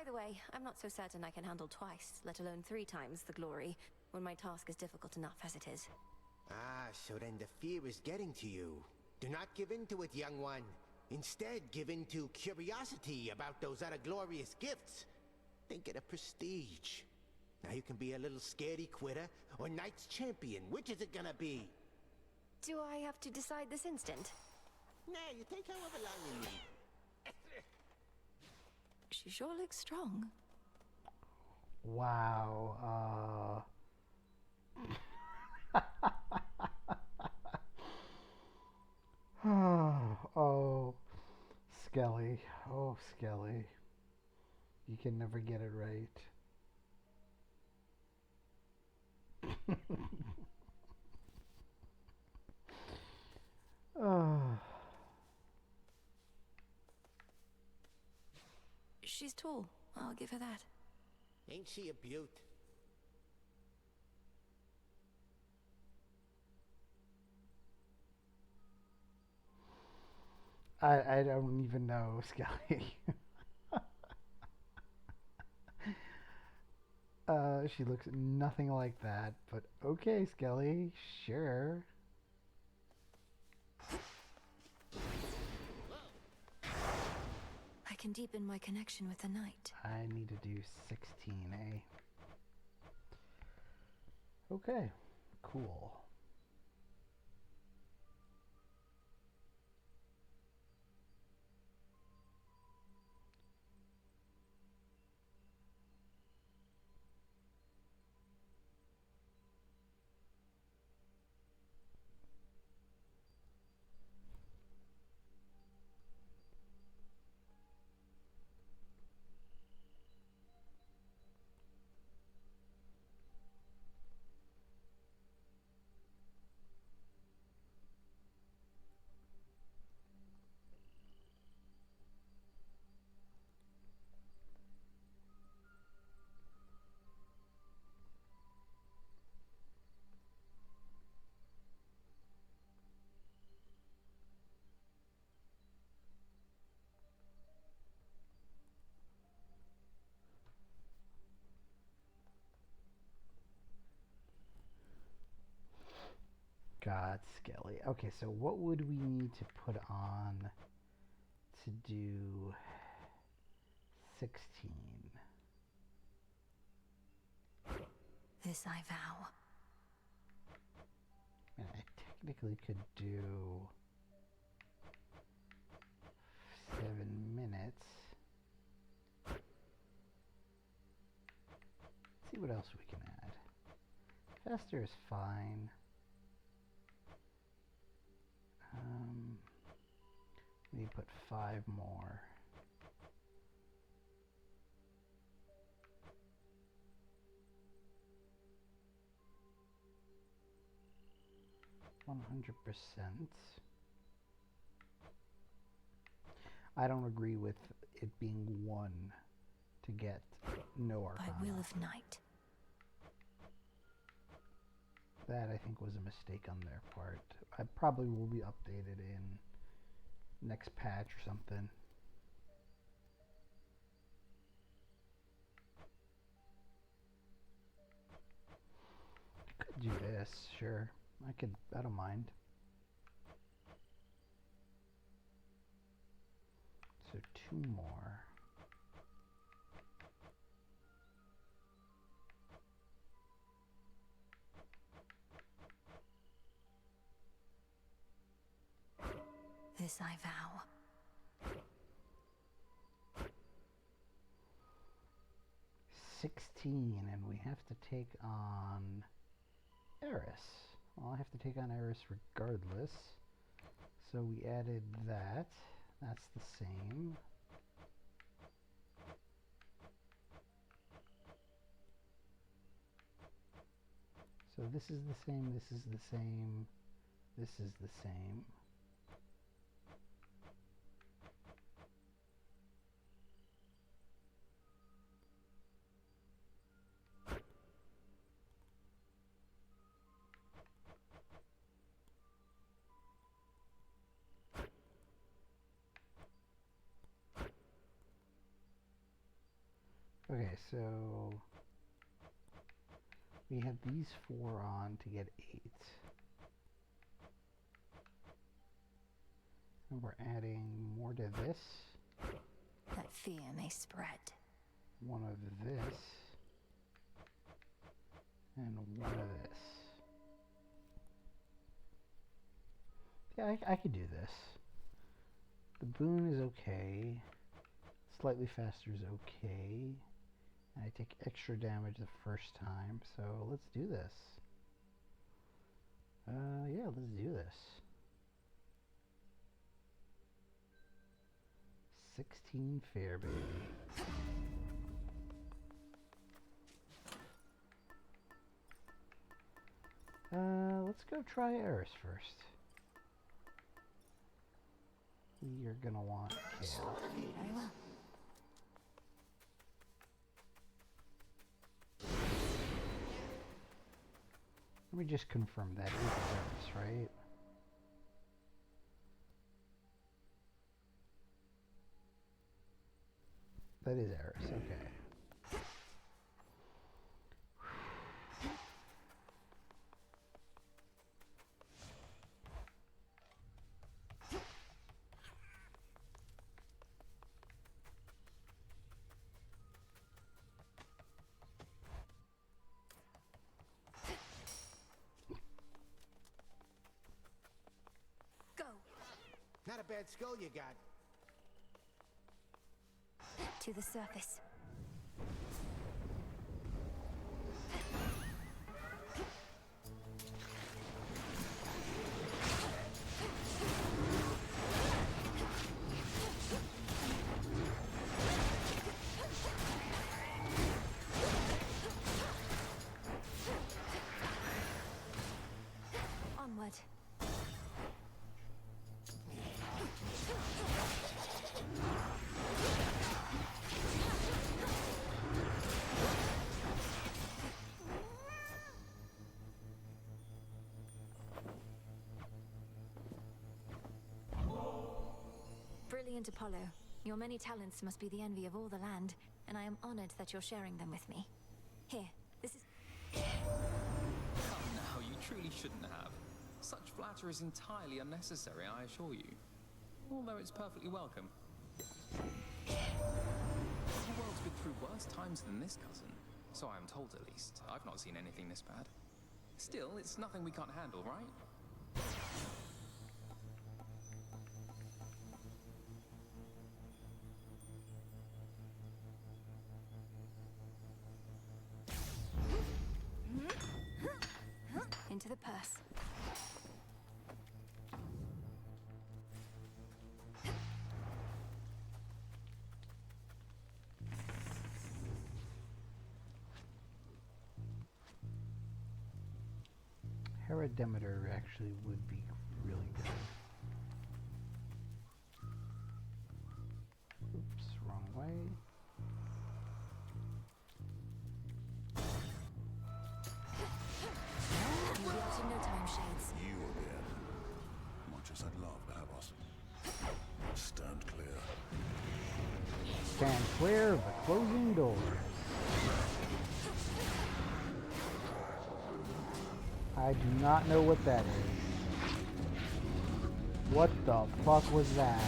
[SPEAKER 1] Either way, I'm not so certain I can handle twice, let alone 3 times the glory, when my task is difficult enough as it is.
[SPEAKER 5] Ah, so then the fear is getting to you. Do not give in to it, young one. Instead, give in to curiosity about those other glorious gifts. Think of the prestige. Now you can be a little scaredy quitter or Knight's champion. Which is it gonna be?
[SPEAKER 1] Do I have to decide this instant?
[SPEAKER 5] Nah, you take however long you need.
[SPEAKER 1] She sure looks strong.
[SPEAKER 2] Wow. Oh, Skelly. Oh, Skelly. You can never get it right.
[SPEAKER 1] She's tall. I'll give her that.
[SPEAKER 5] Ain't she a beaut?
[SPEAKER 2] I don't even know, Skelly. She looks nothing like that, but okay, Skelly, sure.
[SPEAKER 1] I can deepen my connection with the knight.
[SPEAKER 2] I need to do 16, eh? Okay, cool. God, Skelly. Okay, so what would we need to put on to do 16?
[SPEAKER 1] This I vow.
[SPEAKER 2] And I technically could do 7 minutes. Let's see what else we can add. Faster is fine. We put 5 more. %. I don't agree with it being 1 to get no Arcana.
[SPEAKER 1] By will of Night.
[SPEAKER 2] That, I think, was a mistake on their part. I probably will be updated in next patch or something. I could do this, sure. I don't mind. So 2 more.
[SPEAKER 1] This I vow.
[SPEAKER 2] 16, and we have to take on Eris. Well, I have to take on Eris regardless. So we added that. That's the same. So this is the same, this is the same, this is the same. Okay, so we have these 4 on to get 8. And we're adding more to this.
[SPEAKER 1] That fear may spread.
[SPEAKER 2] 1 of this. And 1 of this. Yeah, I could do this. The boon is okay. Slightly faster is okay. And I take extra damage the first time, so let's do this. Yeah, let's do this. 16 fair, baby. Let's go try Eris first. You're gonna want Kale.
[SPEAKER 1] Very well.
[SPEAKER 2] Let me just confirm that is Eris, right? That is Eris, okay.
[SPEAKER 1] Go.
[SPEAKER 5] Not a bad skull you got.
[SPEAKER 1] To the surface. Onward. Brilliant Apollo. Your many talents must be the envy of all the land, and I am honored that you're sharing them with me. Here, this is...
[SPEAKER 18] Come now, you truly shouldn't have. Such flattery is entirely unnecessary, I assure you. Although it's perfectly welcome. The world's been through worse times than this, cousin. So I am told, at least. I've not seen anything this bad. Still, it's nothing we can't handle, right?
[SPEAKER 1] Into the purse.
[SPEAKER 2] Hera Demeter actually would be really good. Oops, wrong way.
[SPEAKER 1] You'll be out in no time, Shades.
[SPEAKER 21] You are dead. Much as I'd love to have us. Stand clear.
[SPEAKER 2] Stand clear of the closing doors. I do not know what that is. What the fuck was that?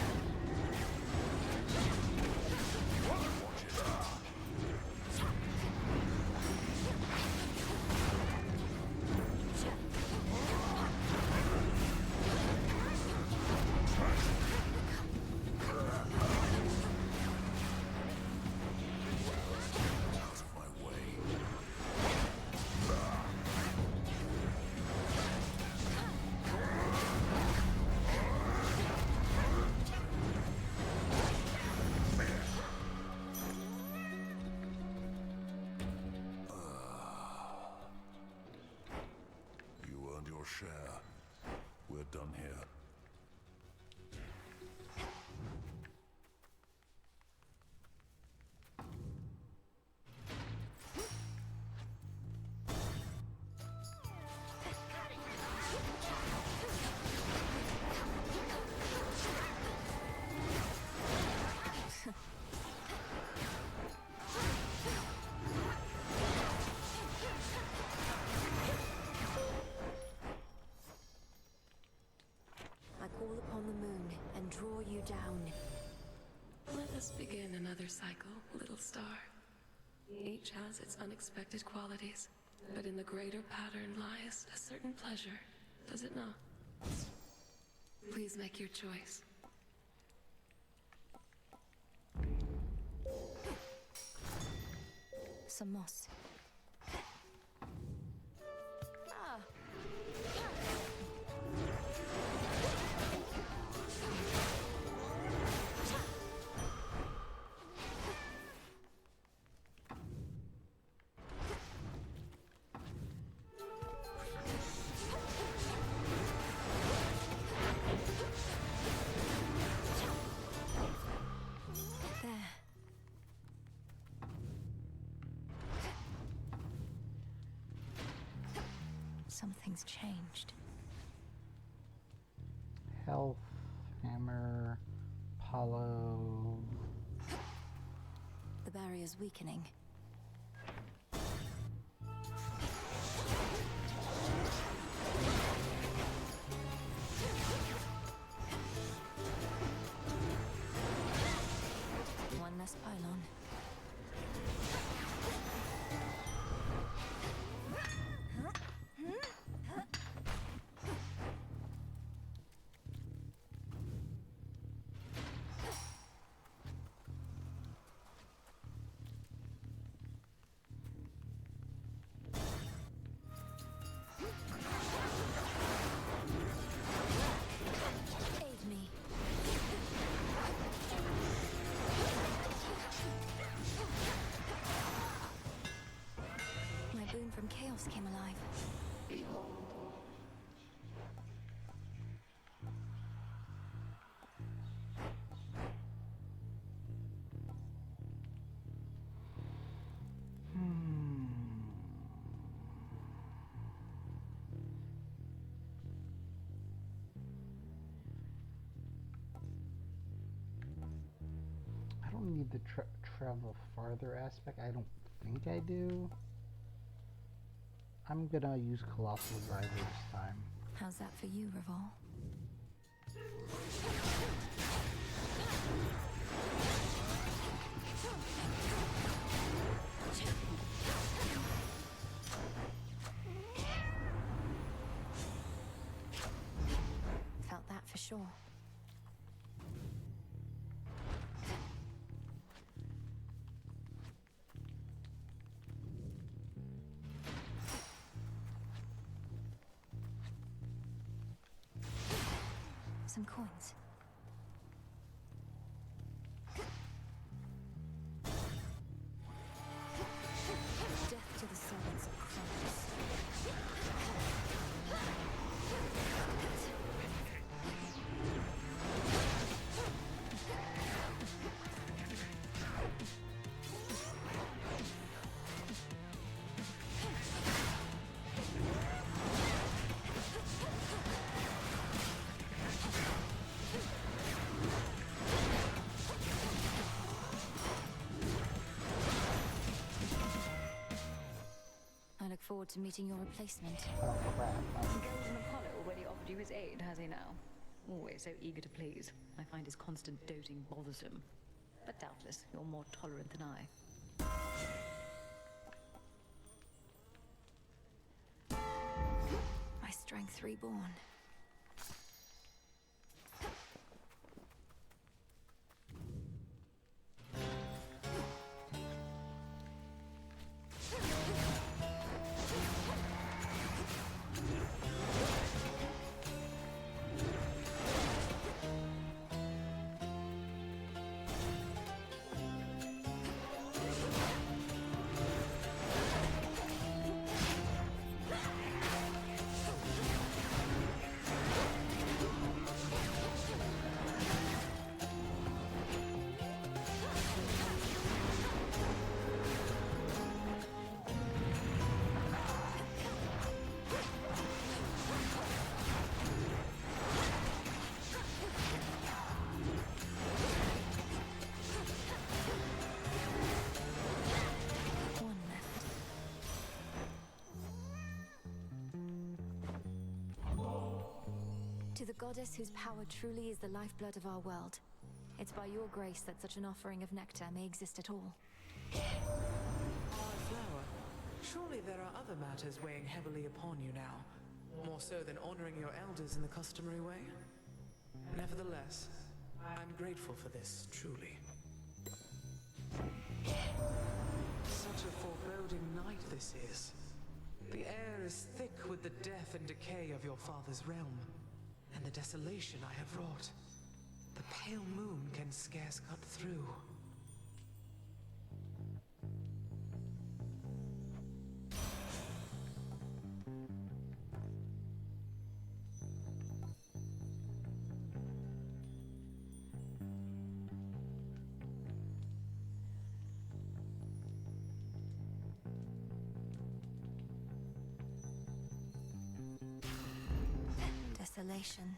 [SPEAKER 1] call upon the moon and draw you down.
[SPEAKER 4] Let us begin another cycle, little star. Each has its unexpected qualities, but in the greater pattern lies a certain pleasure, does it not? Please make your choice.
[SPEAKER 1] Some moss. Ah! Something's changed.
[SPEAKER 2] Health, hammer, Apollo.
[SPEAKER 1] The barrier's weakening. One less pylon. From chaos came alive.
[SPEAKER 2] I don't need the travel farther aspect. I don't think I do. I'm gonna use Colossal Driver this time.
[SPEAKER 1] How's that for you, Revol? Felt that for sure. Some coins. Death to the servants of Kronos. I look forward to meeting your replacement.
[SPEAKER 2] Oh crap.
[SPEAKER 6] Golden Apollo already offered you his aid, has he now? Always so eager to please. I find his constant doting bothersome. But doubtless, you're more tolerant than I.
[SPEAKER 1] My strength reborn. To the goddess whose power truly is the lifeblood of our world. It's by your grace that such an offering of nectar may exist at all.
[SPEAKER 11] My flower, surely there are other matters weighing heavily upon you now. More so than honoring your elders in the customary way? Nevertheless, I'm grateful for this, truly. Such a foreboding night this is. The air is thick with the death and decay of your father's realm, and the desolation I have wrought. The pale moon can scarce cut through.
[SPEAKER 1] Desolation.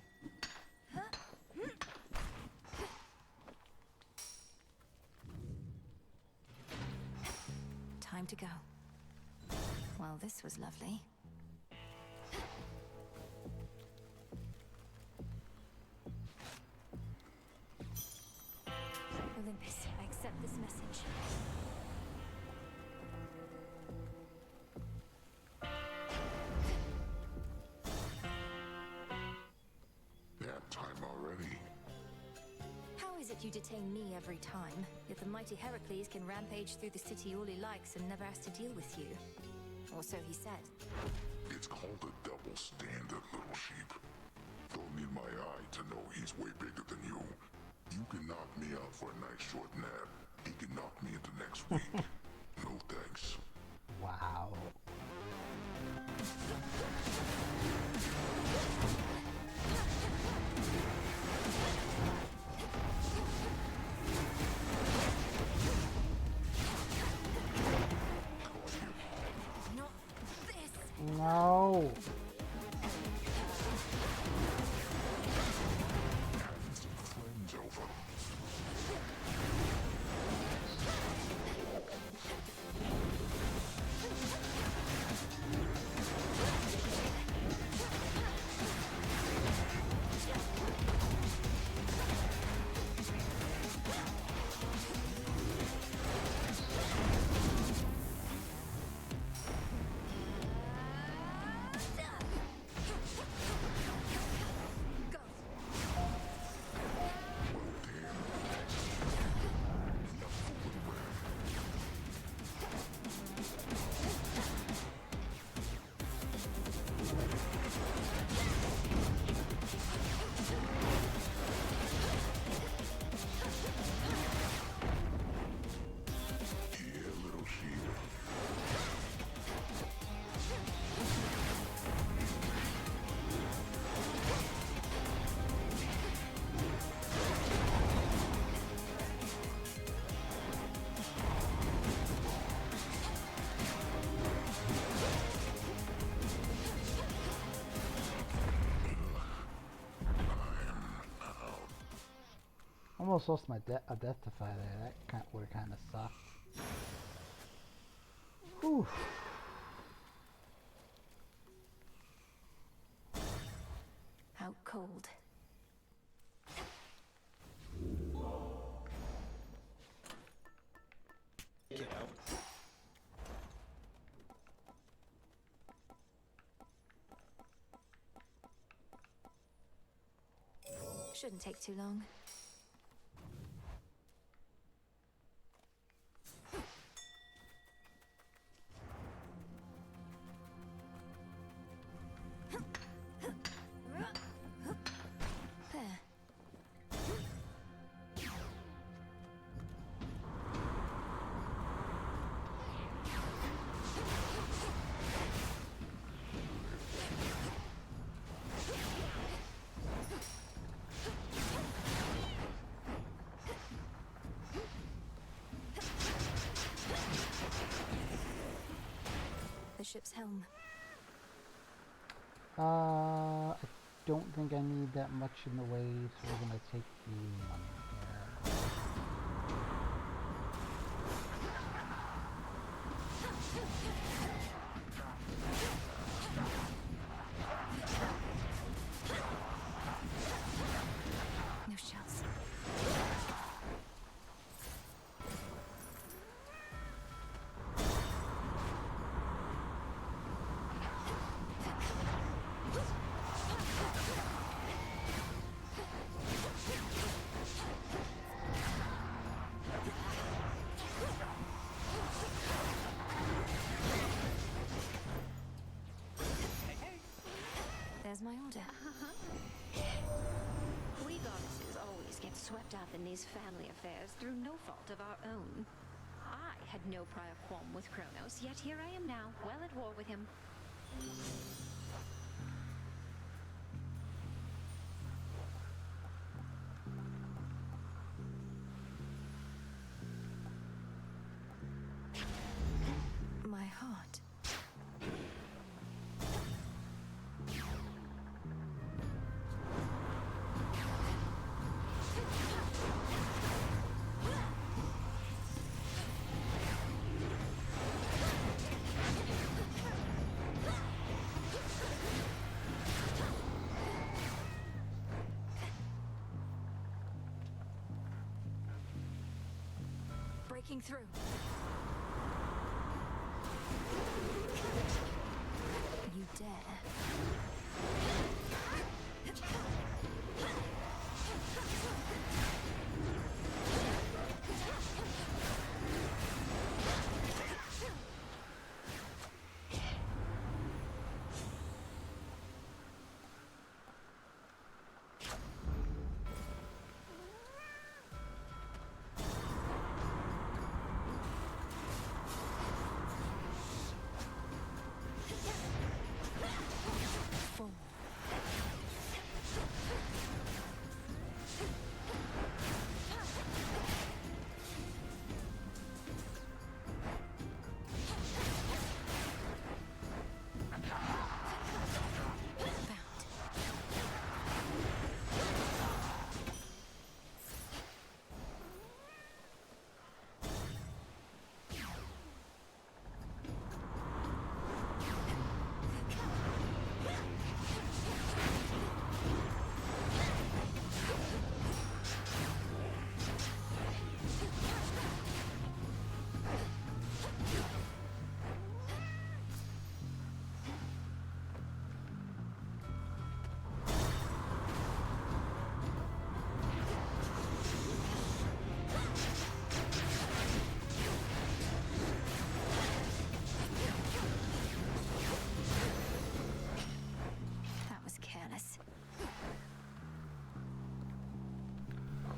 [SPEAKER 1] Time to go. Well, this was lovely. Olympus, I accept this message.
[SPEAKER 9] That time already.
[SPEAKER 1] How is it you detain me every time, yet the mighty Heracles can rampage through the city all he likes and never has to deal with you? Or so he said.
[SPEAKER 9] It's called a double standard, little sheep. Don't need my eye to know he's way bigger than you. You can knock me out for a nice short nap. He can knock me into next week. No thanks.
[SPEAKER 2] Wow.
[SPEAKER 1] Not this!
[SPEAKER 2] No!
[SPEAKER 9] Friends over.
[SPEAKER 2] Almost lost my Identify there. That would have kind of sucked. Whew.
[SPEAKER 1] Out cold.
[SPEAKER 3] Get out.
[SPEAKER 1] Shouldn't take too long. There. The ship's helm.
[SPEAKER 2] I don't think I need that much in the way, so we're gonna take the money here.
[SPEAKER 1] older.
[SPEAKER 7] We goddesses always get swept up in these family affairs through no fault of our own. I had no prior qualm with Kronos, yet here I am now, well at war with him.
[SPEAKER 1] My heart. Breaking through. You dare.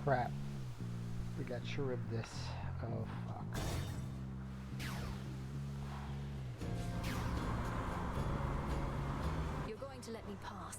[SPEAKER 2] Crap. We got sure of this. Oh, fuck.
[SPEAKER 1] You're going to let me pass.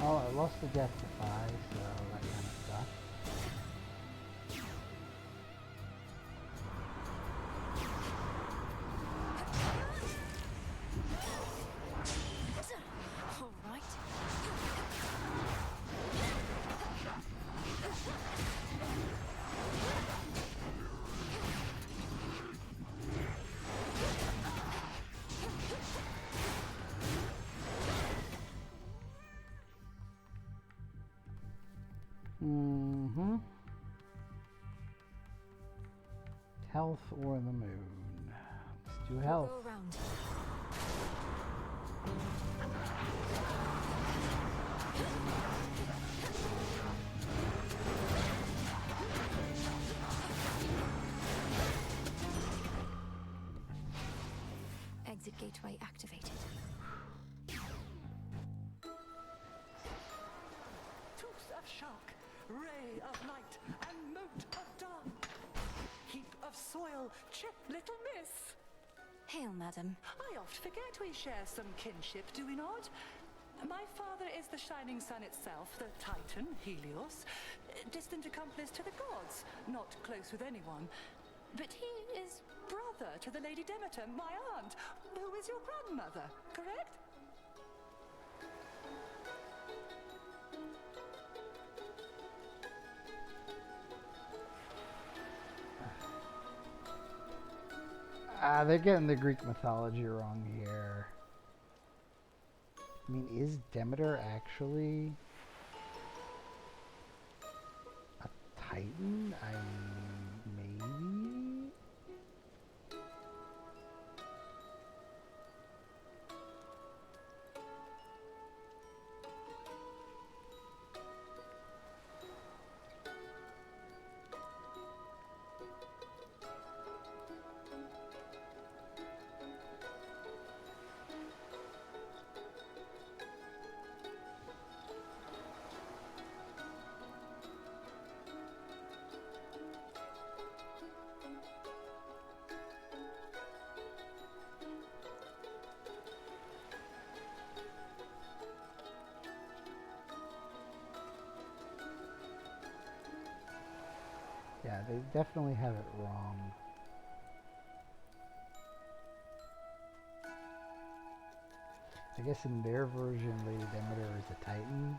[SPEAKER 2] Oh, I lost the Death Defy, so that kind of sucks.
[SPEAKER 1] All right.
[SPEAKER 2] Mm-hmm. Health or the moon? Let's do health.
[SPEAKER 1] Go around. Exit gateway activated.
[SPEAKER 22] Tooth of shark, ray of light, and mote of dawn. Heap of soil, chip little miss.
[SPEAKER 1] Hail, madam.
[SPEAKER 22] I oft forget we share some kinship, do we not? My father is the shining sun itself, the Titan, Helios. Distant accomplice to the gods, not close with anyone. But he is brother to the Lady Demeter, my aunt, who is your grandmother, correct?
[SPEAKER 2] They're getting the Greek mythology wrong here. I mean, is Demeter actually a Titan? Maybe? Yeah, they definitely have it wrong. I guess in their version, Lady Demeter is a Titan.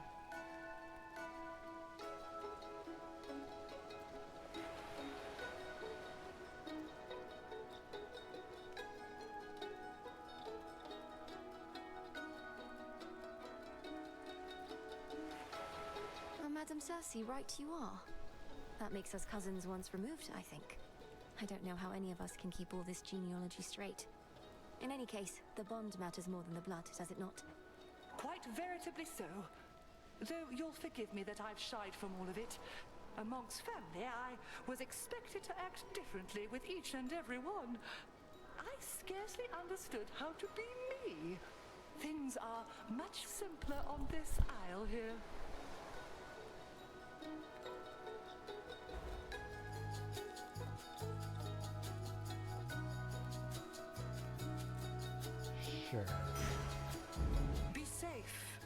[SPEAKER 1] Oh, Madam Cersei, right you are. That makes us cousins once removed, I think. I don't know how any of us can keep all this genealogy straight. In any case, the bond matters more than the blood, does it not?
[SPEAKER 22] Quite veritably so. Though you'll forgive me that I've shied from all of it. Amongst family, I was expected to act differently with each and every one. I scarcely understood how to be me. Things are much simpler on this isle here.
[SPEAKER 2] Sure.
[SPEAKER 22] Be safe.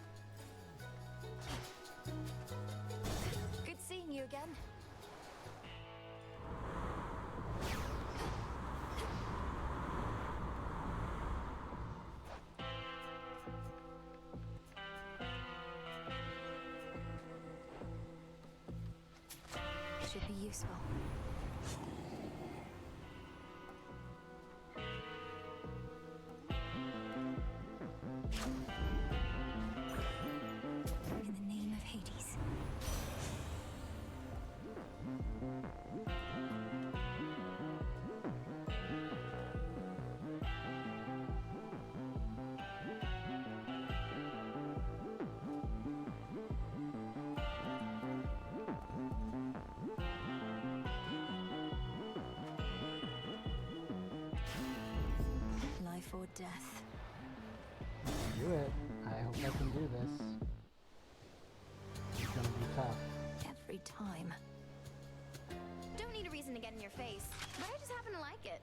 [SPEAKER 1] Good seeing you again. Should be useful. In the name of Hades. Life or death.
[SPEAKER 2] Do it. I hope I can do this. It's gonna be tough.
[SPEAKER 1] Every time.
[SPEAKER 17] Don't need a reason to get in your face, but I just happen to like it.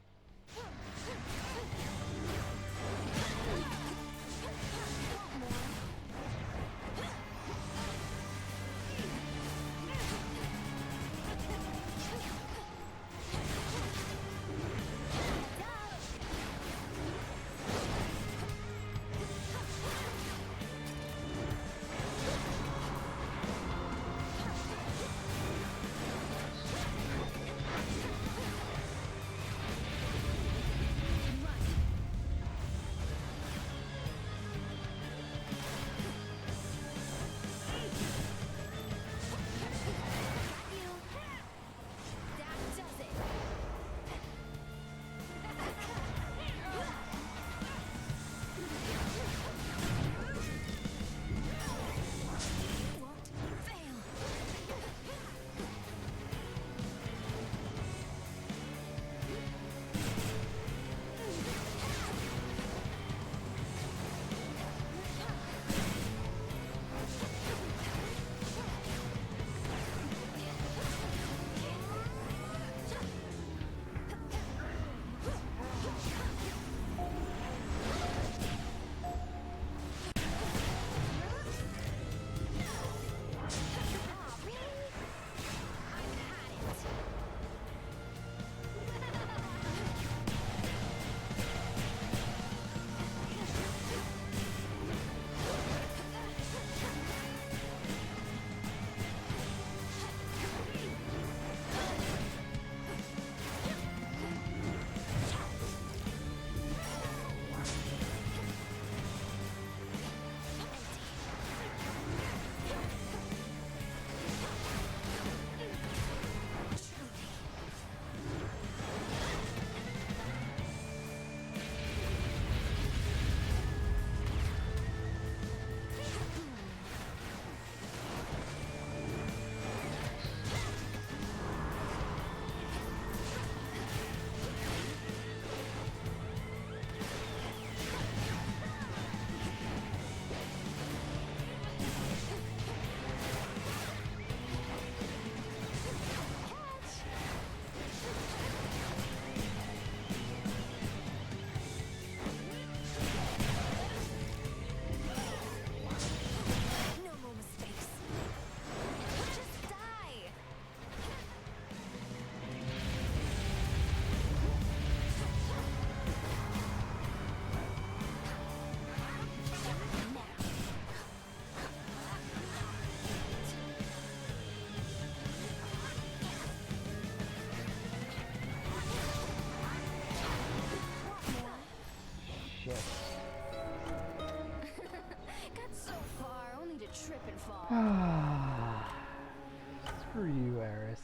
[SPEAKER 2] Eris.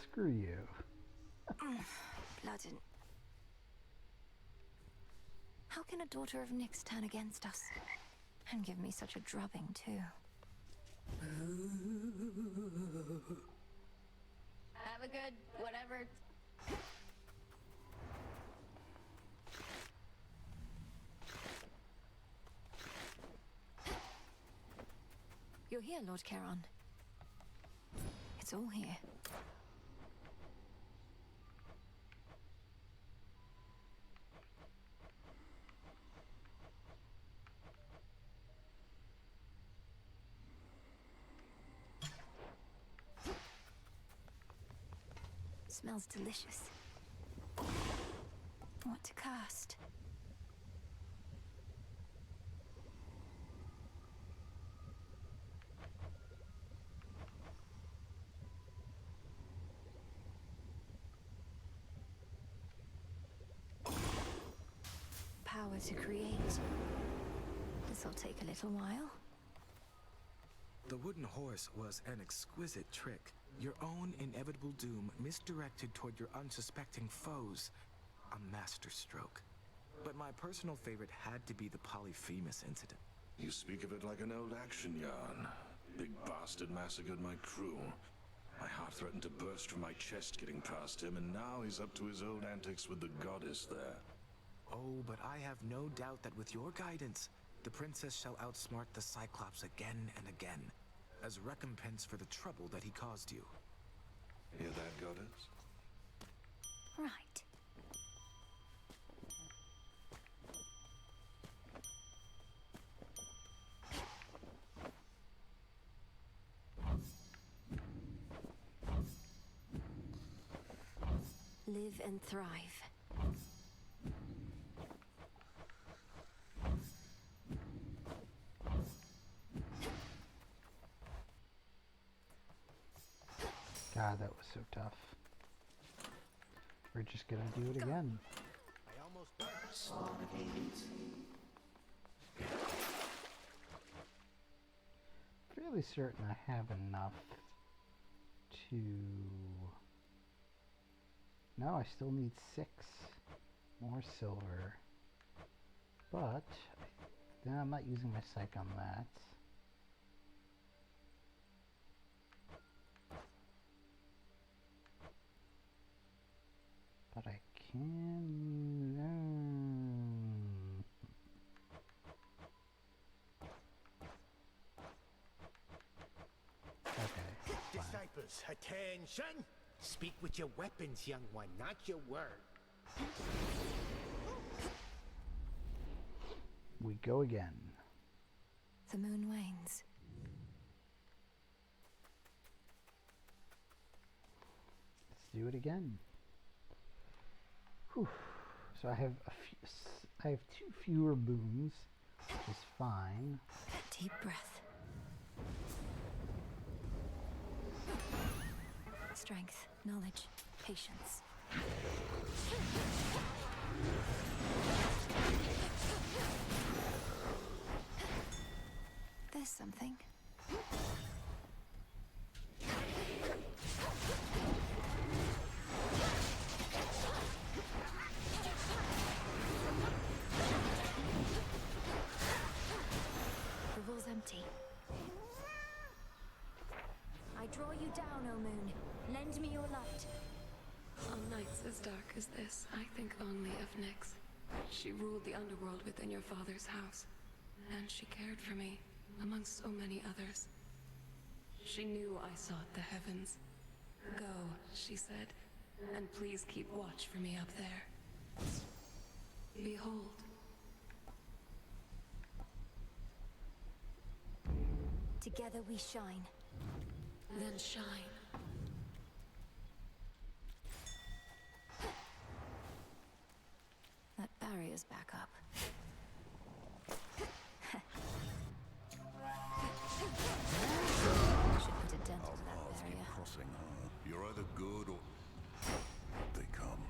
[SPEAKER 2] Screw you.
[SPEAKER 1] Blood and... How can a daughter of Nyx turn against us? And give me such a drubbing, too.
[SPEAKER 17] Have a good whatever.
[SPEAKER 1] You're here, Lord Charon. It's all here. Smells delicious. What to cast? Power to create. This'll take a little while.
[SPEAKER 12] The wooden horse was an exquisite trick. Your own inevitable doom misdirected toward your unsuspecting foes. A masterstroke. But my personal favorite had to be the Polyphemus incident.
[SPEAKER 21] You speak of it like an old action yarn. Big bastard massacred my crew. My heart threatened to burst from my chest getting past him, and now he's up to his old antics with the goddess there.
[SPEAKER 12] Oh, but I have no doubt that with your guidance, the princess shall outsmart the Cyclops again and again, as recompense for the trouble that he caused you.
[SPEAKER 21] Hear that, goddess?
[SPEAKER 1] Right. Live and thrive.
[SPEAKER 2] God, that was so tough. We're just gonna do it again.
[SPEAKER 5] I almost
[SPEAKER 2] Fairly certain I have enough to... No, I still need 6 more silver. But then I'm not using my psych on that. But I can... Okay.
[SPEAKER 5] Disciples, attention! Speak with your weapons, young one, not your word.
[SPEAKER 2] We go again.
[SPEAKER 1] The moon wanes.
[SPEAKER 2] Let's do it again. Whew. So I have I have 2 fewer boons, which is fine.
[SPEAKER 1] Deep breath. Strength, knowledge, patience. There's something. Rival's empty. I draw you down, O moon. Lend me your light.
[SPEAKER 4] On nights as dark as this, I think only of Nyx. She ruled the underworld within your father's house, and she cared for me, amongst so many others. She knew I sought the heavens. Go, she said, and please keep watch for me up there. Behold.
[SPEAKER 1] Together we shine.
[SPEAKER 4] Then shine.
[SPEAKER 1] That barrier's back up. Should put a dent into that barrier.
[SPEAKER 21] Crossing, huh? You're either good or... They come.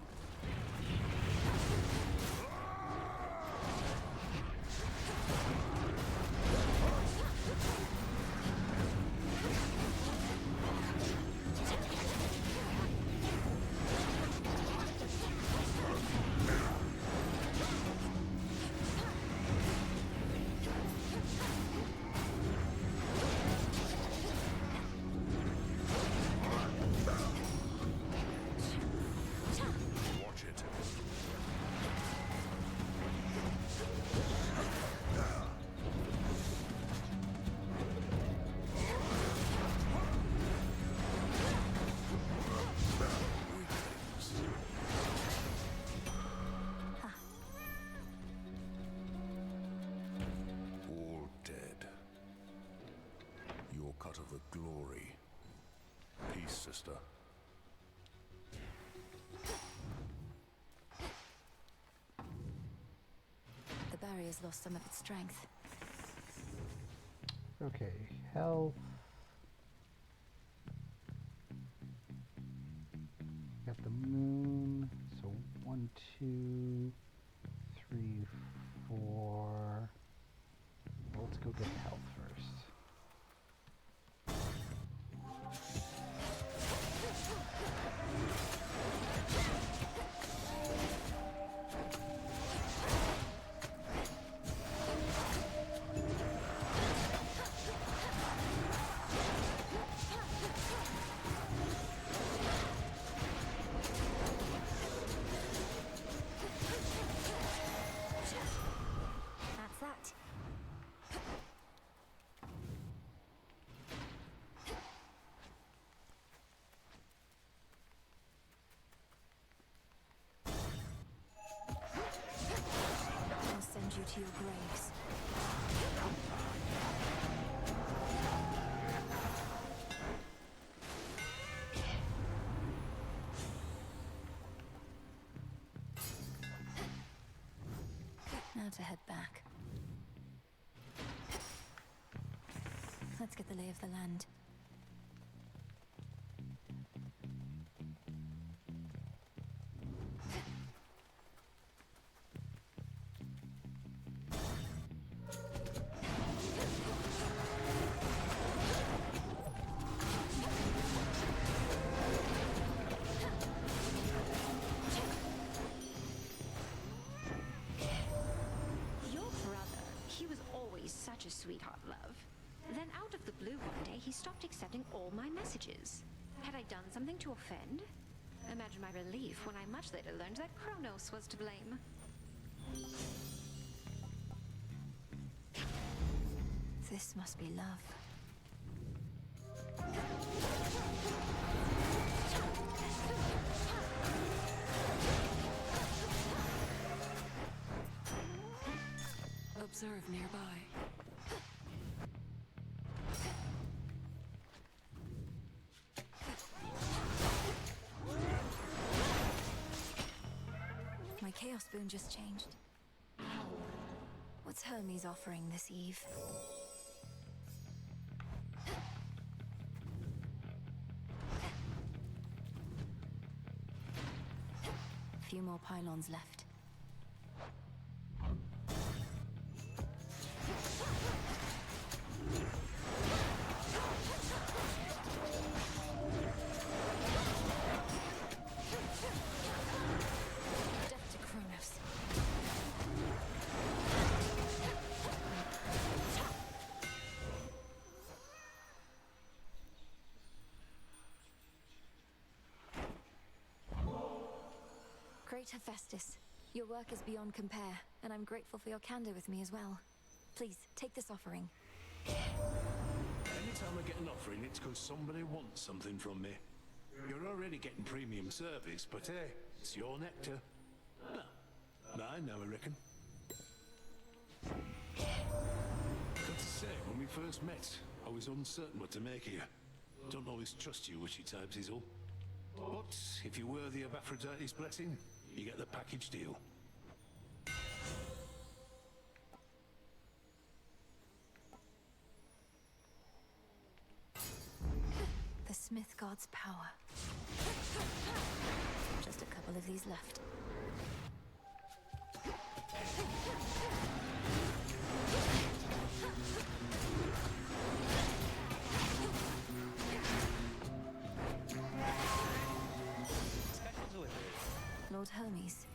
[SPEAKER 21] sister.
[SPEAKER 1] The barrier's lost some of its strength.
[SPEAKER 2] Okay, health. Got the moon. So 1, 2, 3, 4. Well, let's go get health first.
[SPEAKER 1] That's that. I'll send you to your graves. Now to head back. Let's get the lay of the land.
[SPEAKER 7] Your brother, he was always such a sweetheart, love. Then out of the blue one day, he stopped accepting all my messages. Had I done something to offend? Imagine my relief when I much later learned that Kronos was to blame.
[SPEAKER 1] This must be love.
[SPEAKER 4] Observe nearby.
[SPEAKER 1] My Chaos Boon just changed. What's Hermes offering this eve? Few more pylons left. Death to Kronos. Great Hephaestus, your work is beyond compare, and I'm grateful for your candor with me as well. Please, take this offering.
[SPEAKER 21] Anytime I get an offering, it's because somebody wants something from me. You're already getting premium service, but hey, it's your nectar. Mine now, I reckon. Got to say, when we first met, I was uncertain what to make of you. Don't always trust you, wishy types is all. But if you're worthy of Aphrodite's blessing, you get the package deal.
[SPEAKER 1] The Smith God's power. Just a couple of these left.
[SPEAKER 3] Special delivery.
[SPEAKER 1] Lord Hermes.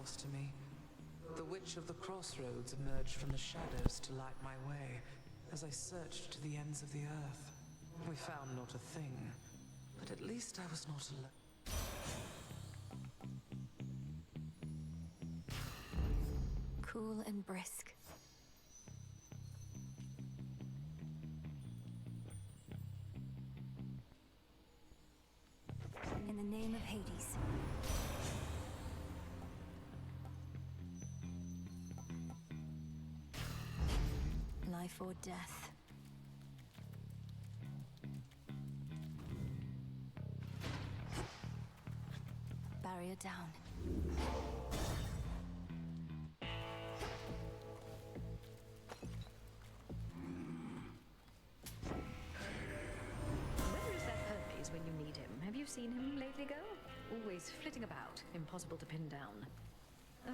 [SPEAKER 11] lost to me. The Witch of the Crossroads emerged from the shadows to light my way as I searched to the ends of the earth. We found not a thing, but at least I was not alone.
[SPEAKER 1] Cool and brisk. In the name of Hades. Life or death. Barrier down.
[SPEAKER 19] Where is that Hermes when you need him? Have you seen him lately, girl? Always flitting about, impossible to pin down. Ugh,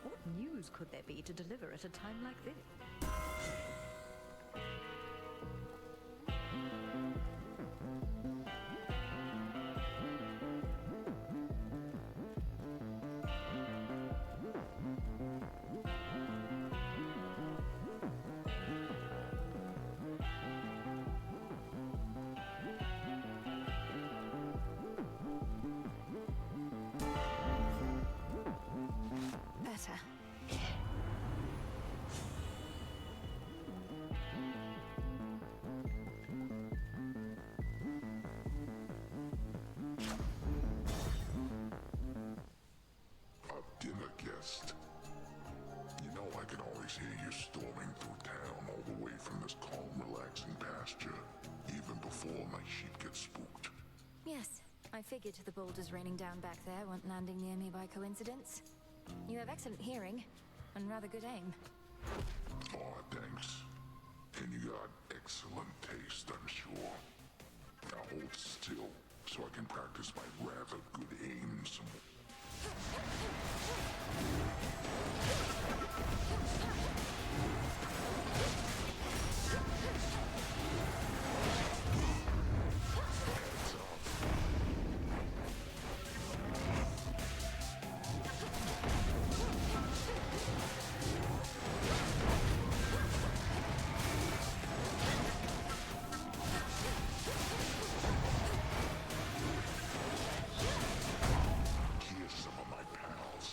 [SPEAKER 19] what news could there be to deliver at a time like this?
[SPEAKER 1] Better.
[SPEAKER 9] A dinner guest. You know I can always hear you storming through town all the way from this calm, relaxing pasture, even before my sheep get spooked.
[SPEAKER 1] Yes, I figured the boulders raining down back there weren't landing near me by coincidence. You have excellent hearing, and rather good aim.
[SPEAKER 9] Aw, thanks. And you got excellent taste, I'm sure. Now hold still, so I can practice my rather good aim some more. Here's some of my pals.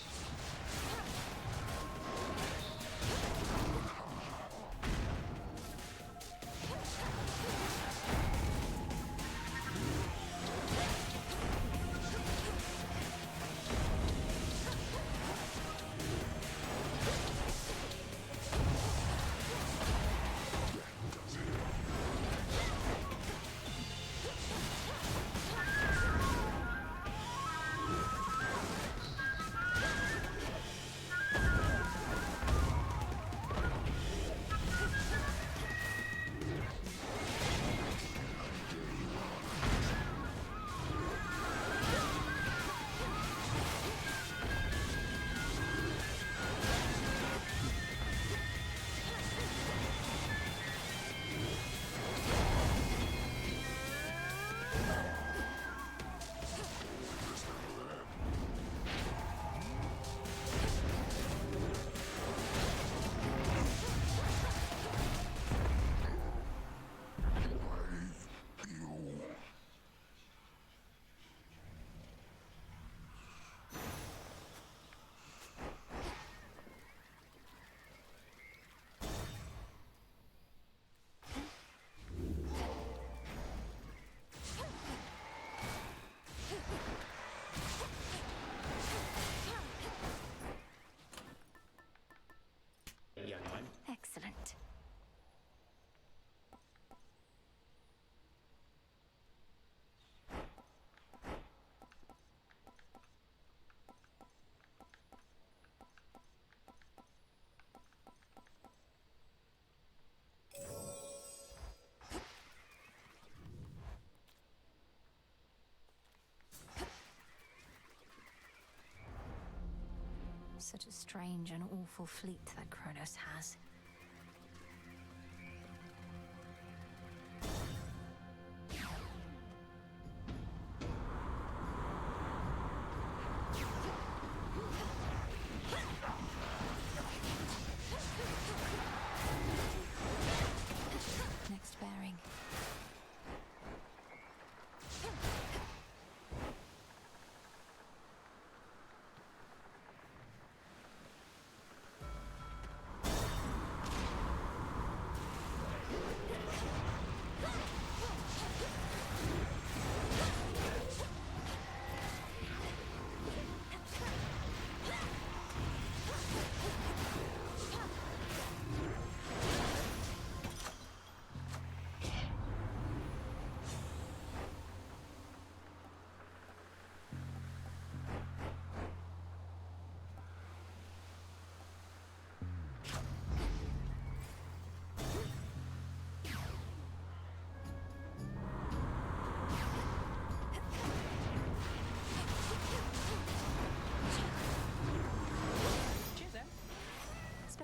[SPEAKER 1] Excellent. Such a strange and awful fleet that Kronos has.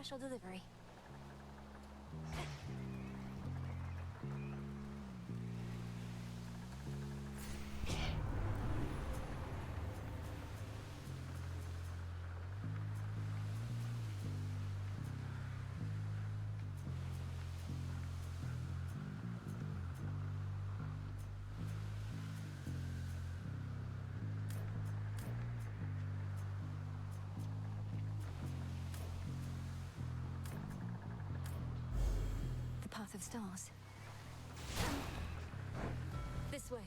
[SPEAKER 1] special delivery. Path of stars. This way.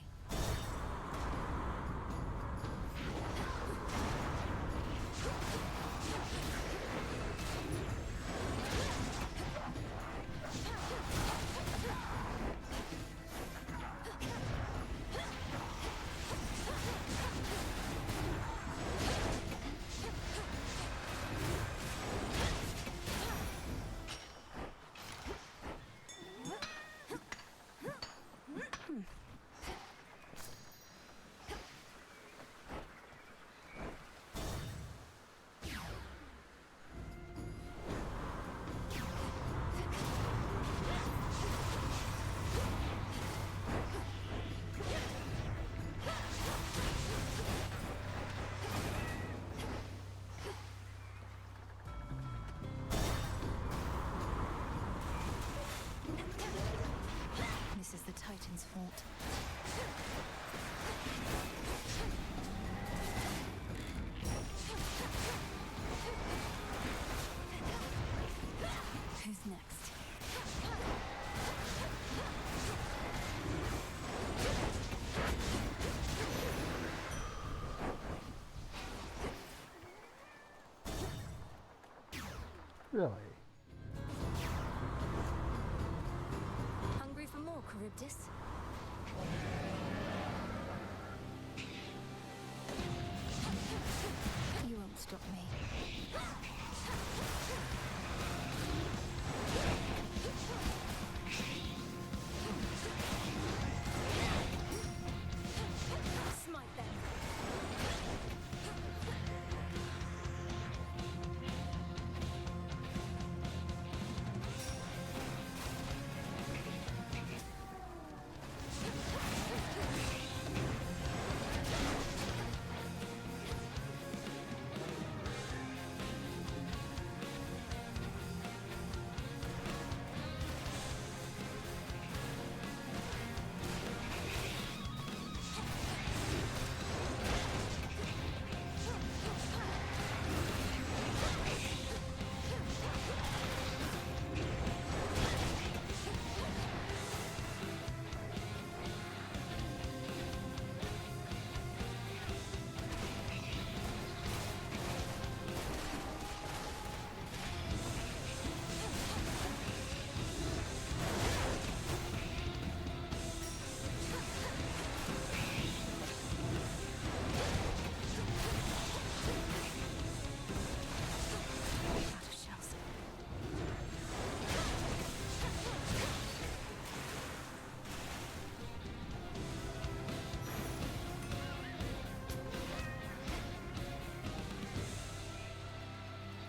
[SPEAKER 1] This is the Titan's fault. Who's next?
[SPEAKER 2] Really?
[SPEAKER 1] Hungry for more, Charybdis? You won't stop me. Smite them.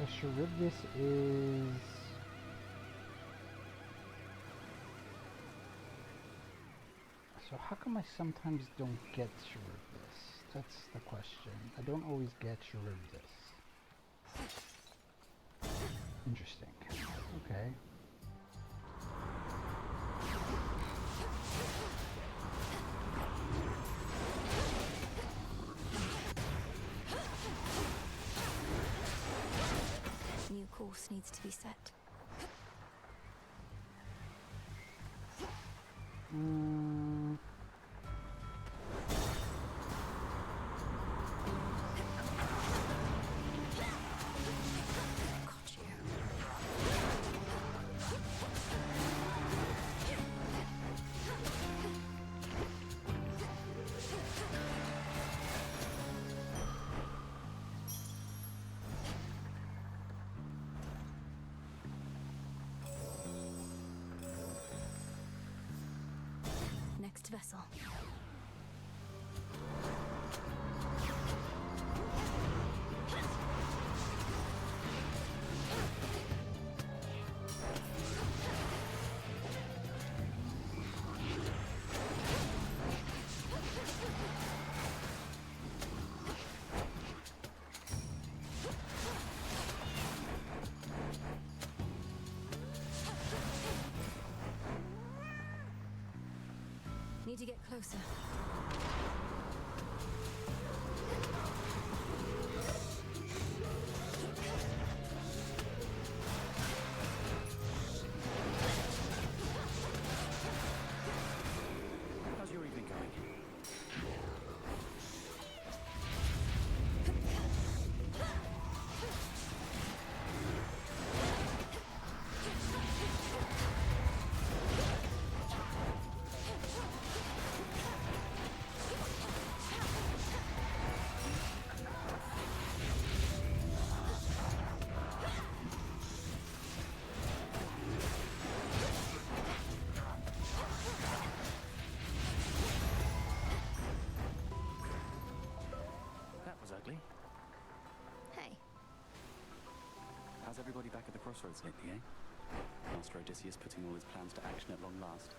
[SPEAKER 2] So Charybdis is... So how come I sometimes don't get Charybdis? That's the question. I don't always get Charybdis. Interesting. Okay.
[SPEAKER 1] New course needs to be set. Next vessel. need to get closer.
[SPEAKER 3] How's your evening going? That was ugly.
[SPEAKER 1] Hey.
[SPEAKER 3] How's everybody back at the crossroads lately, eh? Master Odysseus putting all his plans to action at long last.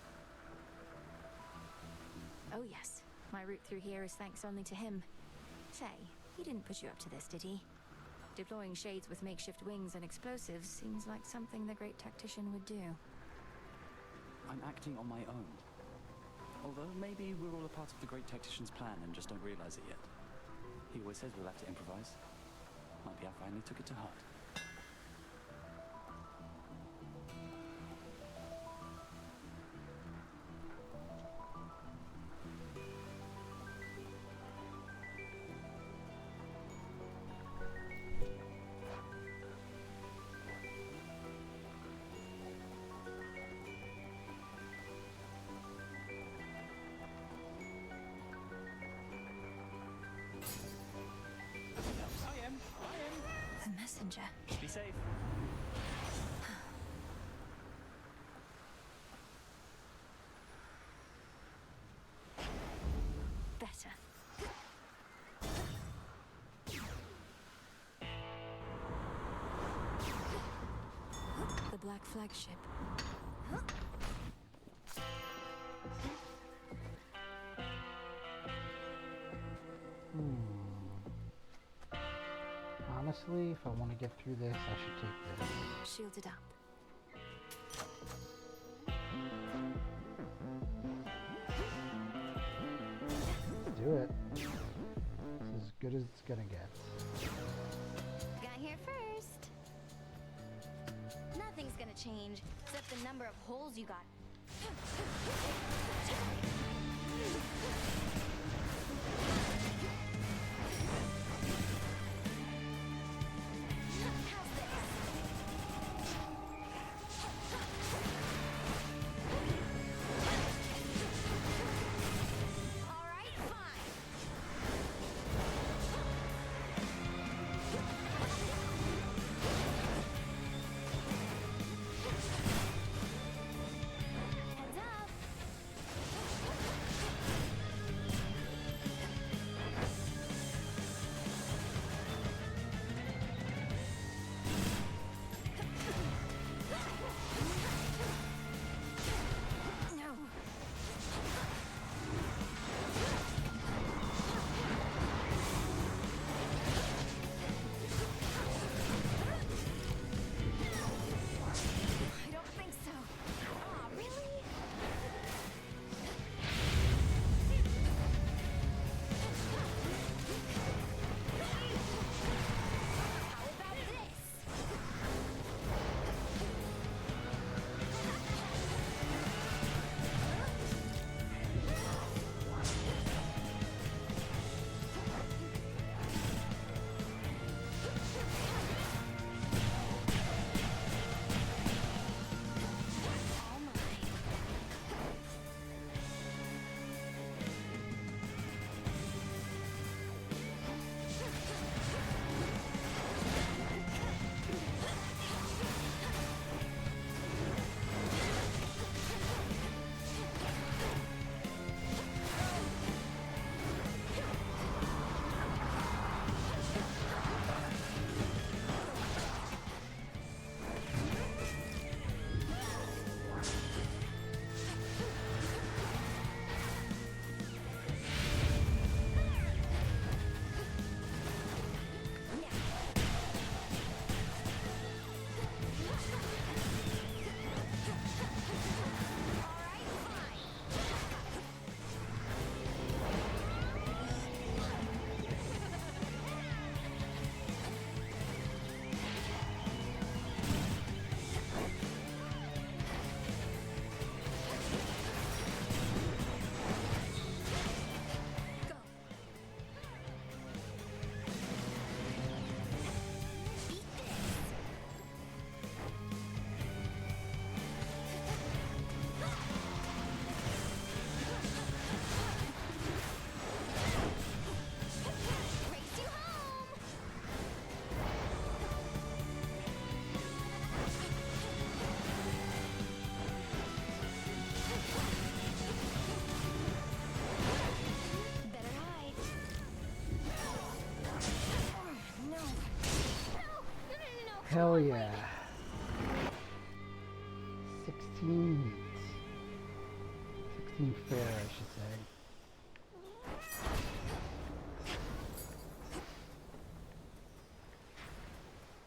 [SPEAKER 1] Oh yes, my route through here is thanks only to him. Say, he didn't put you up to this, did he? Deploying shades with makeshift wings and explosives seems like something the great tactician would do.
[SPEAKER 3] I'm acting on my own. Although maybe we're all a part of the great tactician's plan and just don't realize it yet. He always says we'll have to improvise. Might be I finally took it to heart.
[SPEAKER 1] The messenger.
[SPEAKER 3] Be safe.
[SPEAKER 1] Better. The Black Flagship.
[SPEAKER 2] Honestly, if I want to get through this, I should take this.
[SPEAKER 1] Shielded up.
[SPEAKER 2] Do it. This is as good as it's gonna get.
[SPEAKER 17] Got here first. Nothing's gonna change, except the number of holes you got.
[SPEAKER 2] Hell yeah. 16 meats. 16 fair, I should say.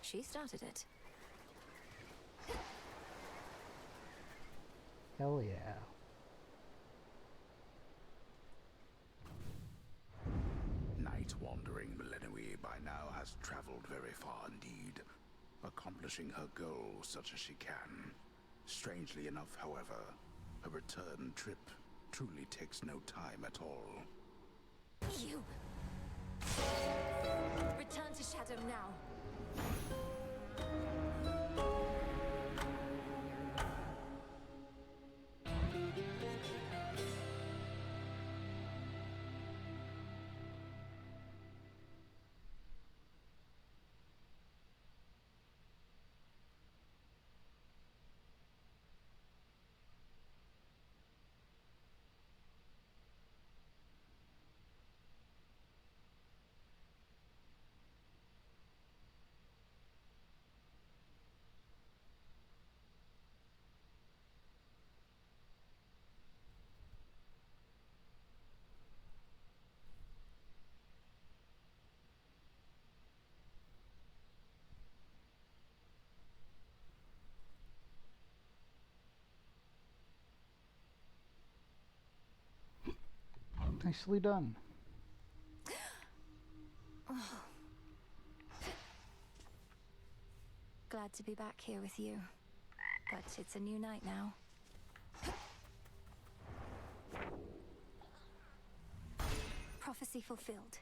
[SPEAKER 1] She started it.
[SPEAKER 2] Hell yeah.
[SPEAKER 8] Night-wandering Millennium by now has traveled very far indeed, accomplishing her goals such as she can. Strangely enough, however, her return trip truly takes no time at all.
[SPEAKER 1] You! Return to Shadow now!
[SPEAKER 2] Nicely done.
[SPEAKER 1] Glad to be back here with you. But it's a new night now. Prophecy fulfilled.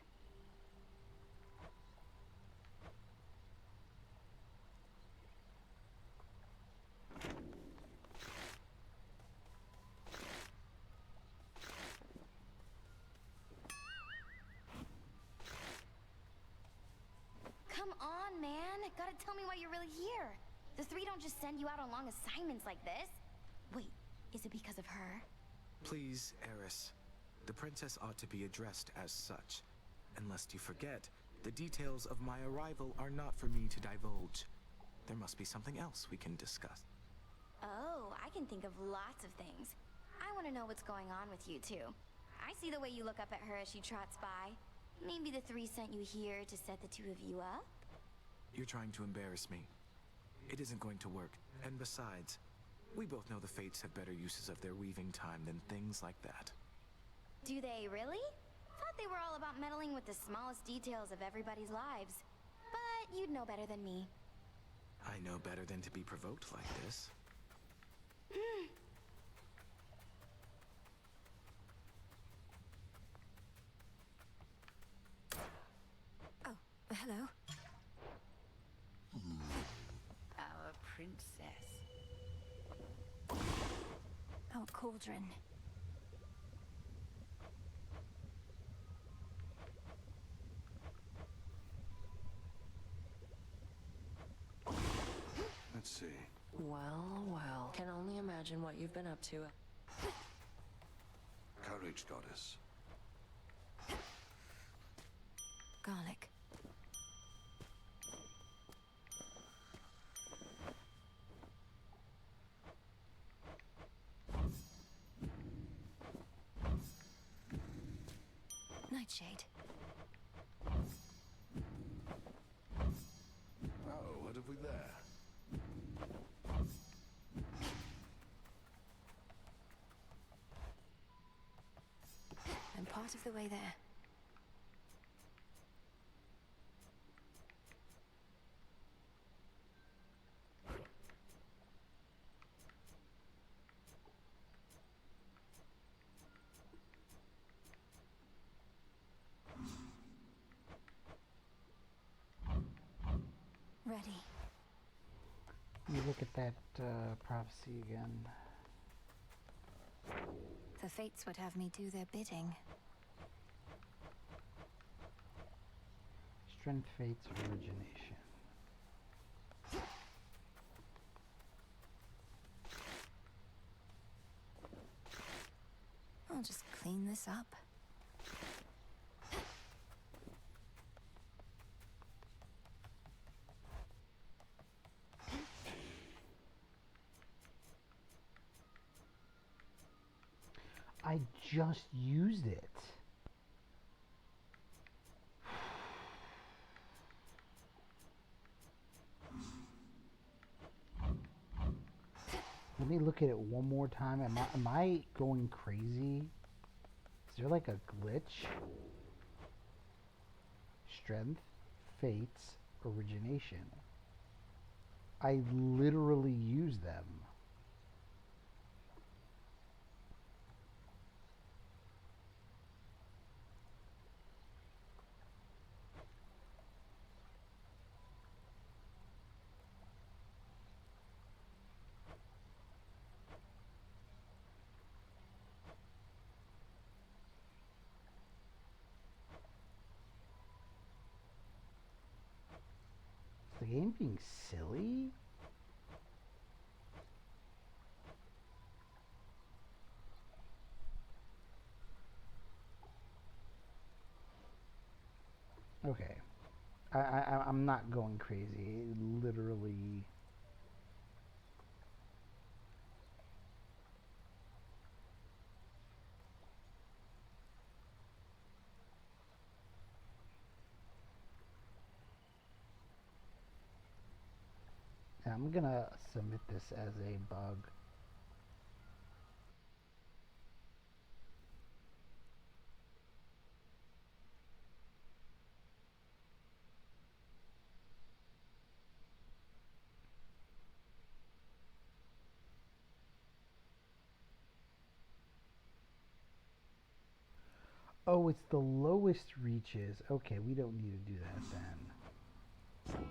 [SPEAKER 17] Come on, man. Gotta tell me why you're really here. The three don't just send you out on long assignments like this. Wait, is it because of her?
[SPEAKER 12] Please, Eris. The princess ought to be addressed as such. And lest you forget, the details of my arrival are not for me to divulge. There must be something else we can discuss.
[SPEAKER 17] Oh, I can think of lots of things. I want to know what's going on with you two. I see the way you look up at her as she trots by. Maybe the three sent you here to set the two of you up?
[SPEAKER 12] You're trying to embarrass me. It isn't going to work. And besides, we both know the Fates have better uses of their weaving time than things like that.
[SPEAKER 17] Do they really? Thought they were all about meddling with the smallest details of everybody's lives. But you'd know better than me.
[SPEAKER 12] I know better than to be provoked like this.
[SPEAKER 1] Hello?
[SPEAKER 10] Our princess.
[SPEAKER 1] Oh, Cauldron.
[SPEAKER 15] Let's see.
[SPEAKER 6] Well, well. Can only imagine what you've been up to.
[SPEAKER 15] Courage, goddess.
[SPEAKER 1] Garlic. Nightshade.
[SPEAKER 15] Oh, what have we there?
[SPEAKER 1] I'm part of the way there. Ready.
[SPEAKER 2] Let me look at that prophecy again.
[SPEAKER 1] The Fates would have me do their bidding.
[SPEAKER 2] Strength Fates origination.
[SPEAKER 1] I'll just clean this up.
[SPEAKER 2] I just used it. Let me look at it one more time. Am I going crazy? Is there like a glitch? Strength, fates, origination. I literally use them. Is the game being silly? Okay. I'm not going crazy. It literally... I'm gonna submit this as a bug. Oh, it's the lowest reaches. Okay, we don't need to do that then.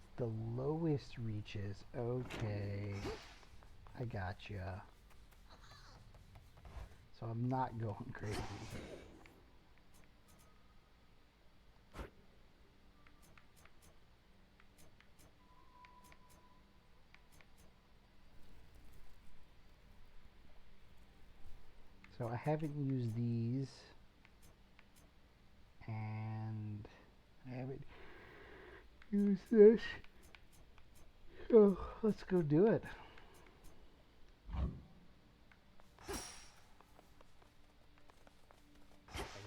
[SPEAKER 2] It's the lowest reaches. Okay. I gotcha. So I'm not going crazy. So I haven't used these. And I haven't used this. So let's go do it.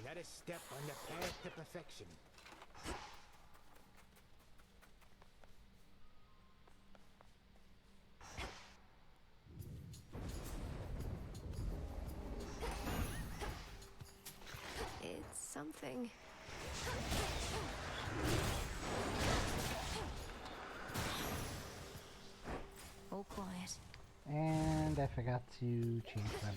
[SPEAKER 5] Another step on the path to perfection.
[SPEAKER 1] It's something. All quiet.
[SPEAKER 2] And I forgot to change them.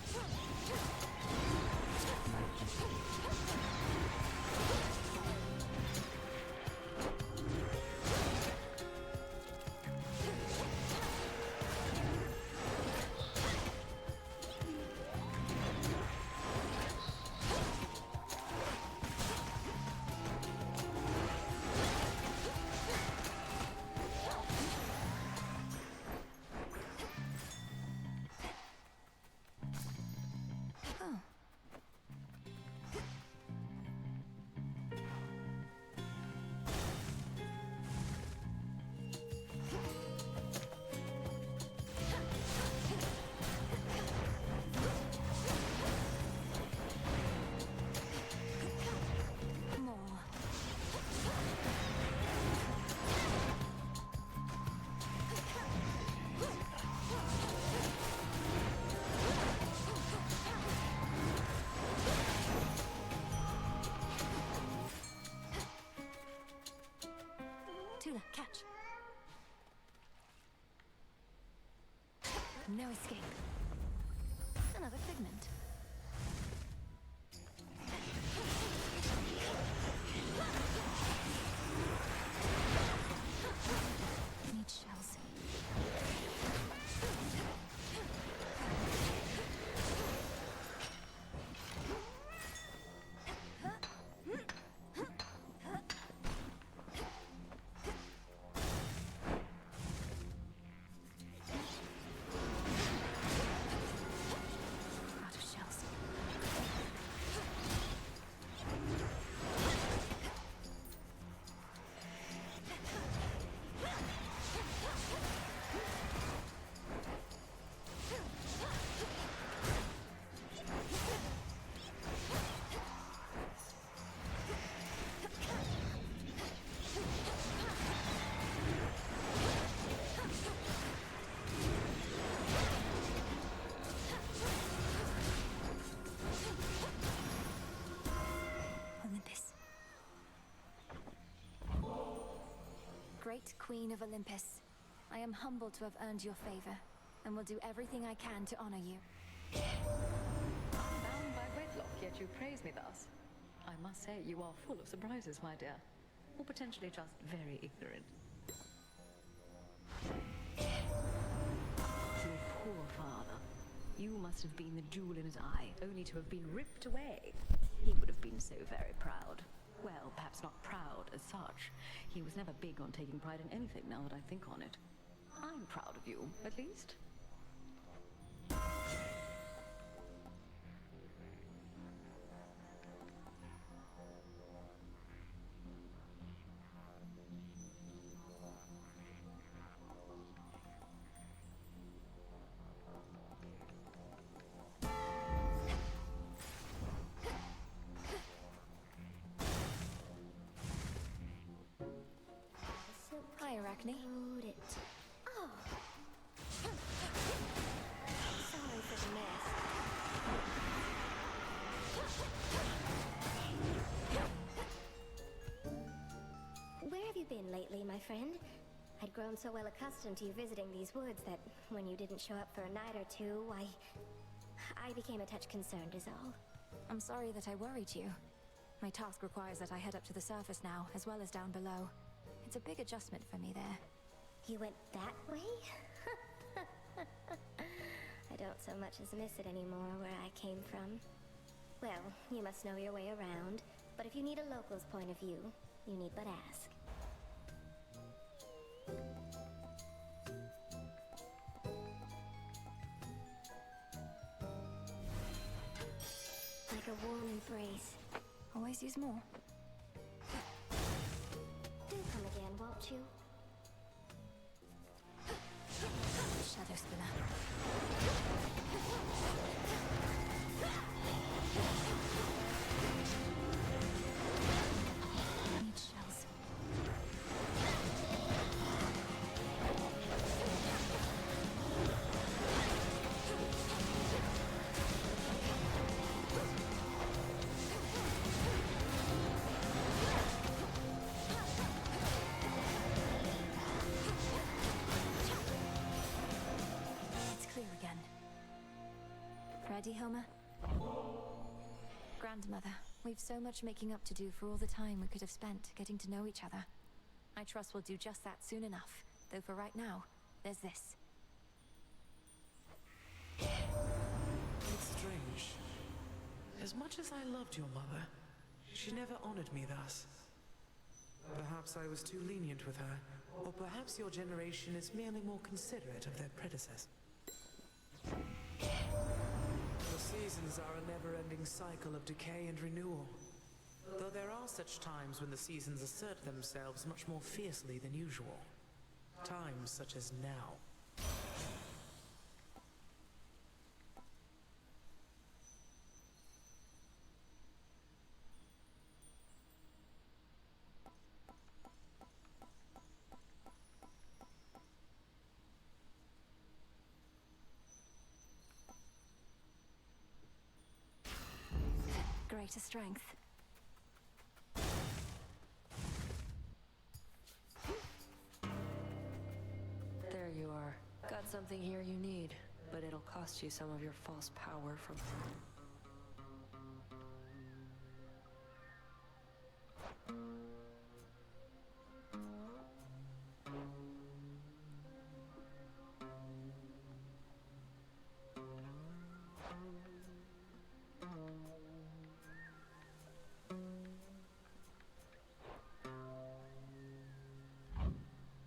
[SPEAKER 1] Tula, catch. No escape. Another figment. Need shells. Queen of Olympus. I am humbled to have earned your favor, and will do everything I can to honor you.
[SPEAKER 19] Bound by wedlock, yet you praise me thus. I must say, you are full of surprises, my dear. Or potentially just very ignorant. Your poor father. You must have been the jewel in his eye, only to have been ripped away. He would have been so very proud. Well, perhaps not proud as such. He was never big on taking pride in anything, now that I think on it. I'm proud of you, at least.
[SPEAKER 1] Hi, Arachne.
[SPEAKER 17] Oh. Sorry for the mess. Where have you been lately, my friend? I'd grown so well accustomed to you visiting these woods that when you didn't show up for a night or two, I became a touch concerned is all.
[SPEAKER 1] I'm sorry that I worried you. My task requires that I head up to the surface now, as well as down below. It's a big adjustment for me there.
[SPEAKER 17] You went that way? I don't so much as miss it anymore where I came from. Well, you must know your way around, but if you need a local's point of view, you need but ask. Like a warm embrace.
[SPEAKER 1] Always use more.
[SPEAKER 17] Do come again, won't you?
[SPEAKER 1] Shadow Spinner. Need shells. It's clear again. Ready, Homer? Grandmother, we've so much making up to do for all the time we could have spent getting to know each other. I trust we'll do just that soon enough, though for right now, there's this.
[SPEAKER 11] It's strange. As much as I loved your mother, she never honored me thus. Perhaps I was too lenient with her, or perhaps your generation is merely more considerate of their predecessors. The seasons are a never-ending cycle of decay and renewal. Though there are such times when the seasons assert themselves much more fiercely than usual. Times such as now.
[SPEAKER 1] Greater strength.
[SPEAKER 6] There you are. Got something here you need, but it'll cost you some of your false power from...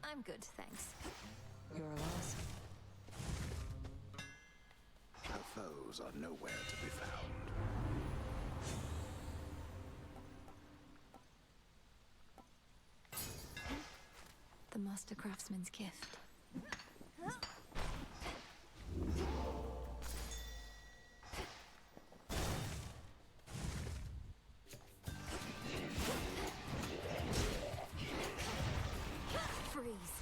[SPEAKER 1] I'm good, thanks.
[SPEAKER 6] Your loss.
[SPEAKER 8] Her foes are nowhere to be found.
[SPEAKER 1] The Master Craftsman's gift. Freeze.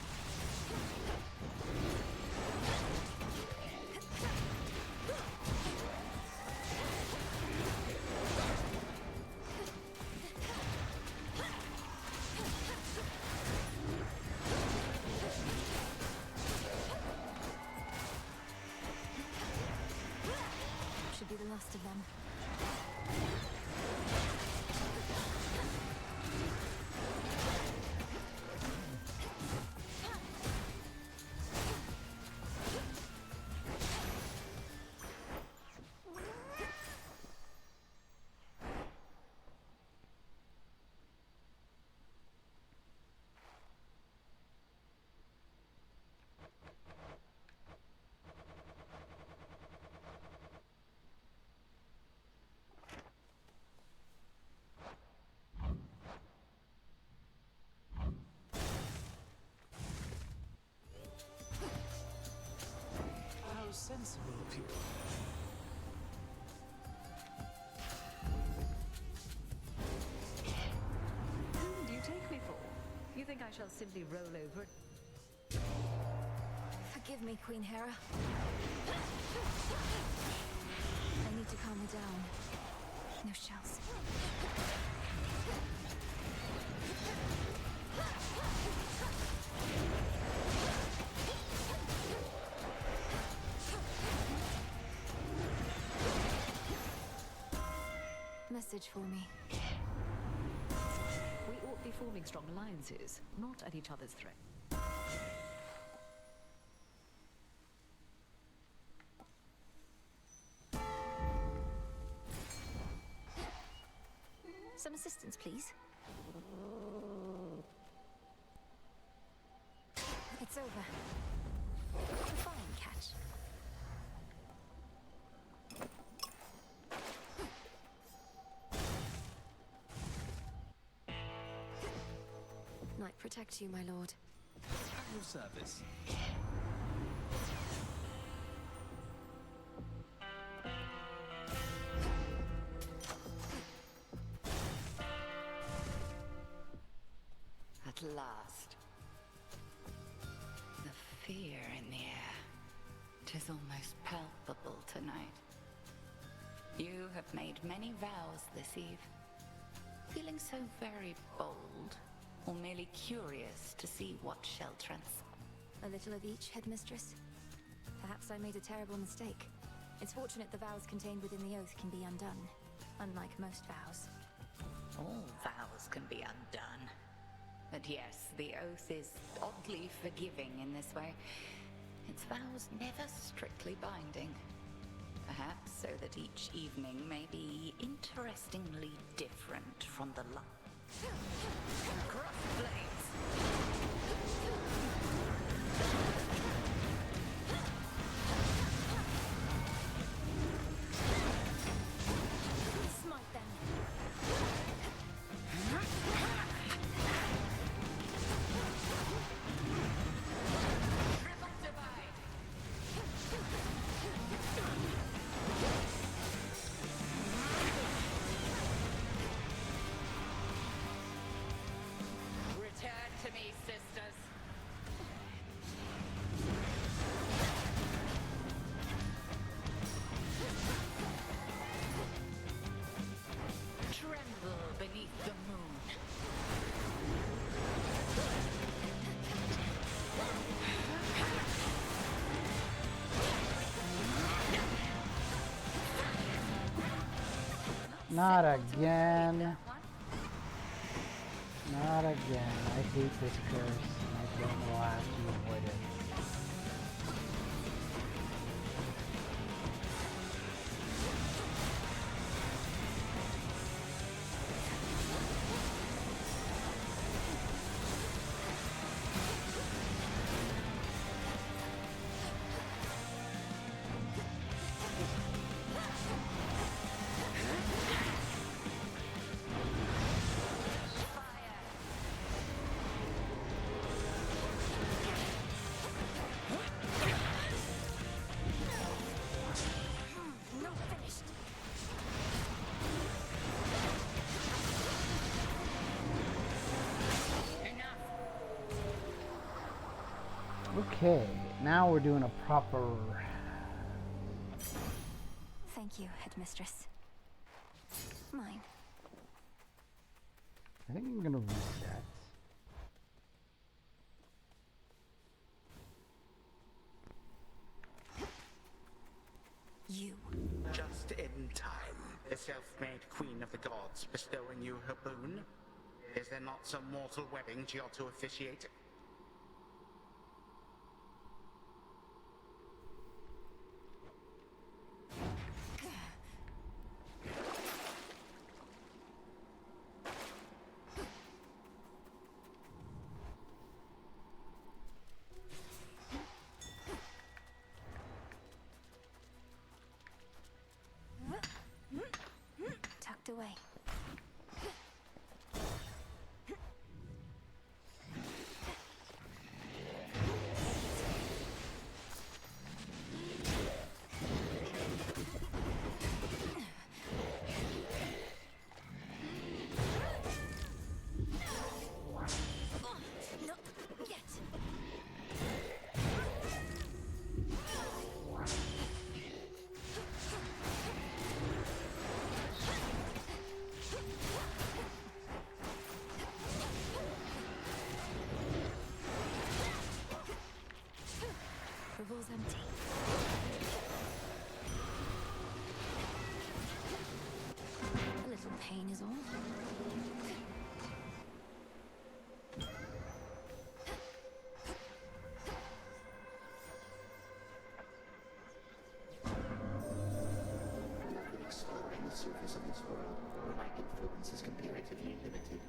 [SPEAKER 1] the last of them.
[SPEAKER 11] How sensible of you.
[SPEAKER 19] Whom do you take me for? You think I shall simply roll over?
[SPEAKER 1] Forgive me, Queen Hera. I need to calm her down. No shells. Message for me.
[SPEAKER 19] We ought be forming strong alliances, not at each other's throat.
[SPEAKER 1] Some assistance, please. It's over. Fine catch. Night protect you, my lord.
[SPEAKER 3] At your service.
[SPEAKER 10] At last. The fear in the air. 'Tis almost palpable tonight. You have made many vows this eve. Feeling so very bold, or merely curious to see what shall transpire?
[SPEAKER 1] A little of each, headmistress. Perhaps I made a terrible mistake. It's fortunate the vows contained within the oath can be undone, unlike most vows.
[SPEAKER 10] All vows can be undone. But yes, the oath is oddly forgiving in this way. Its vows never strictly binding. Perhaps so that each evening may be interestingly different from the last. Crossblades!
[SPEAKER 1] Smite them.
[SPEAKER 10] Return to me, sisters. Tremble beneath the moon.
[SPEAKER 2] Not again. Not again. I hate this curse, and I don't know how to avoid it.
[SPEAKER 1] Not finished.
[SPEAKER 2] Okay, now we're doing a proper...
[SPEAKER 1] Thank you, headmistress. Mine.
[SPEAKER 2] I think I'm gonna reset.
[SPEAKER 1] You.
[SPEAKER 5] Just
[SPEAKER 14] The self-made queen of the gods bestowing you her boon? Is there not some mortal wedding she ought to officiate?
[SPEAKER 1] Tucked away. Rival's empty. A little pain is all.
[SPEAKER 20] Exploring the surface of this world, where my influence is comparatively limited,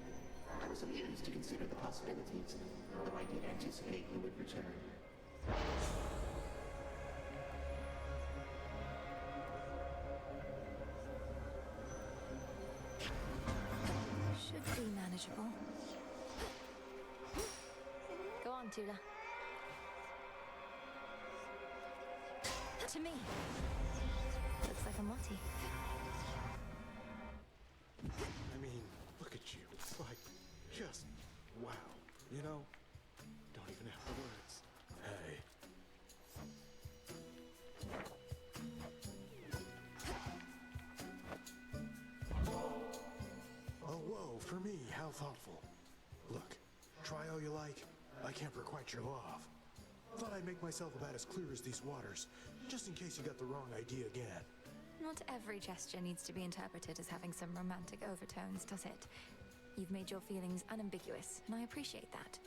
[SPEAKER 20] I was amused to consider the possibilities, though I did anticipate you would return.
[SPEAKER 1] Should be manageable. Go on, Tula. To me. Looks like a motti.
[SPEAKER 23] I mean, look at you. It's like, just wow. You know? Don't even have the words. Hey. Oh, whoa, for me, how thoughtful. Look, try all you like. I can't requite your love. Thought I'd make myself about as clear as these waters, just in case you got the wrong idea again.
[SPEAKER 1] Not every gesture needs to be interpreted as having some romantic overtones, does it? You've made your feelings unambiguous, and I appreciate that.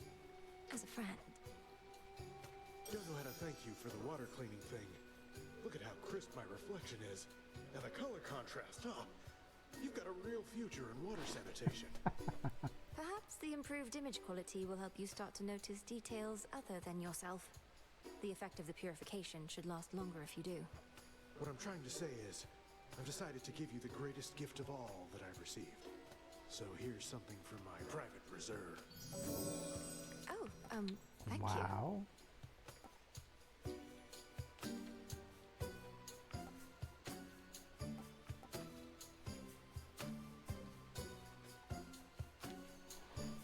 [SPEAKER 1] As a friend.
[SPEAKER 23] Don't know how to thank you for the water cleaning thing. Look at how crisp my reflection is. And the color contrast, huh? You've got a real future in water sanitation.
[SPEAKER 1] Perhaps the improved image quality will help you start to notice details other than yourself. The effect of the purification should last longer if you do.
[SPEAKER 23] What I'm trying to say is, I've decided to give you the greatest gift of all that I've received. So here's something from my private reserve.
[SPEAKER 1] Oh, thank you.
[SPEAKER 2] Wow.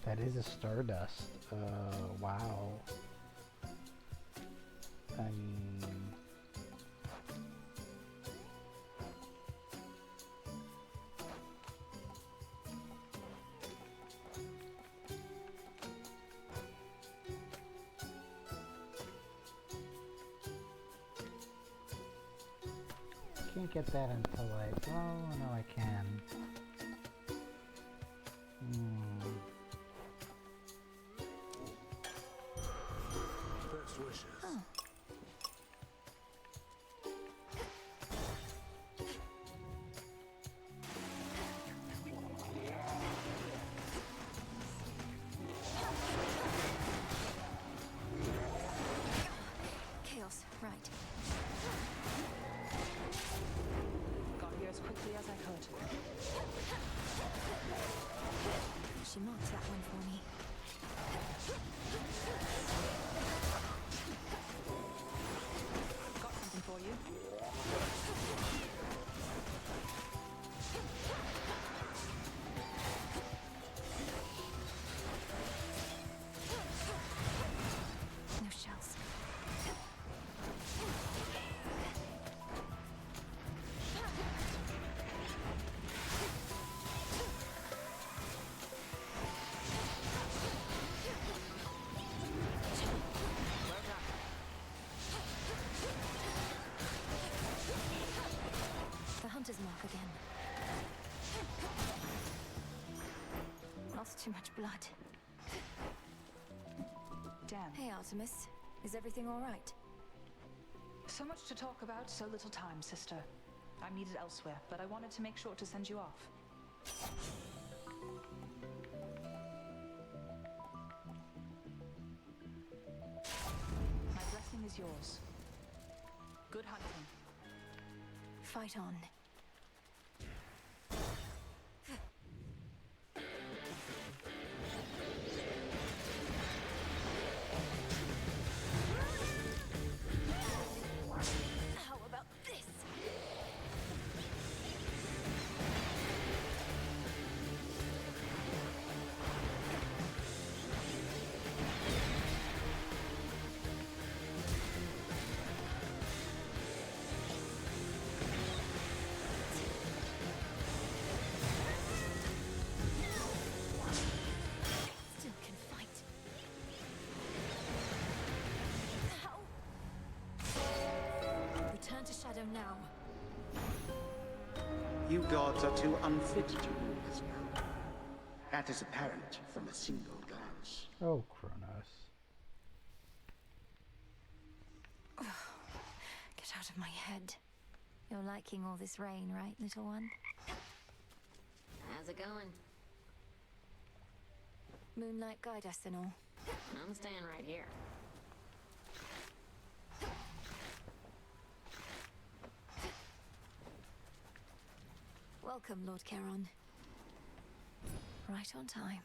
[SPEAKER 2] That is a Stardust. Wow. I mean... Can't get that until I... Oh, no, I can.
[SPEAKER 23] Best wishes.
[SPEAKER 1] Oh. Chaos, right.
[SPEAKER 6] Got here as quickly as I could.
[SPEAKER 1] She marked that one for me.
[SPEAKER 6] Got something for you.
[SPEAKER 1] No shells. The hunter's mark again. That's too much blood.
[SPEAKER 13] Damn.
[SPEAKER 1] Hey, Artemis. Is everything all right?
[SPEAKER 13] So much to talk about, so little time, sister. I'm needed elsewhere, but I wanted to make sure to send you off. My blessing is yours. Good hunting.
[SPEAKER 1] Fight on. How about this? Still can fight. Ow. Return to Shadow now.
[SPEAKER 14] You gods are too unfit to rule this world. That is apparent from a single glance.
[SPEAKER 2] Oh, Kronos.
[SPEAKER 1] Get out of my head. You're liking all this rain, right, little one?
[SPEAKER 7] How's it going?
[SPEAKER 1] Moonlight guide us and all.
[SPEAKER 7] I'm staying right here.
[SPEAKER 1] Welcome, Lord Charon. Right on time.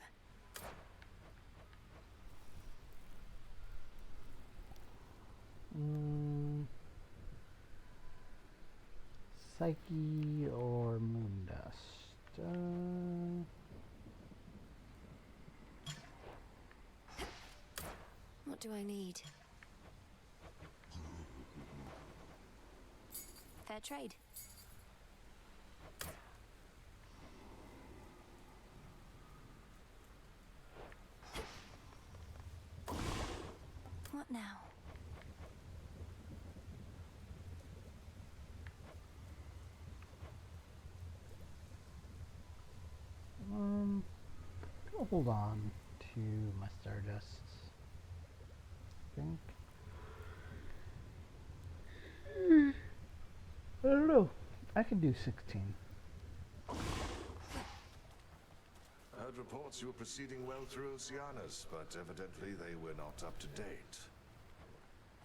[SPEAKER 2] Psyche or Moondust?
[SPEAKER 1] What do I need? Fair trade. What now?
[SPEAKER 2] I'll hold on to my Stardusts, I think. I don't know. I can do 16.
[SPEAKER 15] I heard reports you were proceeding well through Oceanus, but evidently they were not up to date.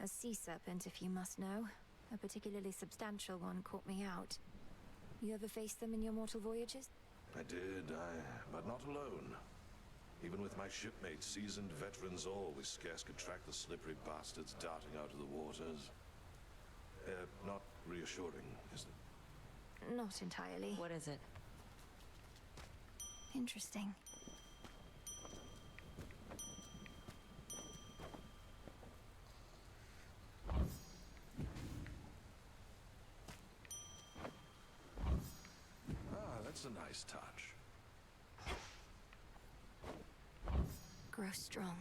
[SPEAKER 1] A sea serpent, if you must know. A particularly substantial one caught me out. You ever faced them in your mortal voyages?
[SPEAKER 15] I did, but not alone. Even with my shipmates, seasoned veterans all, we scarce could track the slippery bastards darting out of the waters. Not reassuring, is it?
[SPEAKER 1] Not entirely.
[SPEAKER 6] What is it?
[SPEAKER 1] Interesting.
[SPEAKER 15] That's a nice touch.
[SPEAKER 1] Grow strong.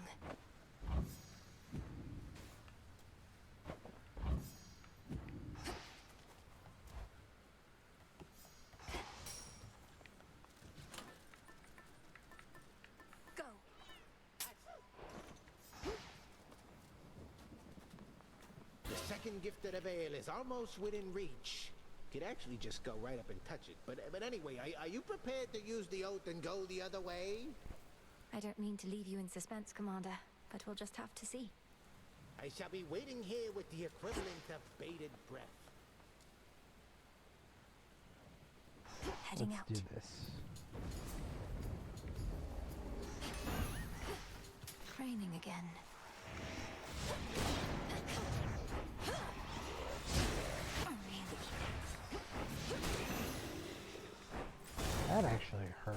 [SPEAKER 1] Go.
[SPEAKER 5] The second gift of the veil is almost within reach. Could actually just go right up and touch it. But anyway, are you prepared to use the oath and go the other way?
[SPEAKER 1] I don't mean to leave you in suspense, Commander, but we'll just have to see.
[SPEAKER 5] I shall be waiting here with the equivalent of bated breath.
[SPEAKER 1] Heading
[SPEAKER 2] Let's
[SPEAKER 1] out.
[SPEAKER 2] do this.
[SPEAKER 1] Training again.
[SPEAKER 2] That actually hurt.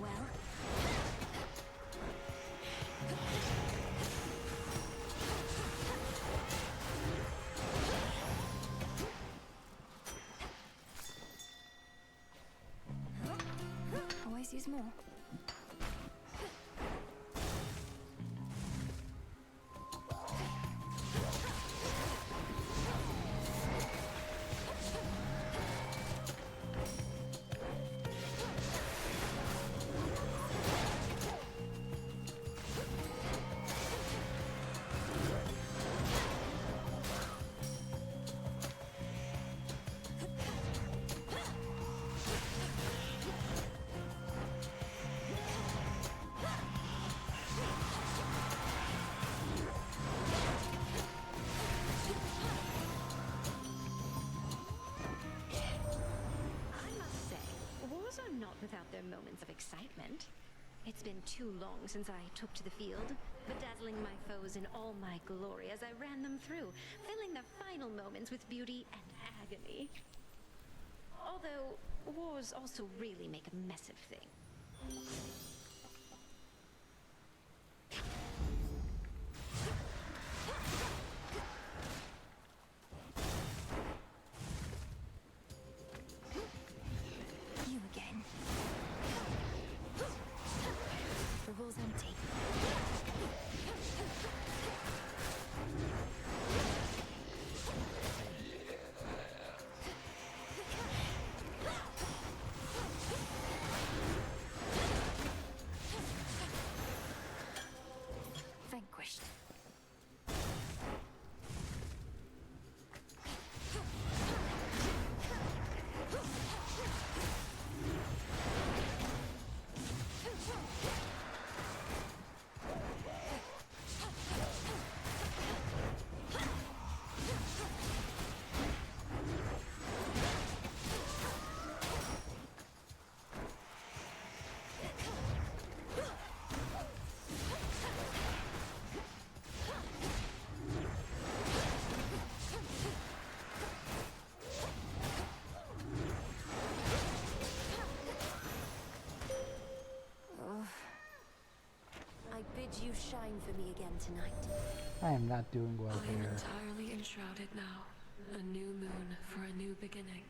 [SPEAKER 1] Well, always use more.
[SPEAKER 7] their moments of excitement. It's been too long since I took to the field, bedazzling my foes in all my glory as I ran them through, filling their final moments with beauty and agony. Although, wars also really make a mess of things.
[SPEAKER 1] You again. Revol's empty. Vanquished. You shine for me again tonight.
[SPEAKER 2] I am not doing well
[SPEAKER 4] I am
[SPEAKER 2] here.
[SPEAKER 4] entirely enshrouded now. A new moon for a new beginning.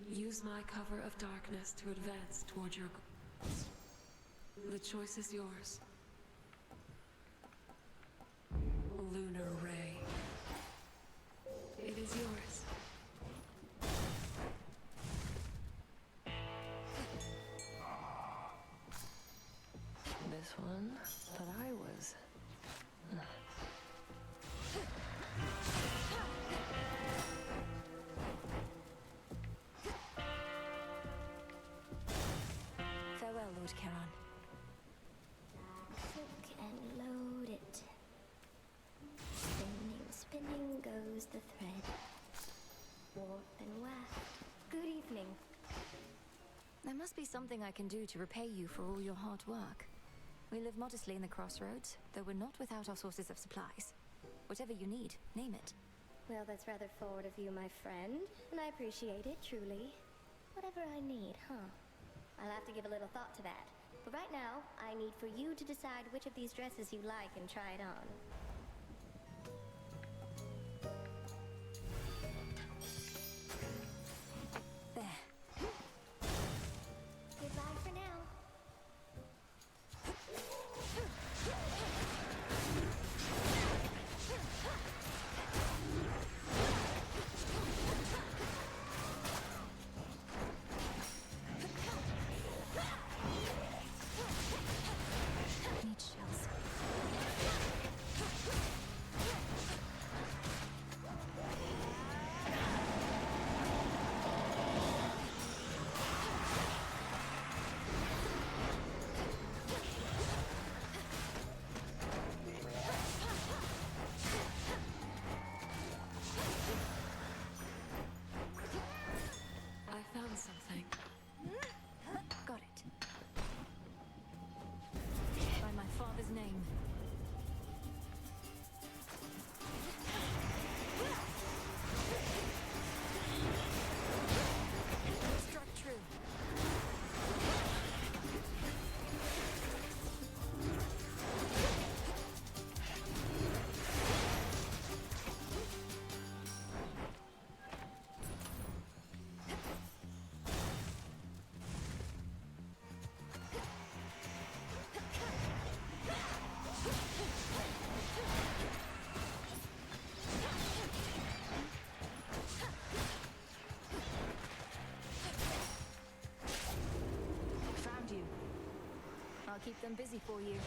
[SPEAKER 4] Use my cover of darkness to advance toward your goals. The choice is yours. Lunar Ray. It is yours.
[SPEAKER 6] This one that I was.
[SPEAKER 1] Farewell, Lord Charon.
[SPEAKER 17] Hook and load it. Spinning, spinning goes the thread. Warp and waft. Good evening.
[SPEAKER 1] There must be something I can do to repay you for all your hard work. We live modestly in the crossroads, though we're not without our sources of supplies. Whatever you need, name it.
[SPEAKER 17] Well, that's rather forward of you, my friend, and I appreciate it, truly. Whatever I need, huh? I'll have to give a little thought to that. But right now, I need for you to decide which of these dresses you like and try it on.
[SPEAKER 1] There.
[SPEAKER 17] Goodbye for now.
[SPEAKER 1] Need shells.
[SPEAKER 4] I found something.
[SPEAKER 1] Got it. By my father's name. Struck true. Found you. I'll keep them busy for you.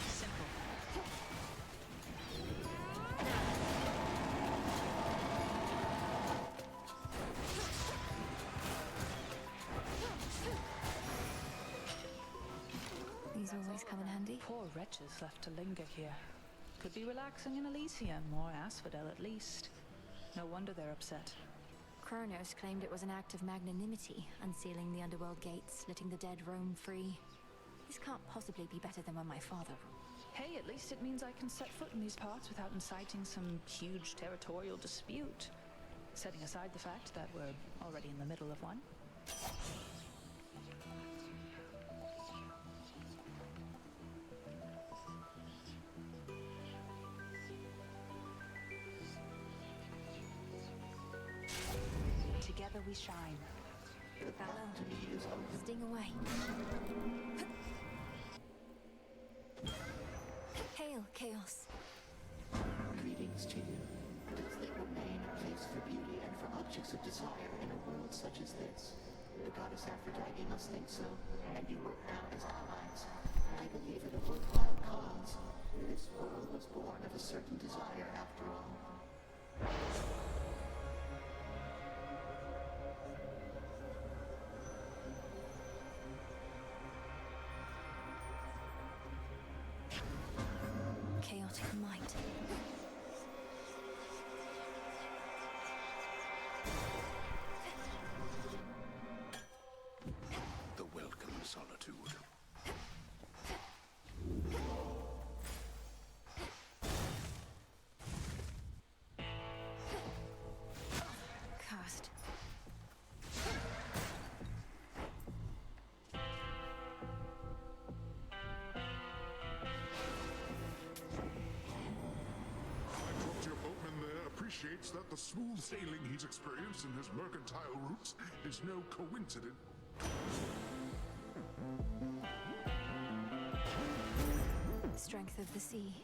[SPEAKER 13] Simple. wretches left to linger here. Could be relaxing in Elysium, or Asphodel at least. No wonder they're upset.
[SPEAKER 1] Kronos claimed it was an act of magnanimity, unsealing the underworld gates, letting the dead roam free. This can't possibly be better than when my father ruled.
[SPEAKER 13] Hey, at least it means I can set foot in these parts without inciting some huge territorial dispute. Setting aside the fact that we're already in the middle of one. Together we shine.
[SPEAKER 1] Farewell. Sting away. Hail, Chaos.
[SPEAKER 20] Greetings to you. Does there remain a place for beauty and for objects of desire in a world such as this? The goddess Aphrodite must think so, and you were bound as allies. I believe it a worthwhile cause. This world was born of a certain desire after all.
[SPEAKER 1] Chaotic might.
[SPEAKER 8] The welcome solitude.
[SPEAKER 1] Cursed.
[SPEAKER 9] Your boatman there appreciates that the smooth sailing he's experienced in his mercantile routes is no coincidence.
[SPEAKER 1] Strength of the sea.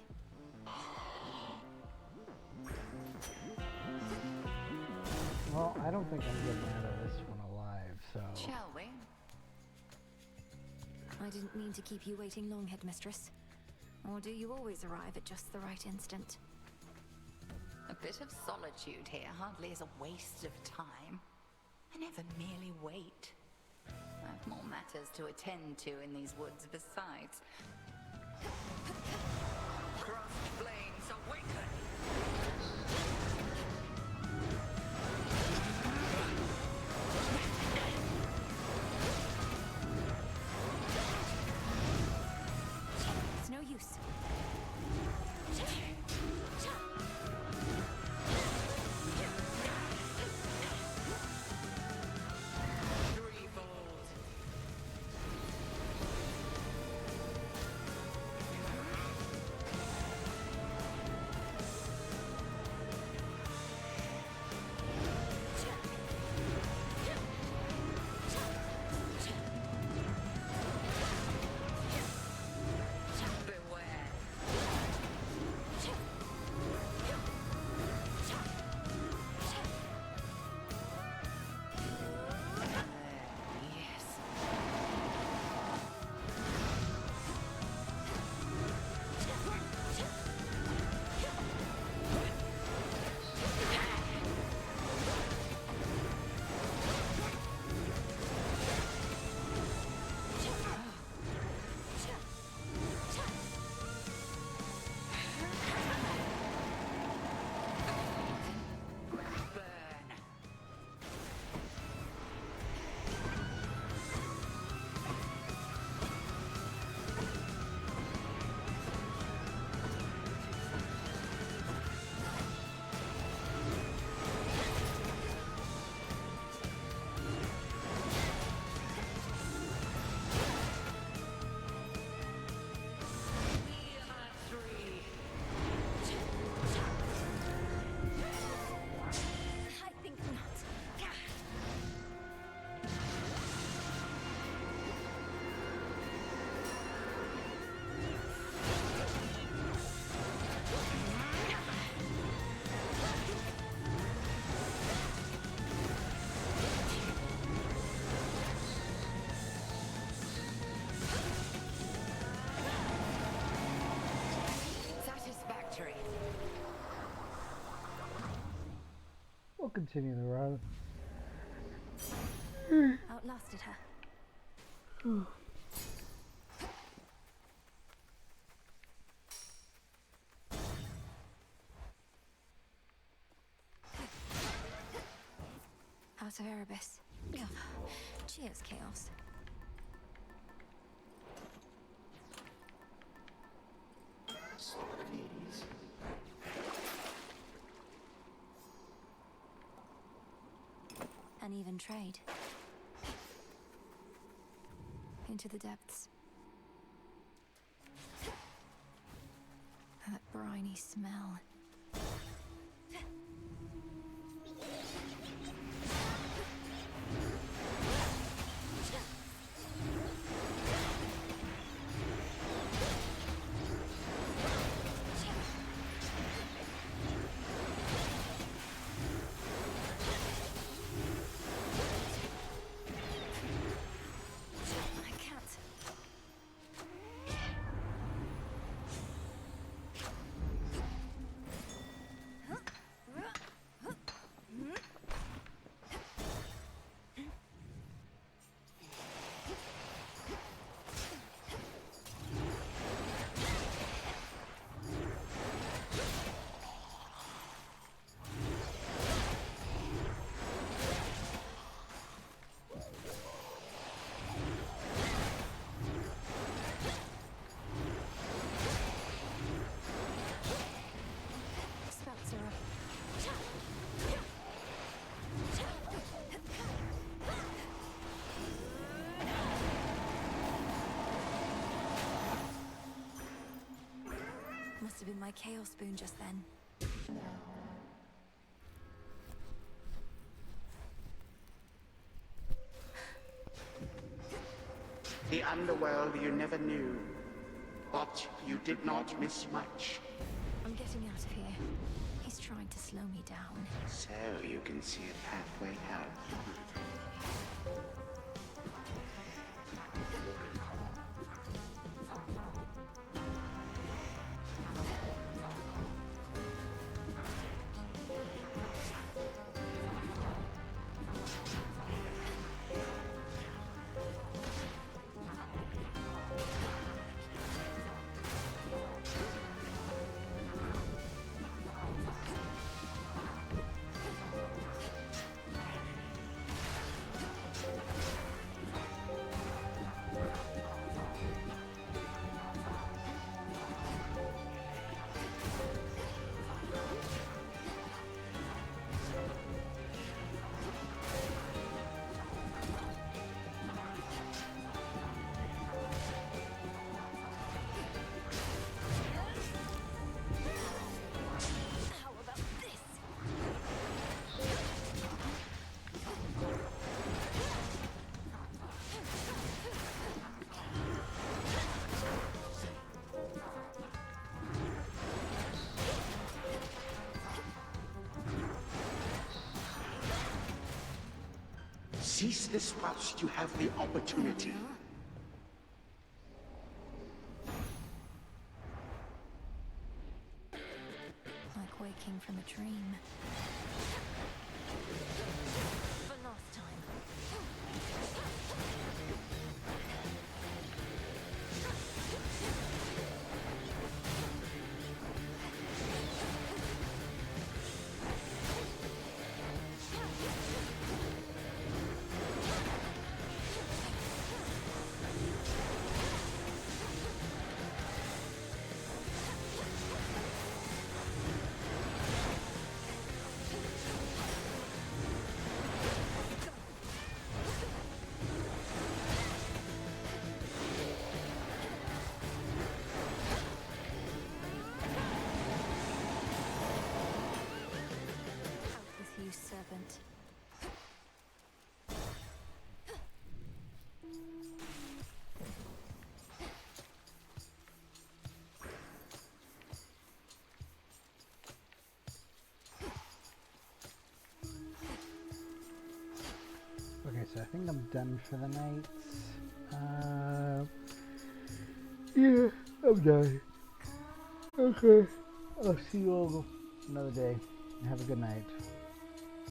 [SPEAKER 2] Well, I don't think I'm getting out of this one alive, so...
[SPEAKER 10] Shall we?
[SPEAKER 1] I didn't mean to keep you waiting long, Headmistress. Or do you always arrive at just the right instant?
[SPEAKER 10] A bit of solitude here hardly is a waste of time. I never merely wait. I have more matters to attend to in these woods besides. Crossed flames awaken!
[SPEAKER 1] It's no use.
[SPEAKER 2] We'll continue the run.
[SPEAKER 1] Outlasted her. Heart of Erebus. Ugh. Cheers, Chaos.
[SPEAKER 20] Sword of Hades.
[SPEAKER 1] An even trade. Into the depths. That briny smell. Must have been my Chaos Spoon just then.
[SPEAKER 14] The underworld you never knew, but you did not miss much.
[SPEAKER 1] I'm getting out of here. He's trying to slow me down.
[SPEAKER 14] So you can see a pathway out. Seize this whilst you have the opportunity.
[SPEAKER 1] Like waking from a dream. For last time. You serpent.
[SPEAKER 2] Okay, so I think I'm done for the night. Yeah, I'm done. Okay, I'll see you all another day. Have a good night.